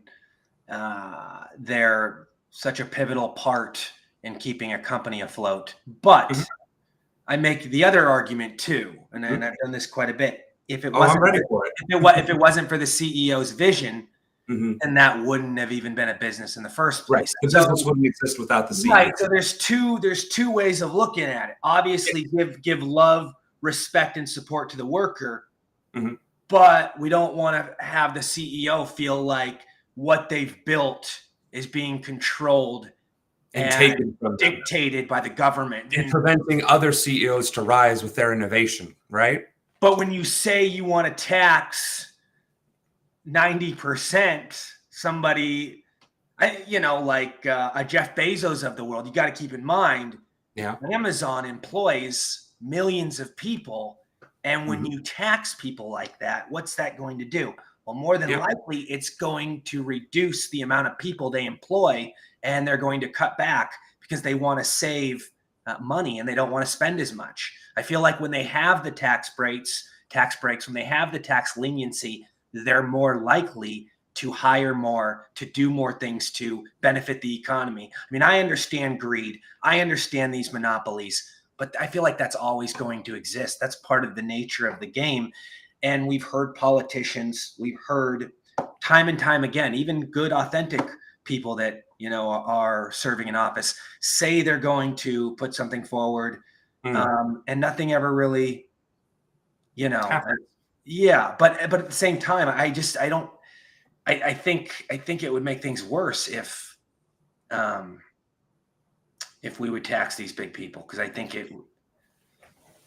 They're such a pivotal part in keeping a company afloat. But I make the other argument too, and I've done this quite a bit. If it wasn't, I'm ready for it. If it wasn't for the CEO's vision, then that wouldn't have even been a business in the first place. Right. The business wouldn't exist without the CEO. Right. So there's two ways of looking at it. Obviously, give love, respect, and support to the worker, but we don't want to have the CEO feel like what they've built is being controlled and taken from dictated by the government and preventing other CEOs to rise with their innovation. Right. But when you say you want to tax 90% somebody, like a Jeff Bezos of the world, you got to keep in mind, Amazon employs millions of people. And when you tax people like that, what's that going to do? Well, more than likely, it's going to reduce the amount of people they employ, and they're going to cut back because they want to save money and they don't want to spend as much. I feel like when they have the tax breaks, when they have the tax leniency, they're more likely to hire more, to do more things to benefit the economy. I mean, I understand greed. I understand these monopolies, but I feel like that's always going to exist. That's part of the nature of the game. And we've heard politicians, we've heard time and time again, even good, authentic people that, are serving in office say they're going to put something forward, and nothing ever really, you know, Tappers. yeah, but at the same time, I think it would make things worse if we would tax these big people, because I think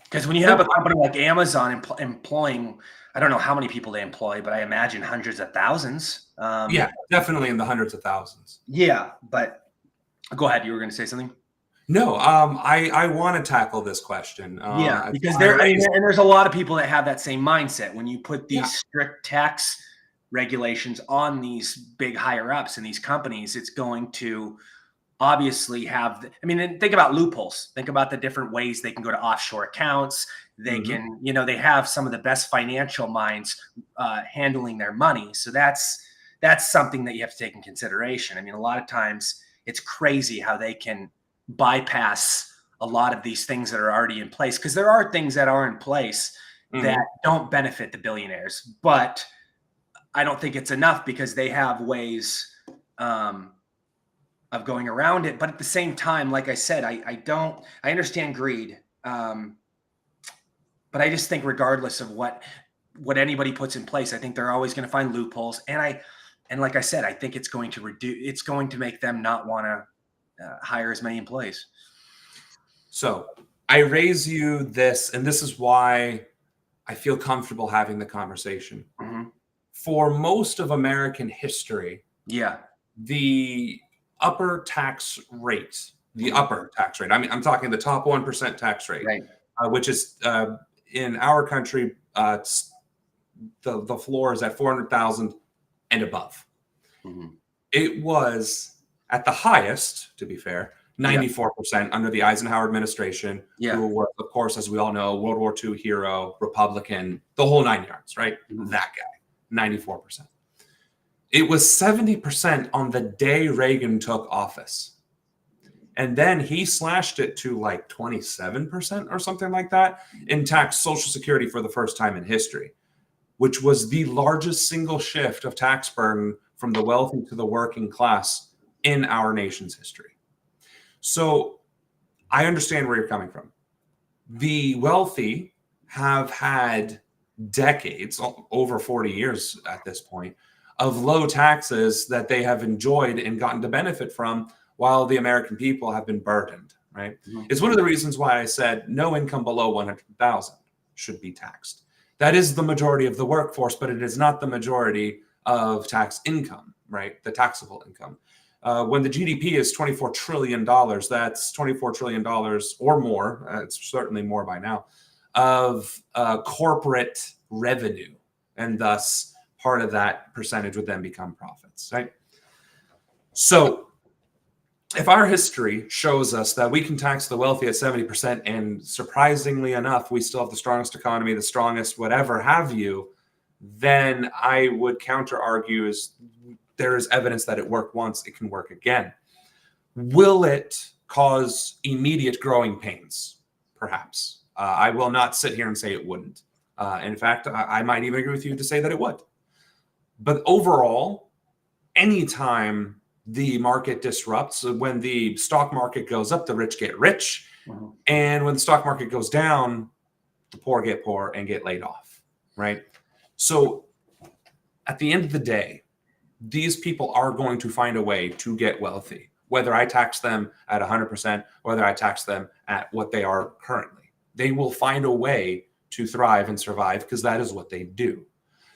because when you have a company like Amazon employing, I don't know how many people they employ, but I imagine hundreds of thousands. Yeah, definitely in the hundreds of thousands. Yeah, but go ahead. You were going to say something? No, I want to tackle this question. Yeah, because raised, and there's a lot of people that have that same mindset. When you put these yeah, strict tax regulations on these big higher ups in these companies, it's going to obviously have, I mean, and think about loopholes. Think about the different ways they can go to offshore accounts. They can, they have some of the best financial minds handling their money. So that's something that you have to take in consideration. I mean, a lot of times it's crazy how they can bypass a lot of these things that are already in place, because there are things that are in place that don't benefit the billionaires, but I don't think it's enough, because they have ways of going around it. But at the same time, like I said, I understand greed. But I just think regardless of what anybody puts in place, I think they're always going to find loopholes. And like I said, I think it's going to make them not want to hire as many employees. So I raise you this, and this is why I feel comfortable having the conversation. For most of American history, the upper tax rate, I mean, I'm talking the top 1% tax rate, right, which is in our country, the floor is at 400,000 and above. It was at the highest, to be fair, 94% under the Eisenhower administration, who were, of course, as we all know, World War II hero, Republican, the whole 9 yards, right? That guy, 94%. It was 70% on the day Reagan took office. And then he slashed it to like 27% or something like that and taxed Social Security for the first time in history, which was the largest single shift of tax burden from the wealthy to the working class in our nation's history. So I understand where you're coming from. The wealthy have had decades, over 40 years at this point, of low taxes that they have enjoyed and gotten to benefit from, while the American people have been burdened, right? It's one of the reasons why I said no income below 100,000 should be taxed. That is the majority of the workforce, but it is not the majority of tax income, right? The taxable income. When the GDP is $24 trillion, that's $24 trillion or more, it's certainly more by now, of corporate revenue. And thus, part of that percentage would then become profits, right? So if our history shows us that we can tax the wealthy at 70%, and surprisingly enough, we still have the strongest economy, the strongest whatever have you, then I would counter argue is there is evidence that it worked once, it can work again. Will it cause immediate growing pains? Perhaps. I will not sit here and say it wouldn't. In fact, I might even agree with you to say that it would. But overall, anytime the market disrupts, when the stock market goes up, the rich get rich. And when the stock market goes down, the poor get poor and get laid off, right? So at the end of the day, these people are going to find a way to get wealthy, whether I tax them at 100%, whether I tax them at what they are currently. They will find a way to thrive and survive, because that is what they do.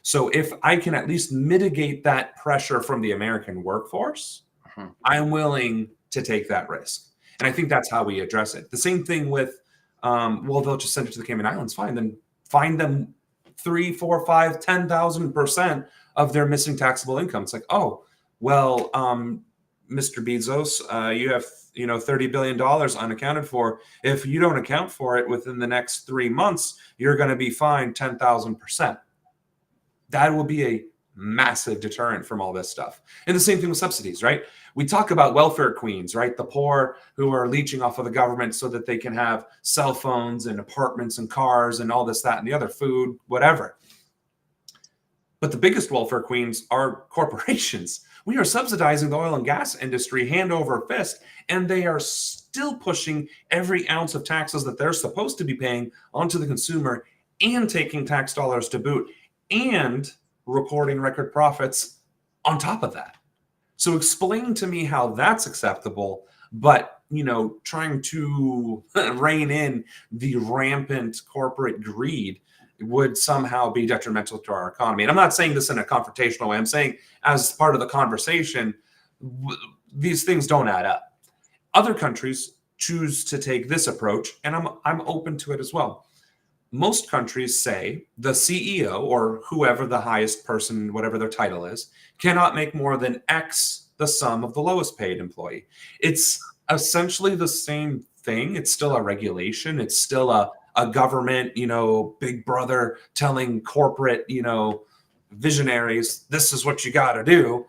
So if I can at least mitigate that pressure from the American workforce, I'm willing to take that risk. And I think that's how we address it. The same thing with, well, they'll just send it to the Cayman Islands. Fine, then find them 3, 4, 5, 10,000% of their missing taxable income. It's like, oh, well, Mr. Bezos, you have $30 billion unaccounted for. If you don't account for it within the next 3 months, you're going to be fined 10,000%. That will be a massive deterrent from all this stuff. And the same thing with subsidies, right? We talk about welfare queens, right? The poor who are leeching off of the government so that they can have cell phones and apartments and cars and all this, that, and the other, food, whatever. But the biggest welfare queens are corporations. We are subsidizing the oil and gas industry hand over fist, and they are still pushing every ounce of taxes that they're supposed to be paying onto the consumer and taking tax dollars to boot and recording record profits on top of that. So explain to me how that's acceptable, but trying to rein in the rampant corporate greed would somehow be detrimental to our economy. And I'm not saying this in a confrontational way. I'm saying as part of the conversation, these things don't add up. Other countries choose to take this approach, and I'm open to it as well. Most countries say the CEO or whoever the highest person, whatever their title is, cannot make more than X the sum of the lowest paid employee. It's essentially the same thing. It's still a regulation. It's still a government, big brother telling corporate, visionaries, this is what you got to do.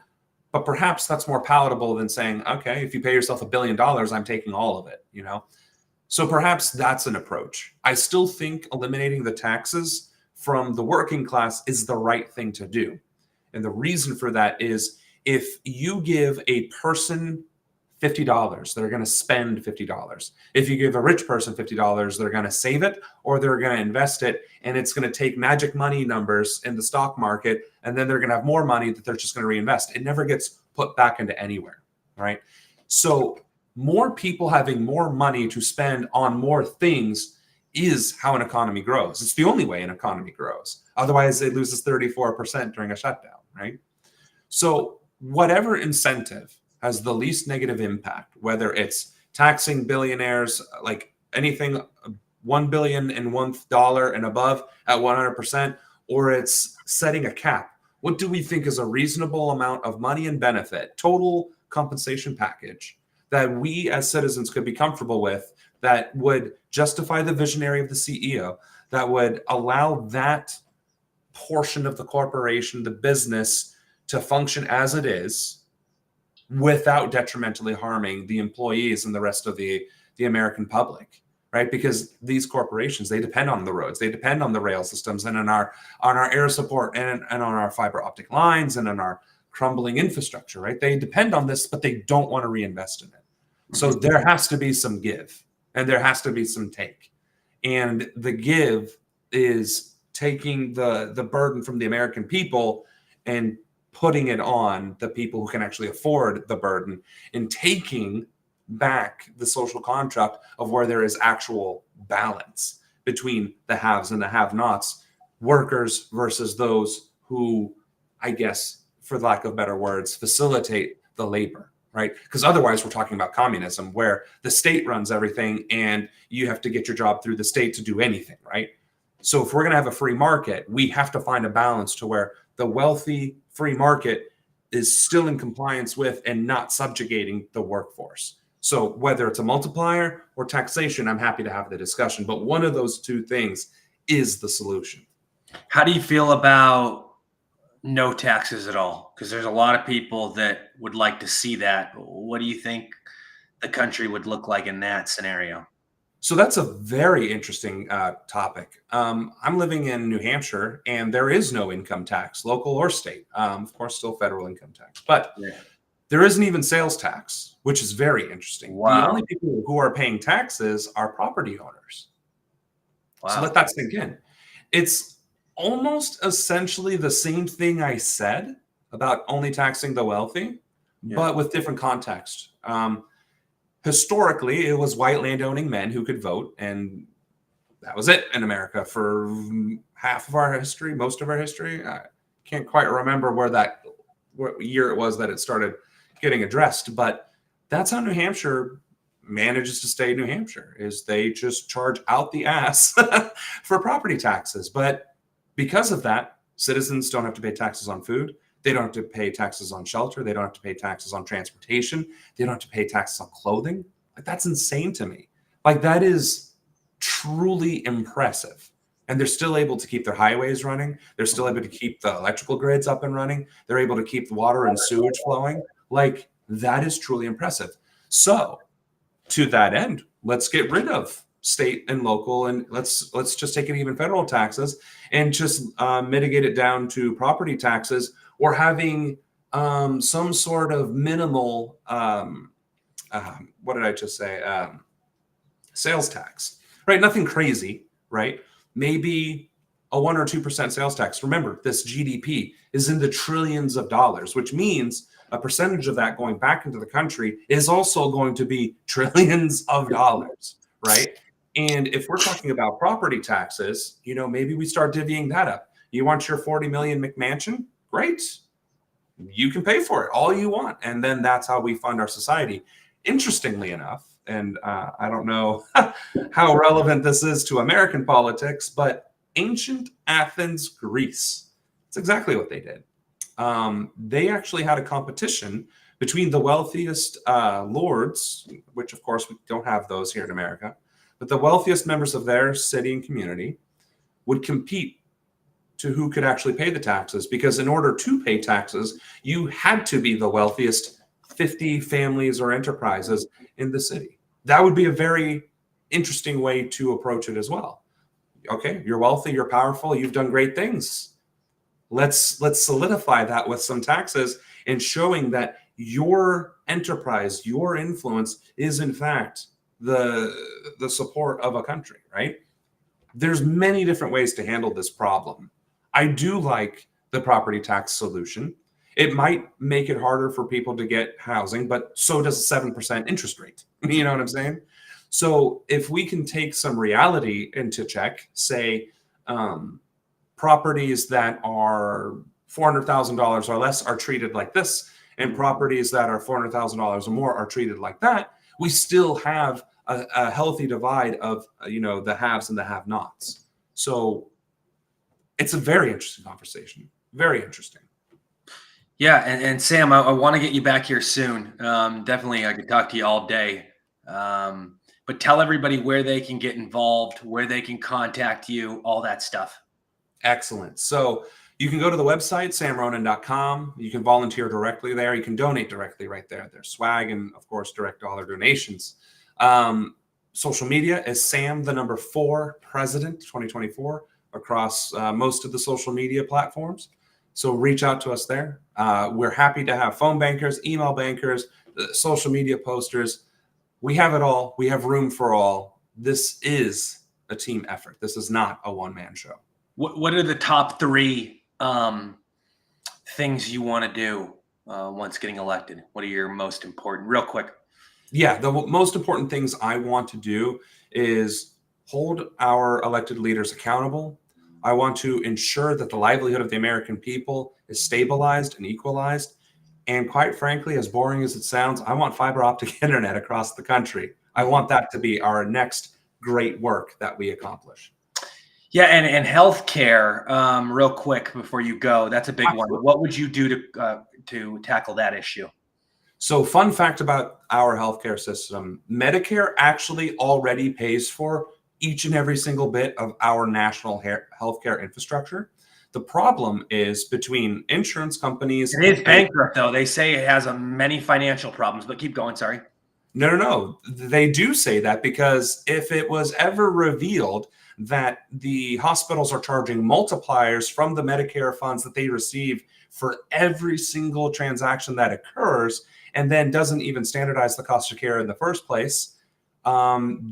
But perhaps that's more palatable than saying, okay, if you pay yourself $1 billion, I'm taking all of it, So perhaps that's an approach. I still think eliminating the taxes from the working class is the right thing to do. And the reason for that is if you give a person $50, they're going to spend $50. If you give a rich person $50, they're going to save it or they're going to invest it. And it's going to take magic money numbers in the stock market. And then they're going to have more money that they're just going to reinvest. It never gets put back into anywhere, right? So more people having more money to spend on more things is how an economy grows. It's the only way an economy grows. Otherwise, it loses 34% during a shutdown, right? So whatever incentive has the least negative impact, whether it's taxing billionaires, like anything $1 billion and $1 and above at 100%, or it's setting a cap. What do we think is a reasonable amount of money and benefit, total compensation package that we as citizens could be comfortable with, that would justify the visionary of the CEO, that would allow that portion of the corporation, the business, to function as it is without detrimentally harming the employees and the rest of the American public, right? Because these corporations, they depend on the roads, they depend on the rail systems and on our air support and on our fiber optic lines and on our crumbling infrastructure, right? They depend on this, but they don't want to reinvest in it. So there has to be some give and there has to be some take. And the give is taking the burden from the American people and putting it on the people who can actually afford the burden and taking back the social contract of where there is actual balance between the haves and the have-nots, workers versus those who, I guess, for lack of better words, facilitate the labor, right? Because otherwise we're talking about communism where the state runs everything and you have to get your job through the state to do anything, right? So if we're going to have a free market, we have to find a balance to where the wealthy free market is still in compliance with and not subjugating the workforce. So whether it's a multiplier or taxation, I'm happy to have the discussion. But one of those two things is the solution. How do you feel about no taxes at all? Because there's a lot of people that would like to see that. What do you think the country would look like in that scenario? So that's a very interesting topic. I'm living in New Hampshire, and there is no income tax, local or state. Of course, still federal income tax, but there isn't even sales tax, which is very interesting. Wow. The only people who are paying taxes are property owners. Wow. So let that sink in. It's almost essentially the same thing I said about only taxing the wealthy, but with different context. Historically, it was white landowning men who could vote, and that was it in America for half of our history, most of our history. I can't quite remember what year it was that it started getting addressed, but that's how New Hampshire manages to stay New Hampshire, is they just charge out the ass for property taxes. But because of that, citizens don't have to pay taxes on food. They don't have to pay taxes on shelter. They don't have to pay taxes on transportation. They don't have to pay taxes on clothing. Like, that's insane to me. Like, that is truly impressive. And they're still able to keep their highways running. They're still able to keep the electrical grids up and running. They're able to keep the water and sewage flowing. Like, that is truly impressive. So to that end, let's get rid of state and local, and let's just take it even federal taxes and just mitigate it down to property taxes, or having some sort of minimal, what did I just say? Sales tax, right? Nothing crazy, right? Maybe a 1 or 2% sales tax. Remember, this GDP is in the trillions of dollars, which means a percentage of that going back into the country is also going to be trillions of dollars, right? And if we're talking about property taxes, maybe we start divvying that up. You want your 40 million McMansion? Great. You can pay for it all you want. And then that's how we fund our society. Interestingly enough, and I don't know how relevant this is to American politics, but ancient Athens, Greece, it's exactly what they did. They actually had a competition between the wealthiest lords, which of course we don't have those here in America, but the wealthiest members of their city and community would compete to who could actually pay the taxes, because in order to pay taxes, you had to be the wealthiest 50 families or enterprises in the city. That would be a very interesting way to approach it as well. Okay, you're wealthy, you're powerful, you've done great things. Let's solidify that with some taxes and showing that your enterprise, your influence is in fact the support of a country, right? There's many different ways to handle this problem. I do like the property tax solution. It might make it harder for people to get housing, but so does a 7% interest rate. You know what I'm saying? So if we can take some reality into check, say properties that are $400,000 or less are treated like this, and properties that are $400,000 or more are treated like that, we still have a healthy divide of the haves and the have-nots. So it's a very interesting conversation. Very interesting. Yeah, and Sam, I want to get you back here soon. Definitely, I could talk to you all day. But tell everybody where they can get involved, where they can contact you, all that stuff. Excellent. So you can go to the website, samronan.com. You can volunteer directly there. You can donate directly right there. There's swag and, of course, direct dollar donations. Social media is Sam, the number 4, President 2024 across most of the social media platforms. So reach out to us there. We're happy to have phone bankers, email bankers, social media posters. We have it all. We have room for all. This is a team effort. This is not a one-man show. What are the top 3 things you want to do once getting elected? What are your most important? Real quick. Yeah, the most important things I want to do is hold our elected leaders accountable. I want to ensure that the livelihood of the American people is stabilized and equalized. And quite frankly, as boring as it sounds, I want fiber optic internet across the country. I want that to be our next great work that we accomplish. Yeah, and healthcare, real quick before you go, that's a big one. What would you do to tackle that issue? So fun fact about our healthcare system, Medicare actually already pays for each and every single bit of our national healthcare infrastructure. The problem is between insurance companies. It is bankrupt, though. They say it has many financial problems, but keep going. Sorry. No. They do say that because if it was ever revealed that the hospitals are charging multipliers from the Medicare funds that they receive for every single transaction that occurs, and then doesn't even standardize the cost of care in the first place,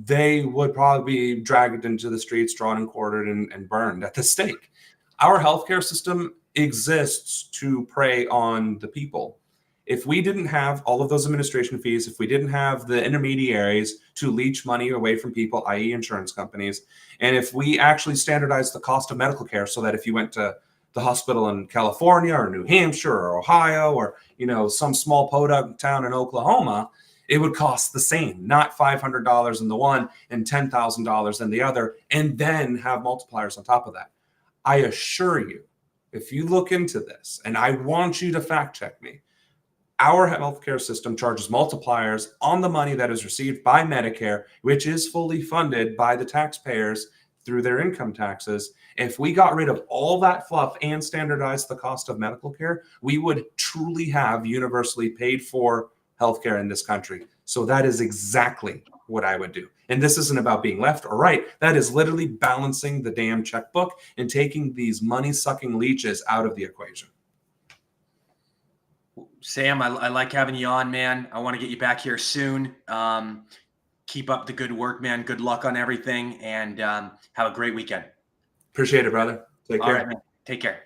they would probably be dragged into the streets, drawn and quartered, and burned at the stake. Our healthcare system exists to prey on the people. If we didn't have all of those administration fees, if we didn't have the intermediaries to leech money away from people, i.e. insurance companies, and if we actually standardized the cost of medical care so that if you went to the hospital in California or New Hampshire or Ohio or, some small podunk town in Oklahoma, it would cost the same, not $500 in the one and $10,000 in the other, and then have multipliers on top of that. I assure you, if you look into this, and I want you to fact check me, our healthcare system charges multipliers on the money that is received by Medicare, which is fully funded by the taxpayers through their income taxes. If we got rid of all that fluff and standardized the cost of medical care, we would truly have universally paid for healthcare in this country. So that is exactly what I would do. And this isn't about being left or right. That is literally balancing the damn checkbook and taking these money-sucking leeches out of the equation. Sam, I like having you on, man. I want to get you back here soon. Keep up the good work, man. Good luck on everything, and have a great weekend. Appreciate it, brother. Take All care. right, man. Take care.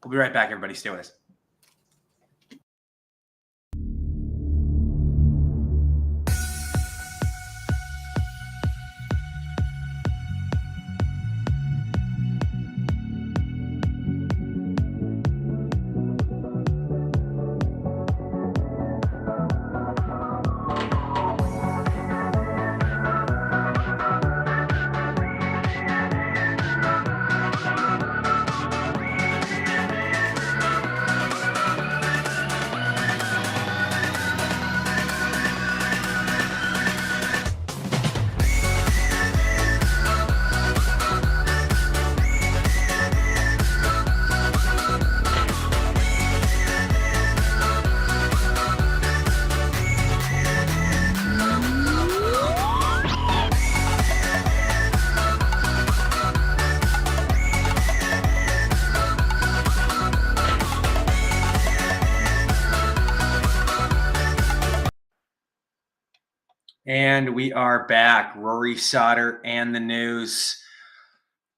We'll be right back, everybody. Stay with us. And we are back. Rory Sauter and the news.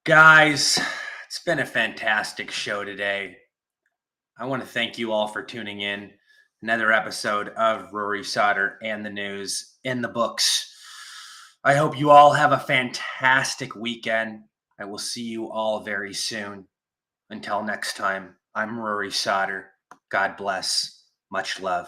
Guys, it's been a fantastic show today. I want to thank you all for tuning in. Another episode of Rory Sauter and the news in the books. I hope you all have a fantastic weekend. I will see you all very soon. Until next time, I'm Rory Sauter. God bless. Much love.